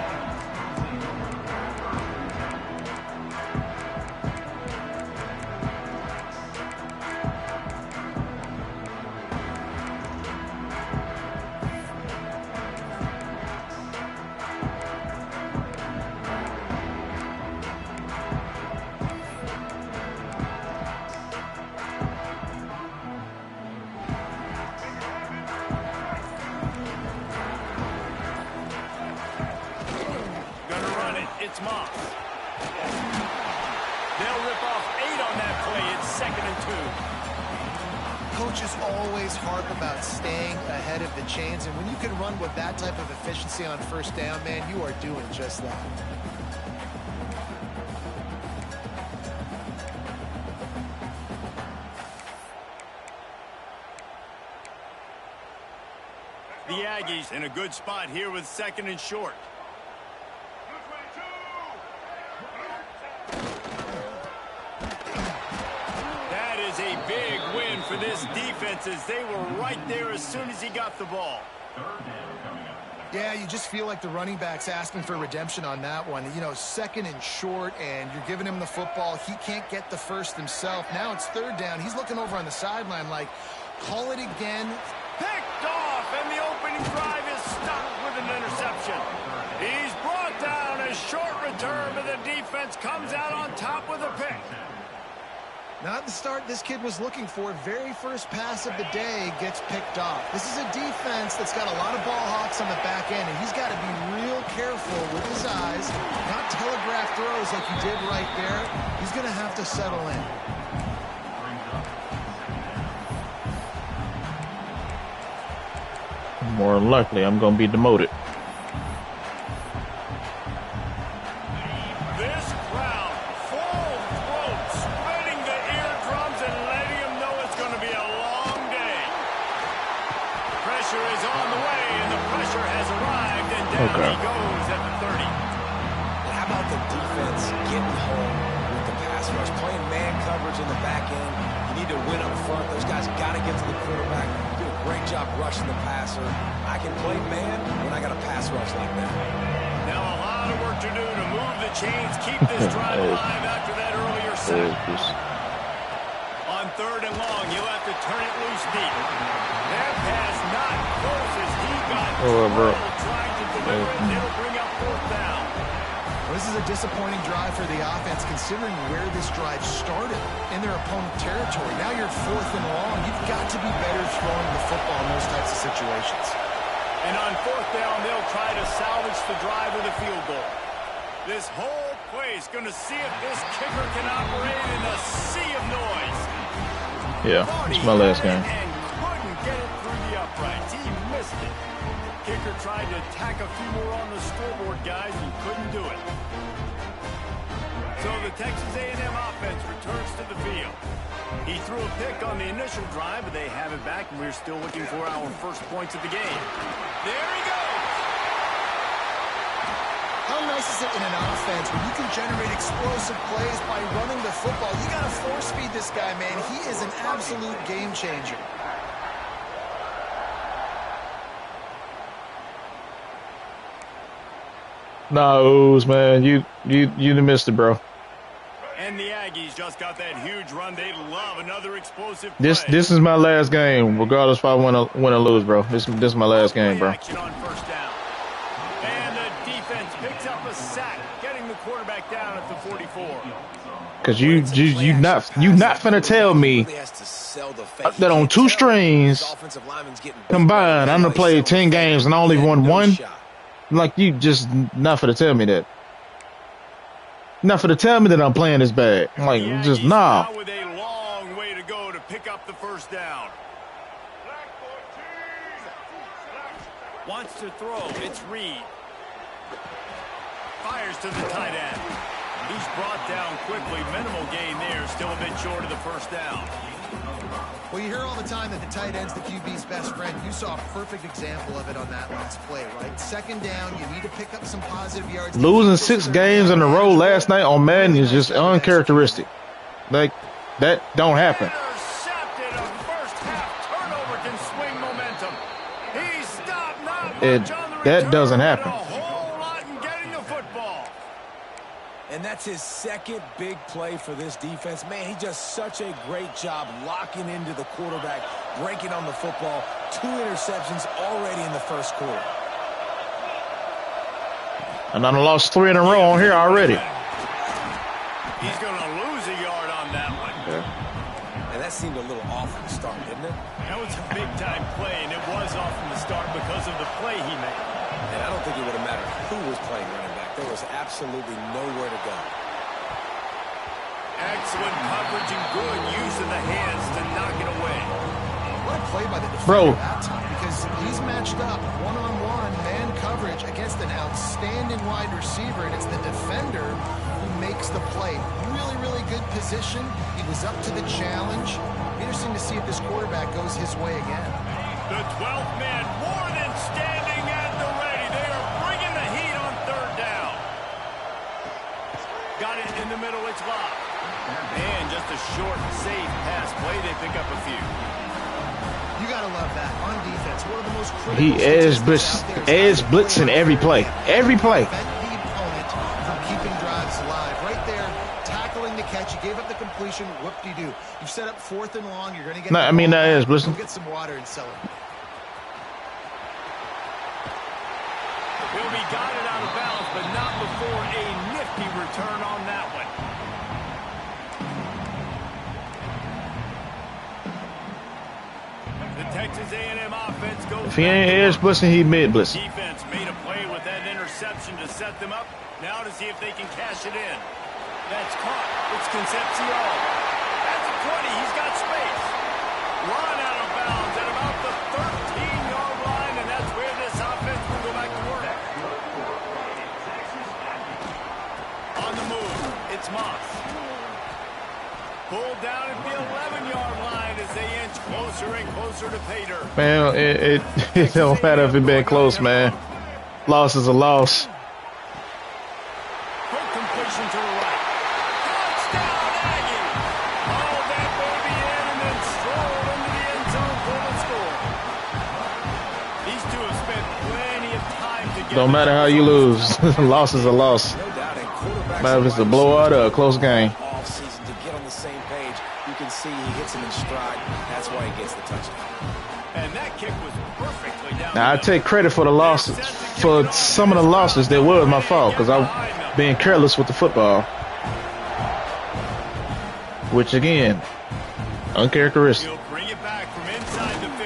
[SPEAKER 2] It's Moss. They'll rip off 8 on that play. It's 2nd and 2.
[SPEAKER 4] Coaches always harp about staying ahead of the chains, and when you can run with that type of efficiency on first down, man, you are doing just that.
[SPEAKER 2] The Aggies in a good spot here with 2nd and short. A big win for this defense as they were right there as soon as he got the ball.
[SPEAKER 4] Yeah, you just feel like the running back's asking for redemption on that one. You know, 2nd and short, and you're giving him the football. He can't get the first himself. Now it's 3rd down. He's looking over on the sideline like, call it again.
[SPEAKER 2] Picked off, and the opening drive is stopped with an interception. He's brought down a short return, but the defense comes out on top with a pick.
[SPEAKER 4] Not the start this kid was looking for. Very first pass of the day gets picked off. This is a defense that's got a lot of ball hawks on the back end, and he's got to be real careful with his eyes, not telegraph throws like he did right there. He's going to have to settle in.
[SPEAKER 1] More than likely, I'm going to be demoted.
[SPEAKER 2] Okay. He goes at the 30.
[SPEAKER 3] And how about the defense getting home with the pass rush? Playing man coverage in the back end. You need to win up front. Those guys got to get to the quarterback. Do a great job rushing the passer. I can play man when I got a pass rush like that.
[SPEAKER 2] Now a lot of work to do to move the chains, keep this drive alive after that earlier sack. On 3rd and long, you'll have to turn it loose deep. That pass not close as he got trying to deliver it, and it'll bring up 4th down.
[SPEAKER 4] Well, this is a disappointing drive for the offense, considering where this drive started in their opponent territory. Now you're 4th and long. You've got to be better throwing the football in those types of situations.
[SPEAKER 2] And on fourth down, they'll try to salvage the drive with a field goal. This whole play is going to see if this kicker can operate in a sea of noise.
[SPEAKER 1] Yeah, it's my last game.
[SPEAKER 2] And couldn't get it through the uprights. He missed it. Kicker tried to tack a few more on the scoreboard, guys, and couldn't do it. So the Texas A&M offense returns to the field. He threw a pick on the initial drive, but they have it back, and we're still looking for our first points of the game. There he goes!
[SPEAKER 4] How nice is it in an offense when you can generate explosive plays by running the football? You got to force feed this guy, man. He is an absolute game changer.
[SPEAKER 1] No, man, you missed it, bro.
[SPEAKER 2] And the Aggies just got that huge run. They love another explosive play.
[SPEAKER 1] This is my last game, regardless if I win or lose, bro. This is my last game, bro.
[SPEAKER 2] Action on first down. And the defense picks up a sack, getting the quarterback down at the 44.
[SPEAKER 1] Cause you not finna tell me that on two strings combined, I'm gonna play 10 games and I only won one. Like, you just not finna tell me that. Not finna tell me that I'm playing this bad. I'm like, just nah.
[SPEAKER 2] With a long way to go to pick up the first down. Wants to throw. It's Reed. Fires to the tight end. He's brought down quickly. Minimal gain there. Still a bit short of the first down.
[SPEAKER 4] Well, you hear all the time that the tight end's the QB's best friend. You saw a perfect example of it on that last play, right? Second down, you need to pick up some positive yards.
[SPEAKER 1] Losing 6 games in a row last night on Madden is just uncharacteristic. Like, that don't happen.
[SPEAKER 2] Intercepted. A first half turnover can swing momentum. He stopped not much on the
[SPEAKER 1] That
[SPEAKER 2] return,
[SPEAKER 1] doesn't happen.
[SPEAKER 2] but a whole lot in getting the football.
[SPEAKER 3] And that's his second big play for this defense. Man, he does such a great job locking into the quarterback, breaking on the football. 2 interceptions already in the first quarter.
[SPEAKER 1] And I lost 3 in a row on here already.
[SPEAKER 2] He's going to lose a yard on that one.
[SPEAKER 3] And that seemed a little off from the start, didn't it?
[SPEAKER 2] That was a big-time play, and it was off from the start because of the play he made.
[SPEAKER 3] And I don't think it would have mattered who was playing running back. There was absolutely nowhere to go.
[SPEAKER 2] Excellent coverage and good use of the hands to knock it away.
[SPEAKER 4] What a play by the defender
[SPEAKER 1] Bro.
[SPEAKER 4] that time, because he's matched up one-on-one man coverage against an outstanding wide receiver, and it's the defender who makes the play. Really, really good position. He was up to the challenge. Interesting to see if this quarterback goes his way again.
[SPEAKER 2] The 12th man more than standing at the ready. They are bringing the heat on third down. Got it in the middle. It's locked. And just a short, safe pass play. They pick up a few.
[SPEAKER 4] You got to love that. On defense, one of the most critical
[SPEAKER 1] He edge blitzing every play. Every play.
[SPEAKER 4] Prevent the opponent from keeping drives alive. Right there, tackling the catch. You gave up the completion. Whoop-de-doo. You've set up 4th and long. You're going to get
[SPEAKER 1] No, I mean, that is blitzing.
[SPEAKER 4] Go get some water and sell it.
[SPEAKER 2] He'll be guided out of bounds, but not before a nifty return on that one. The Texas A&M offense goes.
[SPEAKER 1] If he ain't edge blitzing, he mid blitzing.
[SPEAKER 2] Defense made a play with that interception to set them up. Now to see if they can cash it in. That's caught. It's Concepcion. That's a 20. He's got space. Run out of bounds at about the 13-yard line, and that's where this offense will go back to work. On the move, it's Moss. Pulled down at the 11-yard line as they inch closer and closer to pay dirt.
[SPEAKER 1] Man, it don't matter if it been close, man. Loss is a loss.
[SPEAKER 2] Quick completion to the right. Touchdown, Aggie! Hauled that baby in and then strolled into the end zone for the score. These two have spent plenty of time together.
[SPEAKER 1] Don't matter how you lose. Loss is a loss.
[SPEAKER 3] No doubt, and quarterbacks
[SPEAKER 1] Matter if it's a blowout or a close game.
[SPEAKER 3] all season to get on the same page. You can see he hits him in stride. That's why he gets the touchdown.
[SPEAKER 2] And that kick was perfectly down.
[SPEAKER 1] Now, I take credit for the losses. For some of the losses, that was my fault because I being careless with the football. Which, again, uncharacteristic.
[SPEAKER 2] He'll bring it back from inside the 15.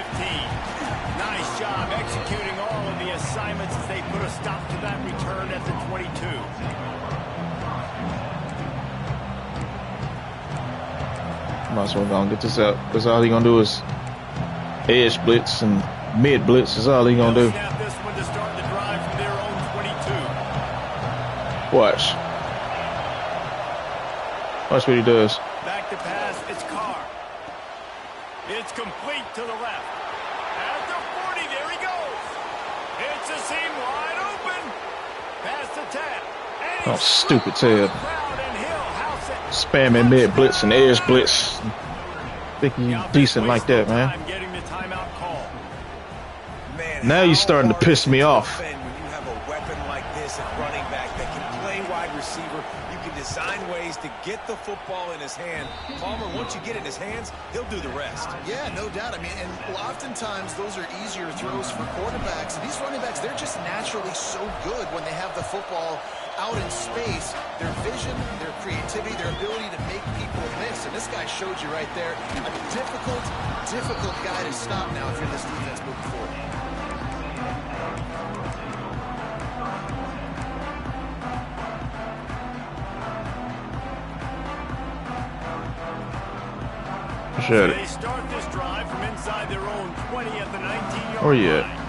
[SPEAKER 2] Nice job executing all of
[SPEAKER 1] Might as well go and get this out. That's all he gonna do is edge blitz and mid blitz. That's all he gonna do.
[SPEAKER 2] Snap this one to start the drive from their own 22.
[SPEAKER 1] Watch. Watch what he does.
[SPEAKER 2] Back to pass, it's Carr. It's complete to the left. At the 40, there he goes. It's a seam wide open. Past the 10.
[SPEAKER 1] Oh, stupid Ted. Spamming mid blitz and edge blitz. Think you decent like that, man. Now you're starting to piss me off.
[SPEAKER 3] When you have a weapon like this at running back that can play wide receiver, you can design ways to get the football in his hand. Palmer, once you get it in his hands, he'll do the rest.
[SPEAKER 4] Yeah, no doubt. I mean, and oftentimes those are easier throws for quarterbacks. These running backs, they're just naturally so good when they have the football out in space. Their vision, their creativity, their ability to make people miss. And this guy showed you right there, a difficult guy to stop now if you're this defense moving forward.
[SPEAKER 1] Shut it.
[SPEAKER 2] They start this drive from inside their own 20 at the 19-yard
[SPEAKER 1] Where you at?
[SPEAKER 2] line.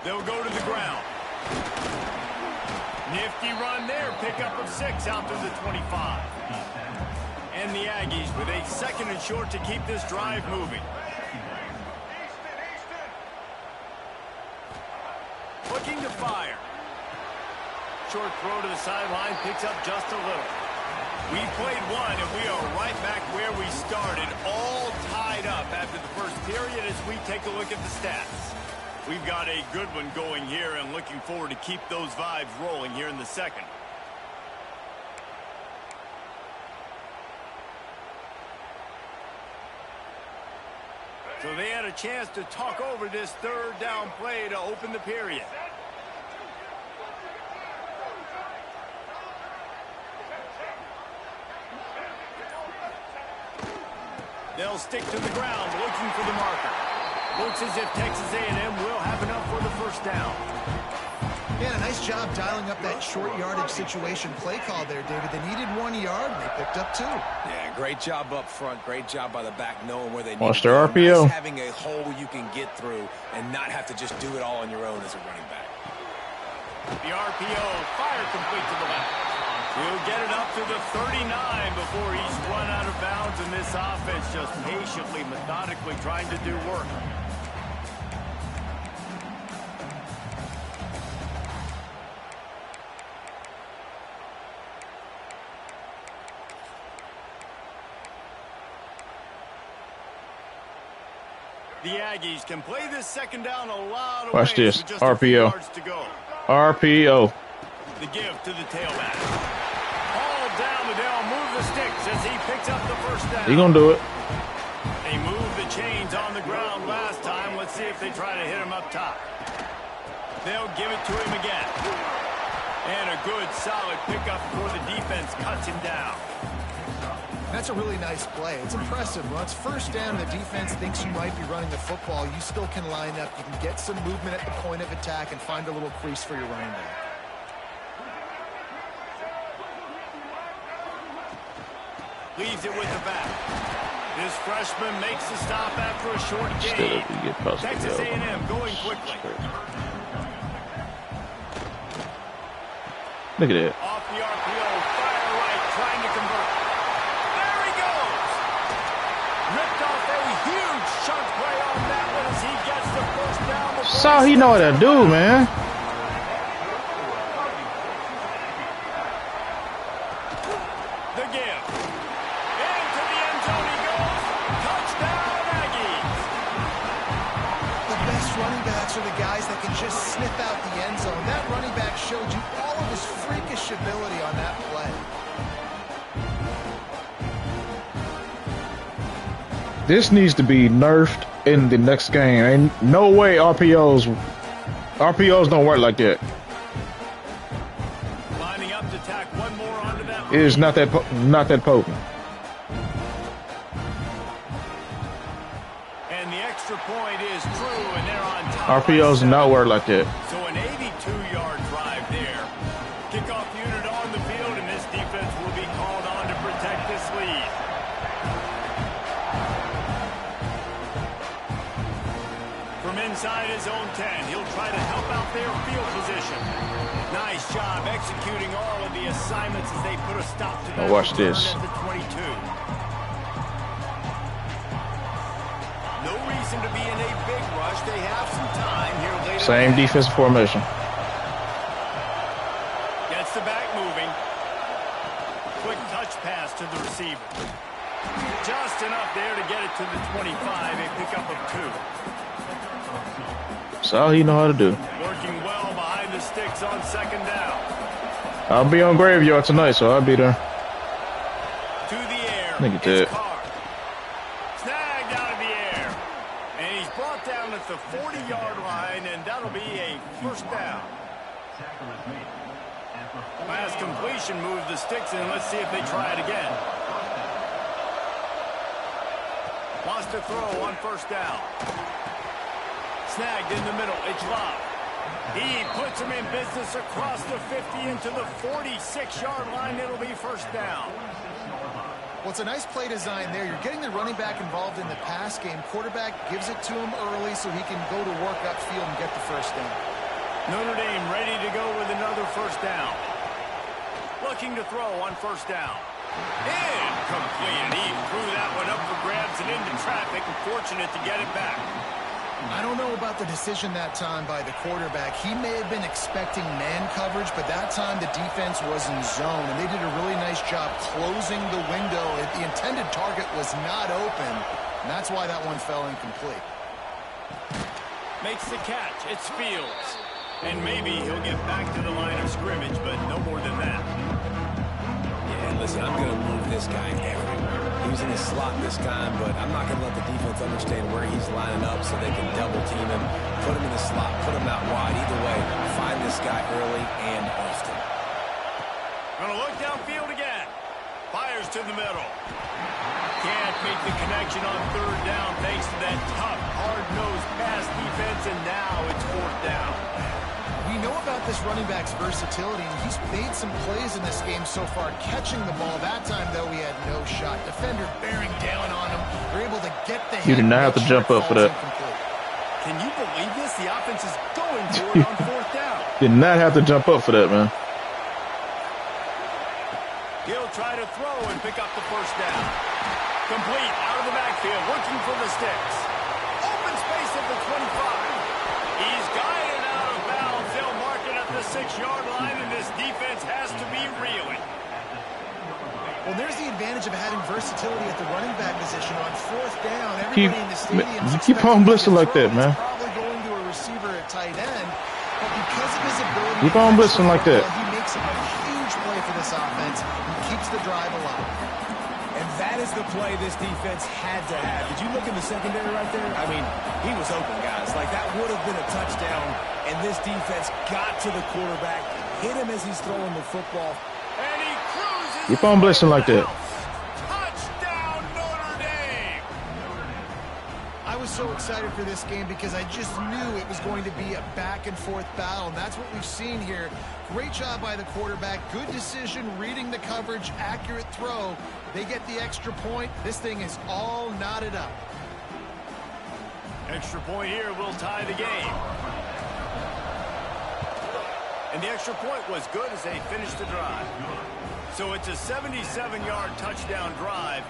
[SPEAKER 2] They'll go to the ground. Nifty run there. Pickup of 6 out to the 25. And the Aggies with a second and short to keep this drive moving. Looking to fire. Short throw to the sideline, picks up just a little. We played one, and we are right back where we started, all tied up after the first period as we take a look at the stats. We've got a good one going here and looking forward to keep those vibes rolling here in the second. So they had a chance to talk over this third down play to open the period. They'll stick to the ground looking for the marker. Looks as if Texas A&M will have enough for the first down.
[SPEAKER 4] Man, a nice job dialing up that short yardage situation play call there, David. They needed 1 yard, and they picked up 2.
[SPEAKER 3] Yeah, great job up front. Great job by the back knowing where they need
[SPEAKER 1] Watch
[SPEAKER 3] to
[SPEAKER 1] their
[SPEAKER 3] go.
[SPEAKER 1] RPO.
[SPEAKER 3] Nice having a hole you can get through and not have to just do it all on your own as a running back.
[SPEAKER 2] The RPO, fire complete to the left. He'll get it up to the 39 before he's run out of bounds, and this offense just patiently, methodically trying to do work. The Aggies can play this second down a lot of
[SPEAKER 1] Watch
[SPEAKER 2] ways
[SPEAKER 1] this.
[SPEAKER 2] with just a few
[SPEAKER 1] RPO.
[SPEAKER 2] yards to go.
[SPEAKER 1] RPO.
[SPEAKER 2] The give to the tailback. Hauled down, but they'll move the sticks as he picks up the first down.
[SPEAKER 1] He gonna do it.
[SPEAKER 2] They moved the chains on the ground last time. Let's see if they try to hit him up top. They'll give it to him again. And a good, solid pickup before the defense cuts him down.
[SPEAKER 4] That's a really nice play. It's impressive. When it's first down and the defense thinks you might be running the football, you still can line up. You can get some movement at the point of attack and find a little crease for your running back.
[SPEAKER 2] Leaves it with the back. This freshman makes the stop after a short
[SPEAKER 1] Still,
[SPEAKER 2] gain.
[SPEAKER 1] if we get past the
[SPEAKER 2] Texas
[SPEAKER 1] field.
[SPEAKER 2] A&M going quickly.
[SPEAKER 1] Look at that.
[SPEAKER 2] Off the RPO, fire right, trying to convert. There he goes! Ripped off a huge chunk play on that one as he gets the first down.
[SPEAKER 1] That's all he know how to do, man.
[SPEAKER 2] The give. Into the end zone he goes. Touchdown, Aggies.
[SPEAKER 4] The best running backs are the guys that can just sniff out the end zone. That running back showed you all of his freakish ability on that play.
[SPEAKER 1] This needs to be nerfed in the next game. Ain't no way RPOs don't work like that.
[SPEAKER 2] Lining up to tack one more onto that.
[SPEAKER 1] It is not that potent.
[SPEAKER 2] And the extra point is true, and they're on top.
[SPEAKER 1] RPOs do not work like that.
[SPEAKER 2] So an 82-yard drive there. Kickoff unit on the field, and this defense will be called on to protect this lead. From inside his own 10, he'll try to help out their field position. Nice job executing all of the assignments as they put a stop to that.
[SPEAKER 1] Now watch this.
[SPEAKER 2] At the 22. No reason to be in a big rush. They have some time here later.
[SPEAKER 1] Same defensive formation.
[SPEAKER 2] Gets the back moving. Quick touch pass to the receiver. Just enough there to get it to the 25. A pickup of 2.
[SPEAKER 1] That's all he know how to do.
[SPEAKER 2] Working well behind the sticks on second down.
[SPEAKER 1] I'll be on Graveyard tonight, so I'll be there.
[SPEAKER 2] To the air.
[SPEAKER 1] Nigga dead.
[SPEAKER 2] Snagged out of the air. And he's brought down at the 40-yard line, and that'll be a first down. Pass completion moves the sticks in. Let's see if they try it again. Wants to throw on first down. Snagged in the middle. It's locked. He puts him in business across the 50 into the 46-yard line. It'll be first down.
[SPEAKER 4] Well, it's a nice play design there. You're getting the running back involved in the pass game. Quarterback gives it to him early so he can go to work upfield and get the first down.
[SPEAKER 2] Notre Dame ready to go with another first down. Looking to throw on first down. Incomplete. He threw that one up for grabs and into traffic. Fortunate to get it back.
[SPEAKER 4] I don't know about the decision that time by the quarterback. He may have been expecting man coverage, but that time the defense was in zone, and they did a really nice job closing the window. The intended target was not open, and that's why that one fell incomplete.
[SPEAKER 2] Makes the catch. It's Fields. And maybe he'll get back to the line of scrimmage, but no more than that.
[SPEAKER 3] Yeah, listen, I'm going to move this guy everywhere. He was in the slot this time, but I'm not going to let the defense understand where he's lining up so they can double team him, put him in the slot, put him out wide. Either way, find this guy early and often.
[SPEAKER 2] Gonna look downfield again. Fires to the middle. Can't make the connection on third down thanks to that tough, hard-nosed pass defense, and now it's fourth down.
[SPEAKER 4] We know about this running back's versatility, and he's made some plays in this game so far, catching the ball. That time, though, he had no shot. Defender bearing down on him. They're able to get the hit.
[SPEAKER 1] You did not have to jump up for that.
[SPEAKER 2] Can you believe this? The offense is going for it on fourth down.
[SPEAKER 1] Did not have to jump up for that, man.
[SPEAKER 2] He'll try to throw and pick up the first down. Complete out of the backfield, looking for the sticks. Open space at the 25. He's got it out of bounds. They'll mark it at the 6-yard line, and this defense has to be reeling.
[SPEAKER 4] Well, there's the advantage of having versatility at the running back position on fourth down. Everybody in the stadium
[SPEAKER 1] keep on blitzing like that, man.
[SPEAKER 4] Probably going to a receiver at tight end, but because of his ability,
[SPEAKER 1] keep on blitzing like that.
[SPEAKER 4] He makes a huge play for this offense and keeps the drive alive.
[SPEAKER 3] And that is the play this defense had to have. Did you look in the secondary right there? I mean, he was open, guys. Like, that would have been a touchdown, and this defense got to the quarterback, hit him as he's throwing the football.
[SPEAKER 2] And he cruises.
[SPEAKER 1] Keep on blitzing like that.
[SPEAKER 2] Touchdown, Notre Dame.
[SPEAKER 4] I was so excited for this game because I just knew it was going to be a back-and-forth battle, and that's what we've seen here. Great job by the quarterback. Good decision, reading the coverage, accurate throw. They get the extra point. This thing is all knotted up.
[SPEAKER 2] Extra point here will tie the game. And the extra point was good as they finished the drive. So it's a 77-yard touchdown drive.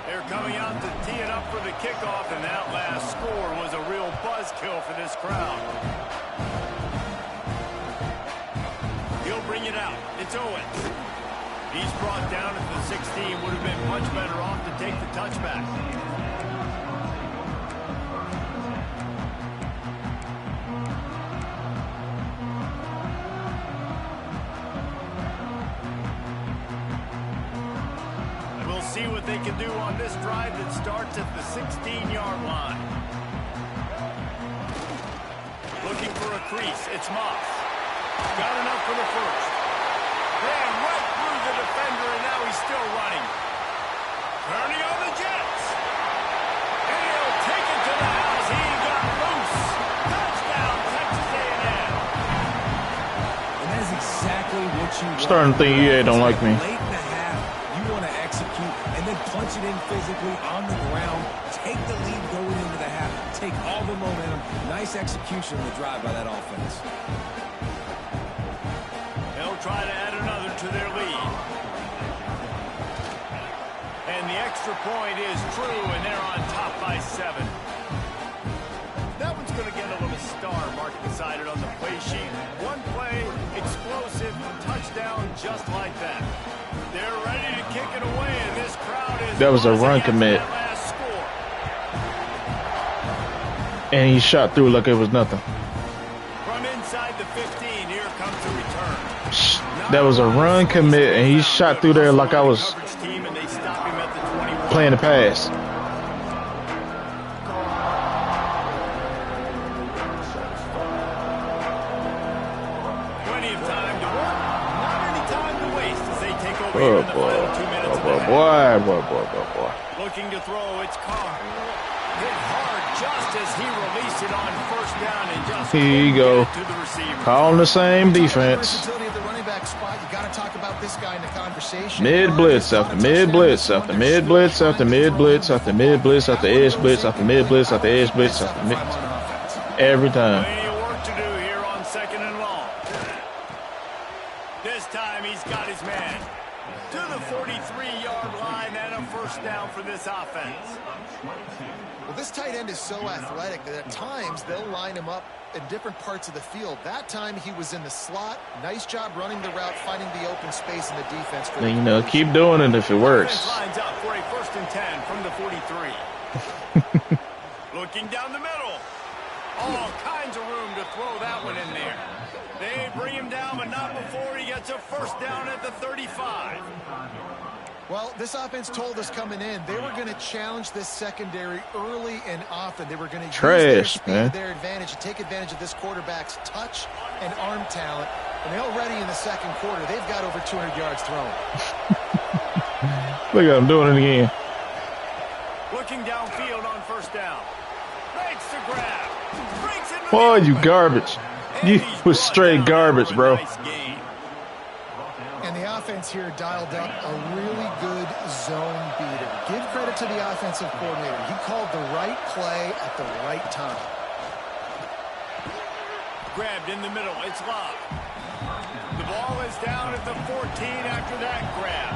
[SPEAKER 2] They're coming out to tee it up for the kickoff, and that last score was a real buzzkill for this crowd. He'll bring it out. It's Owens. He's brought down at the 16. Would have been much better off to take the touchback. We'll see what they can do on this drive that starts at the 16-yard line. Looking for a crease. It's Moss. Got enough for the first. Ran right through the defender, and now he's still running. Turning on the Jets. And he'll take it to the house. He got loose. Touchdown.
[SPEAKER 1] starting to think EA don't like me.
[SPEAKER 3] Late in the half, you want to execute and then punch it in physically on the ground. Take the lead going into the half. Take all the momentum. Nice execution on the drive by that offense.
[SPEAKER 2] They'll try to add another to their lead. And the extra point is true, and they're on top by 7. That one's going to get a little star mark decided on the play sheet. One play, explosive, touchdown just like that. They're ready to kick it away, and this crowd is...
[SPEAKER 1] That was a run commit. And he shot through like it was nothing.
[SPEAKER 2] From inside the 15, here comes the return.
[SPEAKER 1] That was a run commit, and he shot through there like I was playing the pass.
[SPEAKER 2] Plenty of time to work, not any time to waste as they take over
[SPEAKER 1] Oh
[SPEAKER 2] in the
[SPEAKER 1] boy,
[SPEAKER 2] final 2 minutes of the half.
[SPEAKER 1] boy.
[SPEAKER 2] Looking to throw, it's Carr. Hit hard just as he released it on first down and just
[SPEAKER 1] Here you go.
[SPEAKER 2] to the receiver.
[SPEAKER 1] Calling the same defense. Mid blitz after mid blitz after mid blitz after mid blitz after mid blitz after edge blitz after mid blitz after edge blitz after mid. Every time.
[SPEAKER 2] Plenty of work to do here on 2nd and long. This time he's got his man to the 43-yard line and a first down for this offense.
[SPEAKER 4] Well, this tight end is so athletic that at times they'll line him up in different parts of the field. That time he was in the slot. Nice job running the route, finding the open space in the defense. For
[SPEAKER 1] You know, keep doing it if it works.
[SPEAKER 2] Lines up for a 1st and 10 from the 43. Looking down the middle. All kinds of room to throw that one in there. They bring him down, but not before he gets a first down at the 35.
[SPEAKER 4] Well, this offense told us coming in they were going to challenge this secondary early and often. They were going to use their speed to their advantage and take advantage of this quarterback's touch and arm talent. And already in the second quarter, they've got over 200 yards thrown.
[SPEAKER 1] Look at him doing it again.
[SPEAKER 2] Looking downfield on first down. Makes the grab. Breaks it.
[SPEAKER 1] Boy, you garbage. You was straight garbage, bro.
[SPEAKER 2] Nice game.
[SPEAKER 4] And the offense here dialed up a really good zone beater. Give credit to the offensive coordinator. He called the right play at the right time.
[SPEAKER 2] Grabbed in the middle. It's Love. The ball is down at the 14 after that grab.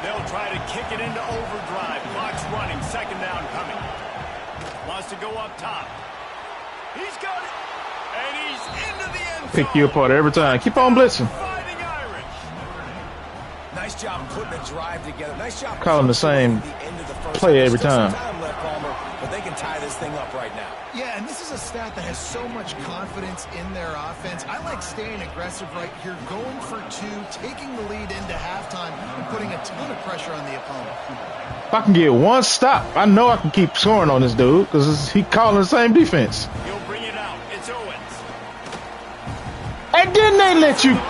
[SPEAKER 2] They'll try to kick it into overdrive. Clock's running. 2nd down coming. Wants to go up top. He's got it. And he's into the end zone.
[SPEAKER 1] Pick you apart every time. Keep on blitzing.
[SPEAKER 2] Fighting Irish.
[SPEAKER 3] Nice job putting a drive together. Nice job
[SPEAKER 1] Calling the same play every time.
[SPEAKER 3] Time left, Palmer, but they can tie this thing up right now.
[SPEAKER 4] Yeah, and this is a stat that has so much confidence in their offense. I like staying aggressive right here, going for 2, taking the lead into halftime, and putting a ton of pressure on the opponent.
[SPEAKER 1] If I can get one stop, I know I can keep scoring on this dude because he calling the same defense.
[SPEAKER 2] He'll bring it out. It's Owens.
[SPEAKER 1] And then they let you.
[SPEAKER 2] Oh,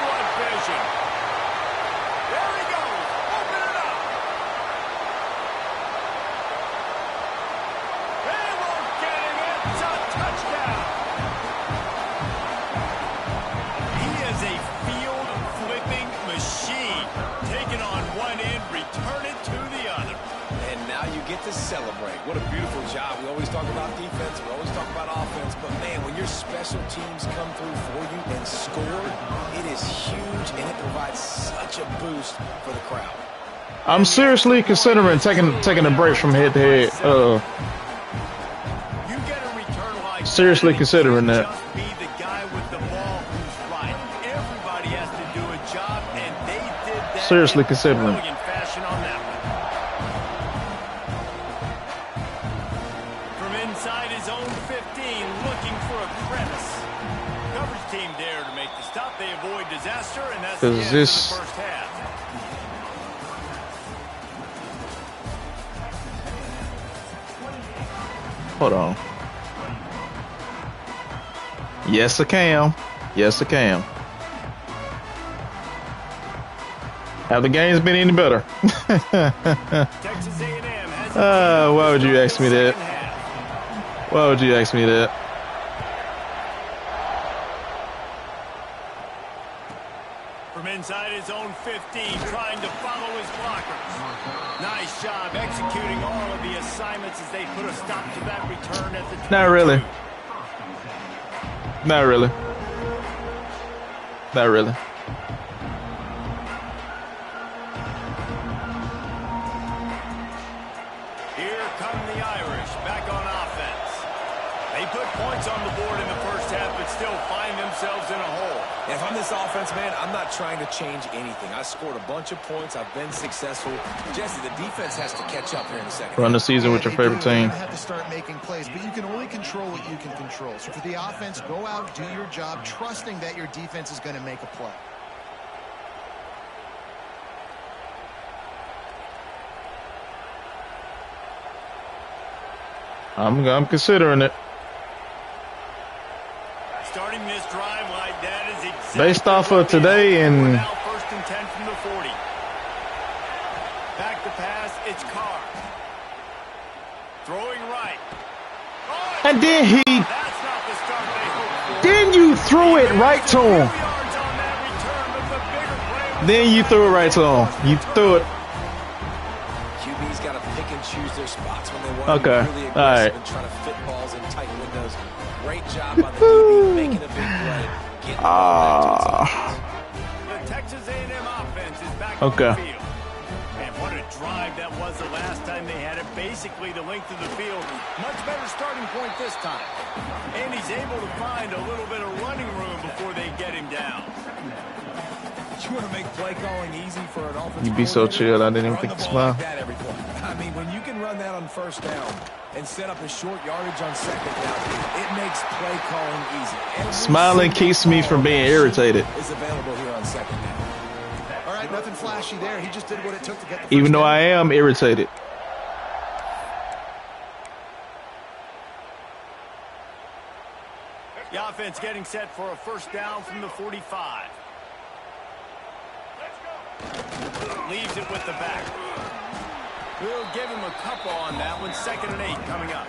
[SPEAKER 2] what vision. There he goes. Open it up. They won't get him. It's a touchdown. He is a field-flipping machine. Taking on one end, return it to the other.
[SPEAKER 3] And now you get to celebrate. What a beautiful job. We always talk about defense. We always talk about offense. But, man, when your special teams come through for you and score, it is huge, and it provides such a boost for the crowd.
[SPEAKER 1] I'm seriously considering taking a break from head to head.
[SPEAKER 2] You get a return like
[SPEAKER 1] Seriously
[SPEAKER 2] that,
[SPEAKER 1] considering that.
[SPEAKER 2] Just be the guy with the ball who's right. Everybody has to do a job, and they did that.
[SPEAKER 1] Seriously
[SPEAKER 2] in
[SPEAKER 1] considering.
[SPEAKER 2] brilliant fashion on that one. From inside his own 15, looking for a crevice. Coverage team there to make the stop. They avoid disaster, and that's the end of the first half.
[SPEAKER 1] Hold on. Yes, I can. Yes, I can. Have the games been any better?
[SPEAKER 2] Texas A&M has
[SPEAKER 1] Why would you ask me that? Why would you ask me that?
[SPEAKER 2] inside his own 15, trying to follow his blockers. Nice job executing all of the assignments as they put a stop to that return at the 22.
[SPEAKER 1] Not really. Not really. Not really.
[SPEAKER 2] Here come the Irish back on offense. They put points on the board in the first half, but still find themselves in a hole.
[SPEAKER 3] If I'm this offense, man, I'm not trying to change anything. I scored a bunch of points. I've been successful. Jesse, the defense has to catch up here in a second.
[SPEAKER 1] Run the season with your favorite team.
[SPEAKER 4] You have to start making plays, but you can only control what you can control. So for the offense, go out, do your job, trusting that your defense is going to make a play.
[SPEAKER 1] I'm considering it.
[SPEAKER 2] Starting this drive like that is exactly
[SPEAKER 1] Based off of today and
[SPEAKER 2] now first and 10 from the 40. Back to pass, it's Carr. Throwing right. Oh,
[SPEAKER 1] and then he
[SPEAKER 2] that's not the start they hoped for.
[SPEAKER 1] then you threw it right to him.
[SPEAKER 2] Yards on that return, but the bigger play was
[SPEAKER 1] Then you threw it right to him. You threw it.
[SPEAKER 3] QB's got to pick and choose their spots when they want
[SPEAKER 1] Okay.
[SPEAKER 3] to be really
[SPEAKER 1] All right.
[SPEAKER 3] aggressive and try to fit balls in tight windows. Great job by the DB making a big play. Getting the ball back to its offense.
[SPEAKER 2] the Texas A&M offense is back
[SPEAKER 1] Okay.
[SPEAKER 2] on the field. And what a drive that was the last time they had it, basically the length of the field. Much better starting point this time. And he's able to find a little bit of running room before they get him down.
[SPEAKER 3] You want to make play calling easy for an offensive
[SPEAKER 1] You be so chill. I didn't even
[SPEAKER 3] run
[SPEAKER 1] think
[SPEAKER 3] the
[SPEAKER 1] to
[SPEAKER 3] ball
[SPEAKER 1] smile.
[SPEAKER 3] like that every play. I mean, when you can run that on first down and set up a short yardage on second down, it makes play calling easy. Every
[SPEAKER 1] Smiling
[SPEAKER 3] single
[SPEAKER 1] keeps me
[SPEAKER 3] call
[SPEAKER 1] from being
[SPEAKER 3] on that
[SPEAKER 1] irritated.
[SPEAKER 3] sheet is available here on second down.
[SPEAKER 4] All right, nothing flashy there. He just did what it took to get the first
[SPEAKER 1] Even though
[SPEAKER 4] down.
[SPEAKER 1] I am irritated.
[SPEAKER 2] The offense getting set for a first down from the 45. Leaves it with the back. We'll give him a couple on that one. 2nd and 8 coming up.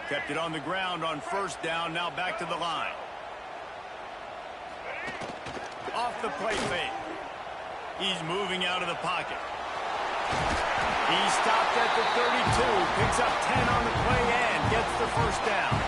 [SPEAKER 2] Kept it on the ground on first down. Now back to the line. Off the play fake. He's moving out of the pocket. He stopped at the 32, picks up 10 on the play and gets the first down.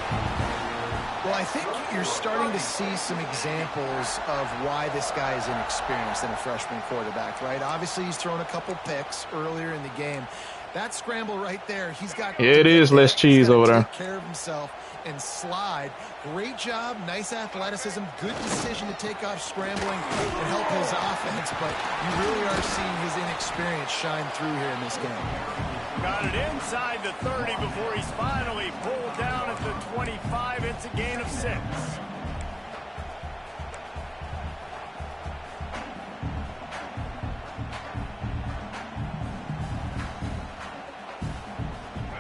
[SPEAKER 4] Well, I think you're starting to see some examples of why this guy is inexperienced in a freshman quarterback, right? Obviously, he's thrown a couple picks earlier in the game. That scramble right there, he's got...
[SPEAKER 1] Yeah, it is less cheese over there.
[SPEAKER 4] Take care of himself and slide. Great job, nice athleticism, good decision to take off scrambling and help his offense, but you really are seeing his inexperience shine through here in this game.
[SPEAKER 2] Got it inside the 30 before he's finally pulled down at the 25. It's a gain of 6.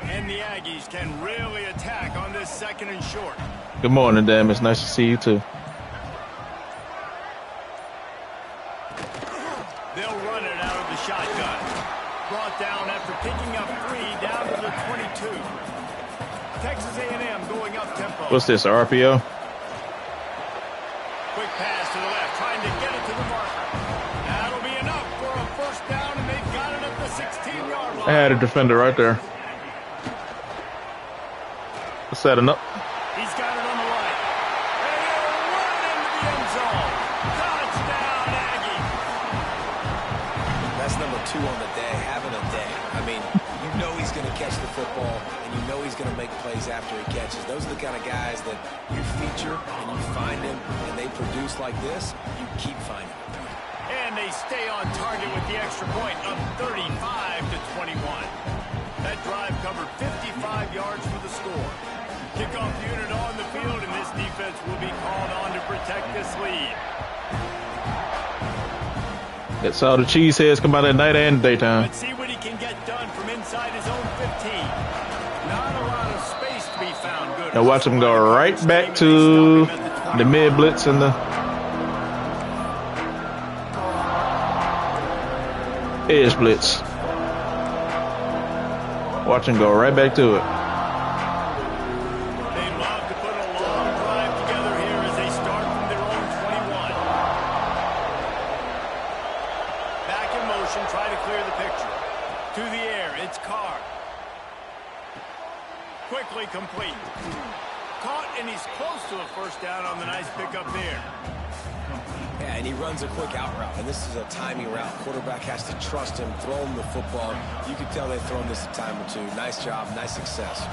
[SPEAKER 2] And the Aggies can really attack on this 2nd and short.
[SPEAKER 1] Good morning, Dan. It's nice to see you too.
[SPEAKER 2] They'll run it out of the shotgun. Brought down after picking up 3 down to the 22. Texas A&M going up tempo.
[SPEAKER 1] What's this, RPO?
[SPEAKER 2] Quick pass to the left, trying to get it to the marker. That'll be enough for a first down, and they've got it at the 16-yard line.
[SPEAKER 1] I had a defender right there. Setting up.
[SPEAKER 2] He's got it on the right. And he'll run into the end zone. Touchdown, Aggie.
[SPEAKER 3] That's number 2 on the day, having a day. I mean, you know he's going to catch the football, and you know he's going to make plays after he catches. Those are the kind of guys that you feature and you find them, and they produce like this, you keep finding them.
[SPEAKER 2] And they stay on target with the extra point, up 35-21. That drive covered 55 yards for the score. Kickoff unit on the field, and this defense will be called on to protect this lead.
[SPEAKER 1] That's how the cheeseheads come out at night and daytime.
[SPEAKER 2] Let's see what he can get done from inside his own 15. Not a lot of space to be found. Good.
[SPEAKER 1] Now watch him go right back to the mid blitz and the edge blitz. Watch him go right back to it.
[SPEAKER 2] They love to put a long drive together here as they start from their own 21. Back in motion, try to clear the picture. To the air, it's Carr. Quickly complete. Caught, and he's close to a first down on the nice pickup there.
[SPEAKER 3] Yeah, and he runs a quick out route, and this is a timing route. Quarterback has to trust him, throw him the football. You can tell they've thrown this a time or two. Nice job, nice success.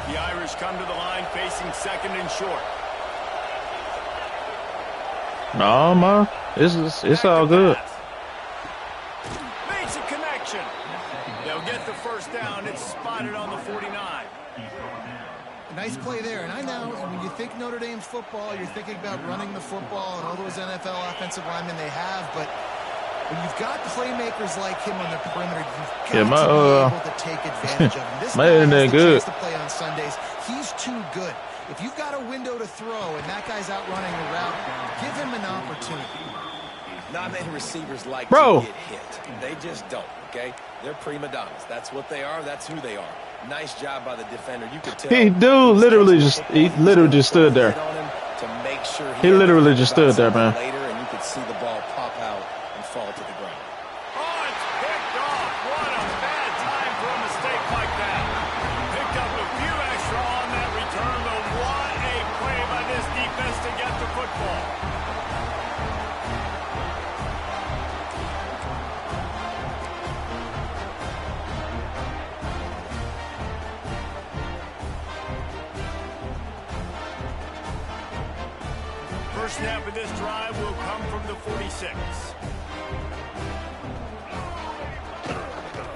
[SPEAKER 2] The Irish come to the line facing second and short.
[SPEAKER 1] No, man. It's all good.
[SPEAKER 2] Makes a connection. They'll get the first down. It's spotted on the 49.
[SPEAKER 4] Nice play there. And I know when you think Notre Dame football, you're thinking about running the football and all those NFL offensive linemen they have. But when you've got playmakers like him on the perimeter, you've got to be able to take advantage of him. This guy has the chance to play on Sundays. He's too good. If you've got a window to throw and that guy's out running the route, give him an opportunity.
[SPEAKER 3] Not many receivers like to get hit. They just don't, okay? They're prima donnas. That's what they are. That's who they are. Nice job by the defender. You could tell.
[SPEAKER 1] He literally just stood there.
[SPEAKER 3] To make sure
[SPEAKER 1] he literally just stood there, man.
[SPEAKER 3] Later, and you could see the ball pop out and fall to the ground.
[SPEAKER 2] Oh, it's picked off. What a bad time for a mistake like that. Picked up a few extra on that return, but what a play by this defense to get the football. First snap of this drive will come from the 46.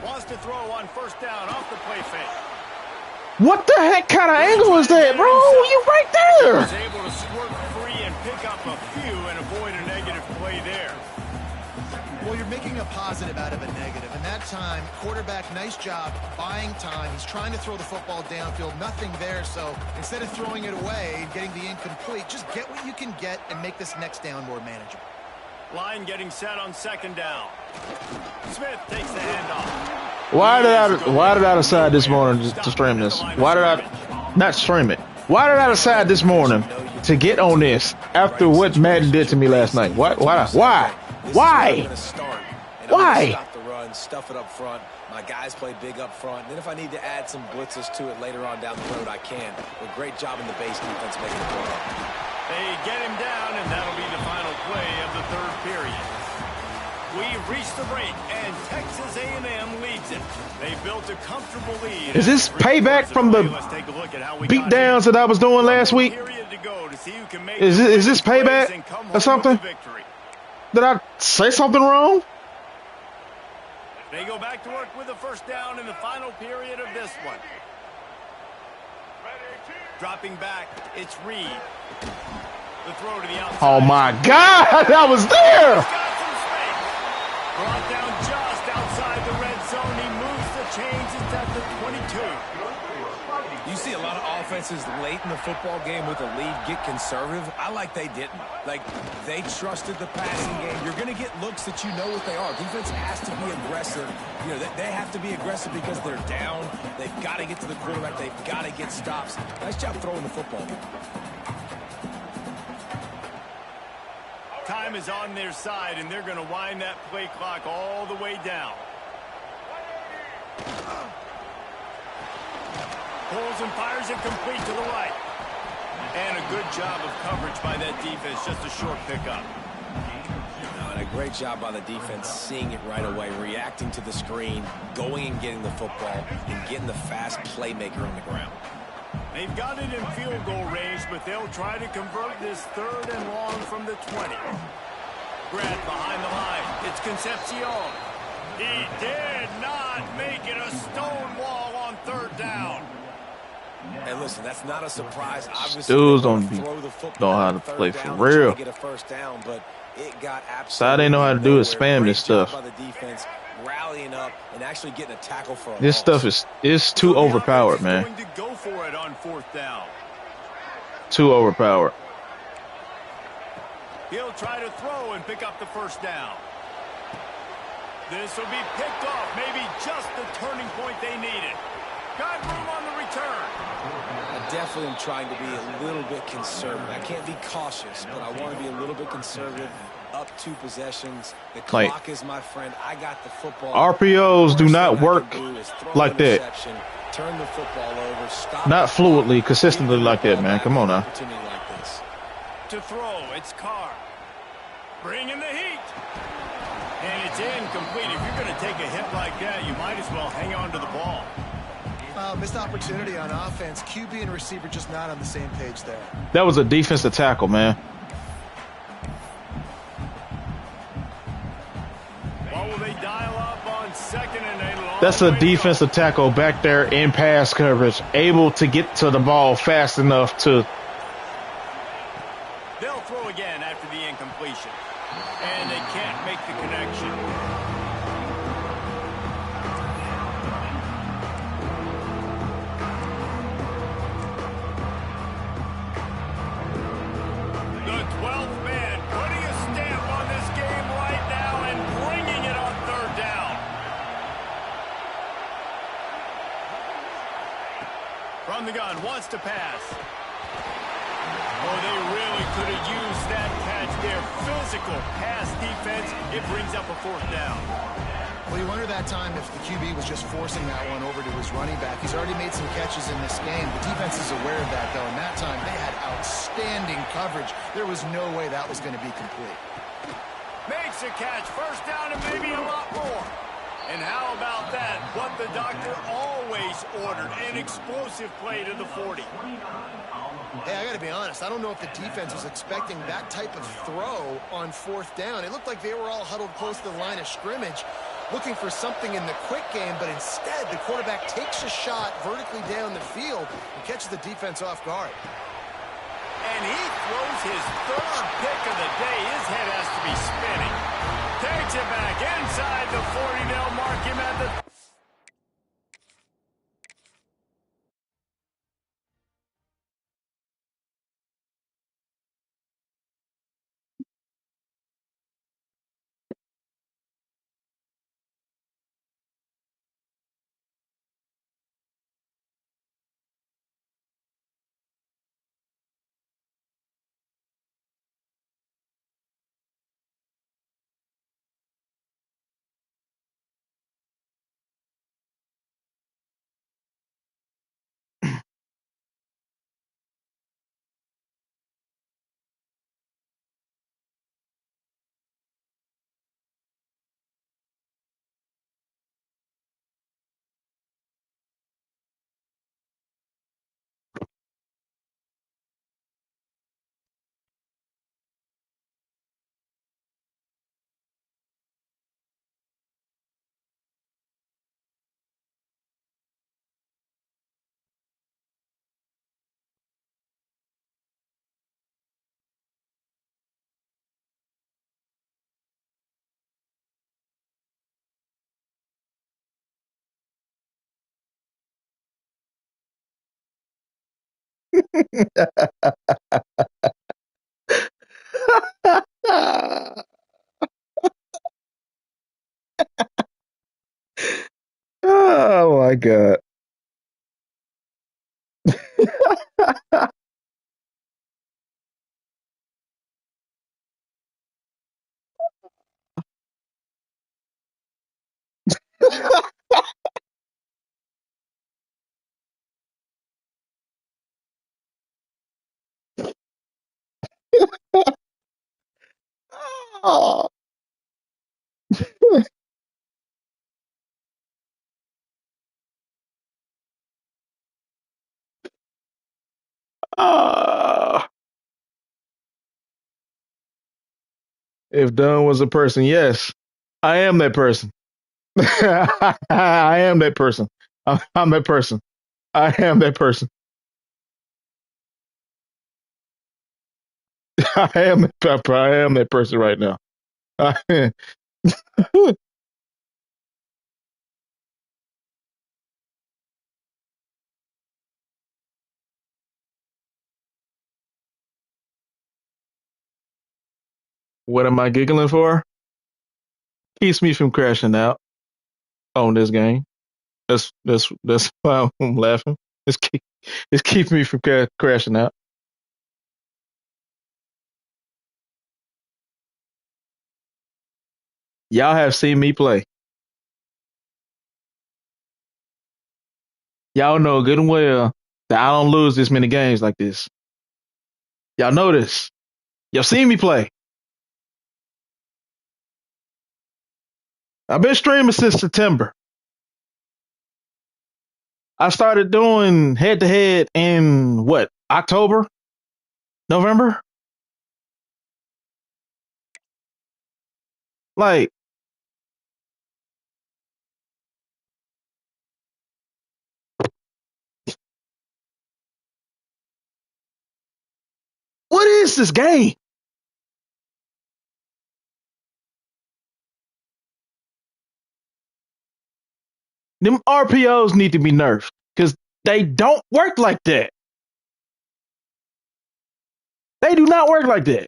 [SPEAKER 2] Wants to throw on first down off the play fake.
[SPEAKER 1] What the heck kind of angle is that, bro? You right there.
[SPEAKER 2] Was able to squirt free and pick up a few and avoid a negative play there.
[SPEAKER 4] Well, you're making a positive out of a negative. And that time, quarterback, nice job, buying time. He's trying to throw the football downfield. Nothing there. So instead of throwing it away and getting the incomplete, just get what you can get and make this next down more manageable.
[SPEAKER 2] Line getting set on second down. Smith takes the handoff.
[SPEAKER 1] Why did I decide this morning to stream this? Why did I not stream it? Why did I decide this morning to get on this after what Madden did to me last night? Why?
[SPEAKER 3] Stop the run, stuff it up front. My guys play big up front. Then if I need to add some blitzes to it later on down the road, I can. But great job in the base defense making the play.
[SPEAKER 2] They get him down, and that'll be the final play of the third period. We've reached the break, and Texas A&M leads it. They built a comfortable lead.
[SPEAKER 1] Is this payback from the beatdowns that I was doing last week? Is this payback or something? Did I say something wrong?
[SPEAKER 2] They go back to work with a first down in the final period of this one. Dropping back, it's Reed. The throw to the outside.
[SPEAKER 1] Oh my God, I was there.
[SPEAKER 2] Brought down just outside the red zone. He moves the chains. It's at the 22.
[SPEAKER 3] You see a lot of offenses late in the football game with a lead get conservative. I like they didn't. Like, they trusted the passing game. You're going to get looks that you know what they are. Defense has to be aggressive. You know, they have to be aggressive because they're down. They've got to get to the quarterback. They've got to get stops. Nice job throwing the football.
[SPEAKER 2] Time is on their side, and they're going to wind that play clock all the way down. Pulls and fires it complete to the right. And a good job of coverage by that defense. Just a short pickup.
[SPEAKER 3] And a great job by the defense seeing it right away, reacting to the screen, going and getting the football, and getting the fast playmaker on the ground.
[SPEAKER 2] They've got it in field goal range, but they'll try to convert this third and long from the 20. Grant behind the line. It's Concepcion. He did not make it a stone wall on third down.
[SPEAKER 3] And listen, that's not a surprise.
[SPEAKER 1] Obviously, dudes don't know how to play for real.
[SPEAKER 3] Get a first down, but it got
[SPEAKER 1] so all they know how to do is spam this stuff.
[SPEAKER 3] By the defense, rallying up and actually getting a tackle for a
[SPEAKER 1] this stuff is too overpowered, man.
[SPEAKER 2] Going to go for it on fourth down.
[SPEAKER 1] Too overpowered.
[SPEAKER 2] He'll try to throw and pick up the first down. This will be picked off. Maybe just the turning point they needed. Got room on the return.
[SPEAKER 3] I definitely am trying to be a little bit conservative. I can't be cautious, but I want to be a little bit conservative. Up 2 possessions. The
[SPEAKER 1] Like
[SPEAKER 3] clock is my friend. I got the football.
[SPEAKER 1] RPOs do
[SPEAKER 3] Worst
[SPEAKER 1] not
[SPEAKER 3] thing I
[SPEAKER 1] work
[SPEAKER 3] can do is throw an
[SPEAKER 1] like that.
[SPEAKER 3] interception, turn the football over, stop
[SPEAKER 1] Not
[SPEAKER 3] the clock,
[SPEAKER 1] fluidly,
[SPEAKER 3] give
[SPEAKER 1] consistently
[SPEAKER 3] them the
[SPEAKER 1] like that,
[SPEAKER 3] ball
[SPEAKER 1] man.
[SPEAKER 3] back
[SPEAKER 1] Come
[SPEAKER 3] in
[SPEAKER 1] on
[SPEAKER 3] an
[SPEAKER 1] now.
[SPEAKER 3] opportunity like this.
[SPEAKER 2] To throw, it's Carr. Bringing the heat. And it's incomplete. If you're going to take a hit like that, you might as well hang on to the ball.
[SPEAKER 4] Missed opportunity on offense. QB and receiver just not on the same page there.
[SPEAKER 1] That was a defensive tackle, man.
[SPEAKER 2] What will they dial up on 2nd and 8?
[SPEAKER 1] That's a defensive tackle back there in pass coverage, able to get to the ball fast enough to.
[SPEAKER 2] They'll throw again after the incompletion. And they can't make the connection. The 12th man putting a stamp on this game right now and bringing it on 3rd down. From the gun, wants to pass. Oh, they really could have used that catch there. Physical pass defense. It brings up a 4th down.
[SPEAKER 4] Well, you wonder that time if the QB was just forcing that one over to his running back. He's already made some catches in this game. The defense is aware of that, though, and that time they had outstanding coverage. There was no way that was going to be complete.
[SPEAKER 2] Makes a catch. 1st down and maybe a lot more. And how about that? What the doctor always ordered. An explosive play to the 40.
[SPEAKER 4] Hey, I got to be honest. I don't know if the defense was expecting that type of throw on 4th down. It looked like they were all huddled close to the line of scrimmage, looking for something in the quick game, but instead the quarterback takes a shot vertically down the field and catches the defense off guard.
[SPEAKER 2] And he throws his 3rd pick of the day. His head has to be spinning. Takes it back inside the 40. They'll mark him at the...
[SPEAKER 1] Oh my god. Oh, oh. If Dunn was a person, yes, I am that person. I am that person. I'm that person. I am that person. I am that person right now. What am I giggling for? Keeps me from crashing out on this game. That's why I'm laughing. It's keep it's keeping me from crashing out. Y'all have seen me play. Y'all know good and well that I don't lose this many games like this. Y'all know this. Y'all seen me play. I've been streaming since September. I started doing head to head in what, October, November? Like, what is this game? Them RPOs need to be nerfed because they don't work like that. They do not work like that.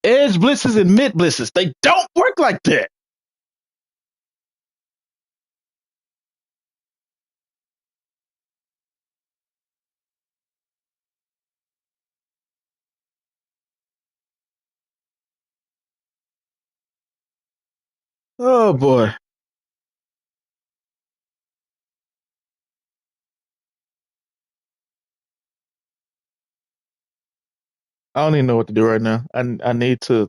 [SPEAKER 1] Edge blitzes and mid blitzes, they don't work like that. Oh boy. I don't even know what to do right now. I need to.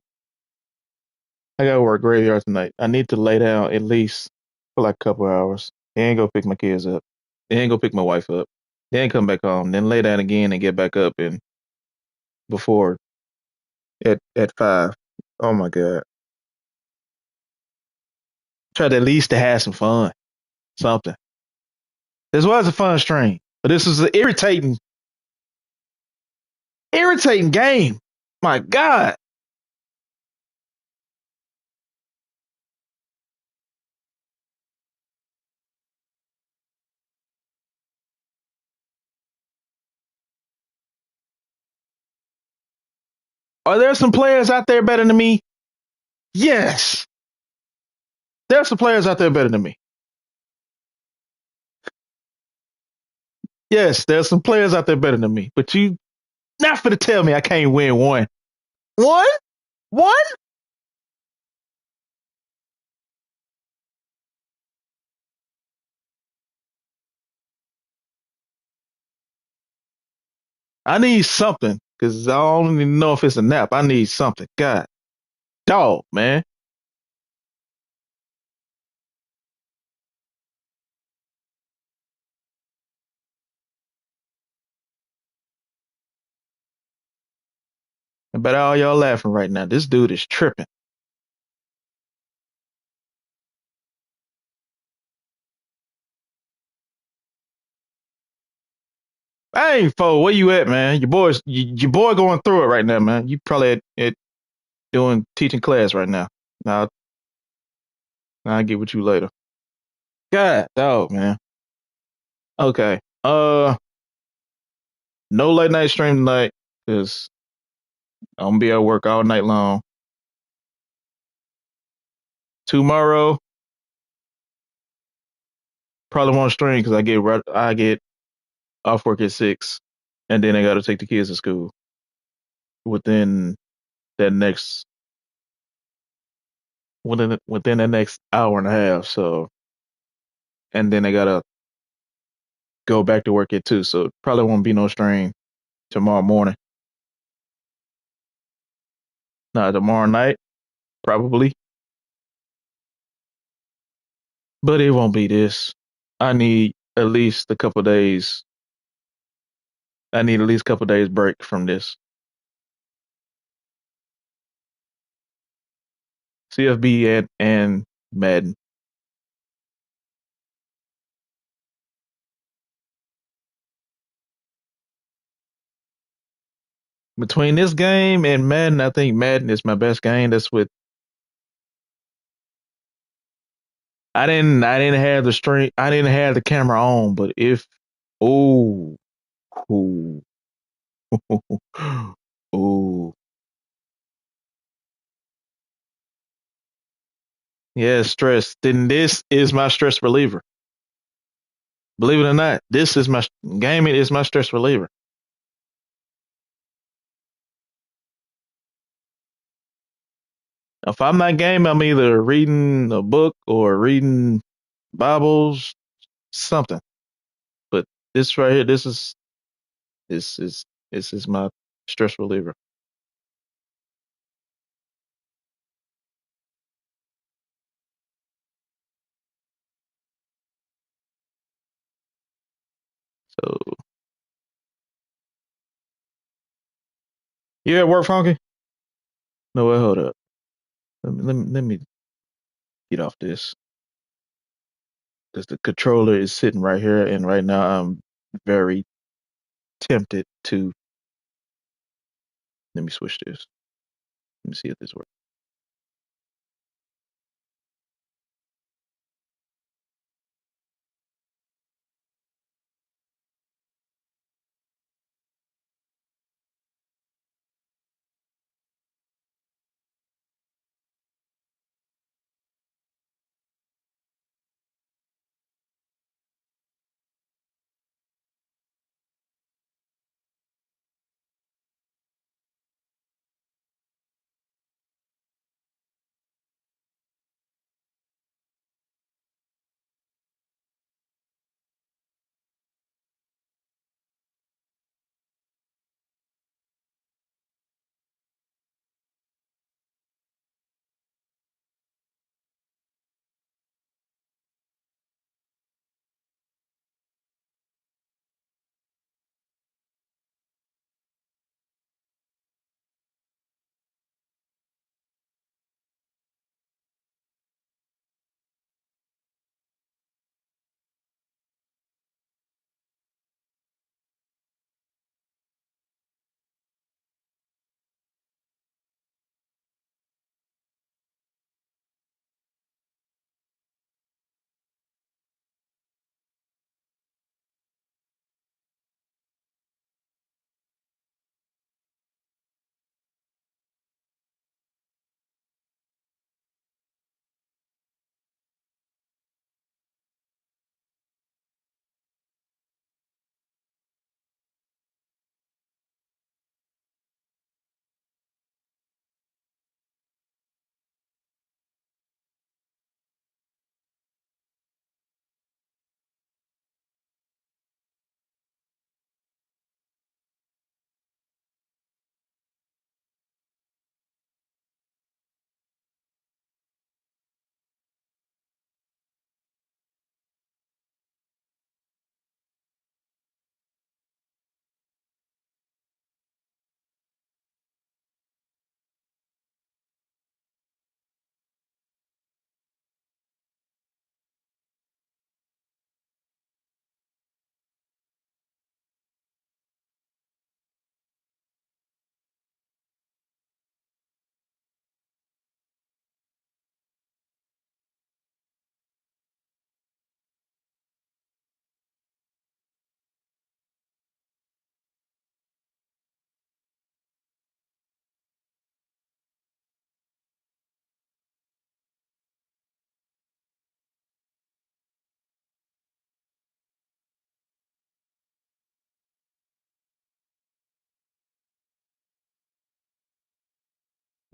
[SPEAKER 1] I gotta work graveyard tonight. I need to lay down at least for like a couple hours. Then go pick my kids up. Then go pick my wife up. Then come back home. Then lay down again and get back up and before at 5. Oh my god. Try to at least to have some fun. Something. This was a fun stream, but this was an irritating game. My god. Are there some players out there better than me? Yes. There's some players out there better than me. Yes, there's some players out there better than me. But you not for to tell me I can't win one. One? One? I need something because I don't even know if it's a nap. I need something. God, dog, man. I bet all y'all laughing right now. This dude is tripping. Hey, fo, where you at, man? Your boy going through it right now, man. You probably at doing teaching class right now. Now I'll get with you later. God, dog, man. Okay. No late night stream tonight because I'm gonna be at work all night long. Tomorrow, probably won't stream because I get off work at 6, and then I got to take the kids to school within that next within the next hour and a half. So, and then I gotta go back to work at 2. So probably won't be no stream tomorrow morning. Not tomorrow night, probably, but it won't be this. I need at least a couple days. I need at least a couple days break from this. CFB and Madden. Between this game and Madden, I think Madden is my best game. That's with I didn't have the camera on, but if Oh, oh, oh. Yeah, stress. Then this is my stress reliever. Believe it or not, this is my gaming is my stress reliever. If I'm not gaming, I'm either reading a book or reading Bibles, something. But this right here, this is this is my stress reliever. So you at work, Funky? No, wait, hold up. Let me get off this because the controller is sitting right here, and right now I'm very tempted to. Let me switch this. Let me see if this works.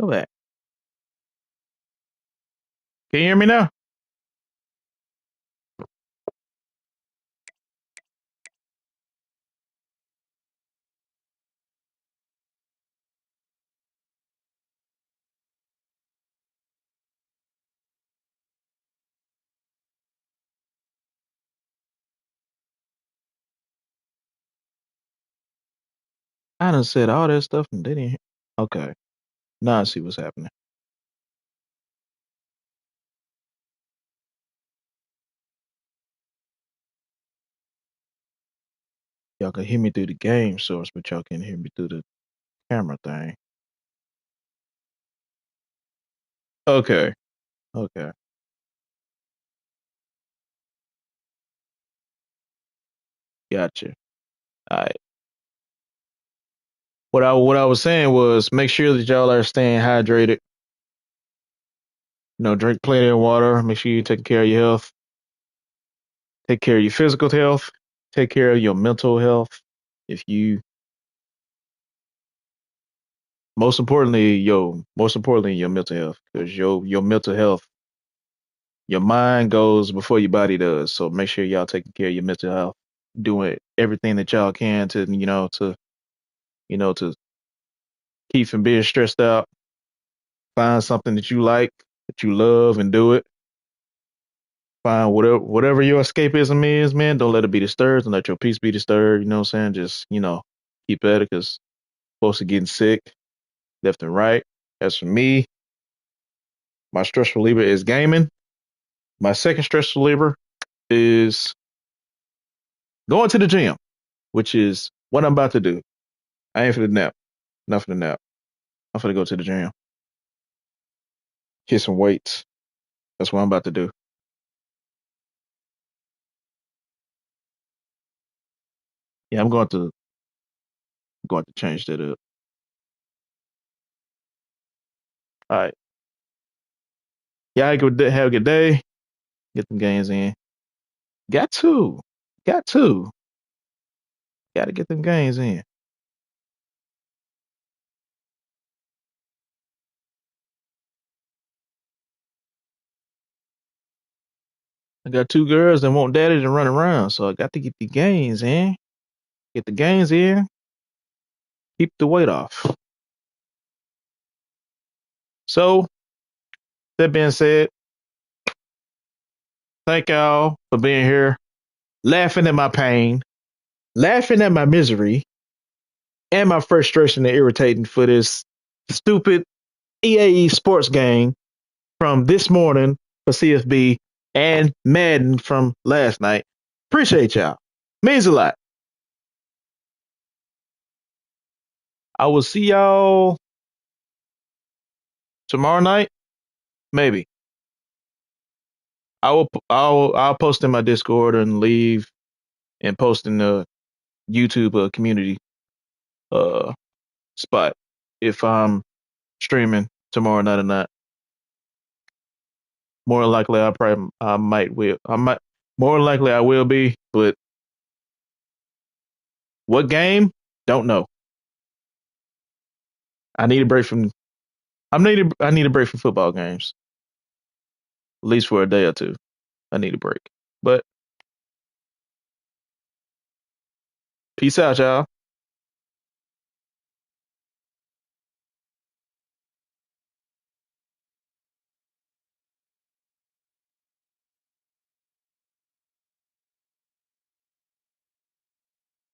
[SPEAKER 1] Go back. Can you hear me now? I done said all that stuff and they didn't. Okay, now I see what's happening. Y'all can hear me through the game source, but y'all can't hear me through the camera thing. Okay, okay. Gotcha. All right. What I was saying was make sure that y'all are staying hydrated. Drink plenty of water. Make sure you take care of your health. Take care of your physical health. Take care of your mental health. If you most importantly your mental health, because your mental health, your mind goes before your body does. So make sure y'all taking care of your mental health, doing everything that y'all can to to keep from being stressed out. Find something that you like, that you love, and do it. Find whatever your escapism is, man. Don't let it be disturbed. Don't let your peace be disturbed. You know what I'm saying? Just keep at it, because folks are getting sick left and right. As for me, my stress reliever is gaming. My second stress reliever is going to the gym, which is what I'm about to do. I ain't for the nap. Not for the nap. I'm for to go to the gym, hit some weights. That's what I'm about to do. Yeah, I'm going to change that up. All right. Yeah, have a good day. Get them gains in. Got to. Got to. Got to get them gains in. I got two girls that want daddy to run around, so I got to get the gains in. Get the gains in. Keep the weight off. So, that being said, thank y'all for being here, laughing at my pain, laughing at my misery, and my frustration and irritating for this stupid EAE sports game from this morning for CFB and Madden from last night. Appreciate y'all. Means a lot. I will see y'all tomorrow night, maybe. I'll post in my Discord and leave and post in the YouTube community uh spot if I'm streaming tomorrow night or not. More likely I might more likely I will be, but what game? Don't know. I need a break from I need a break from football games. At least for a day or two. I need a break. But peace out, y'all.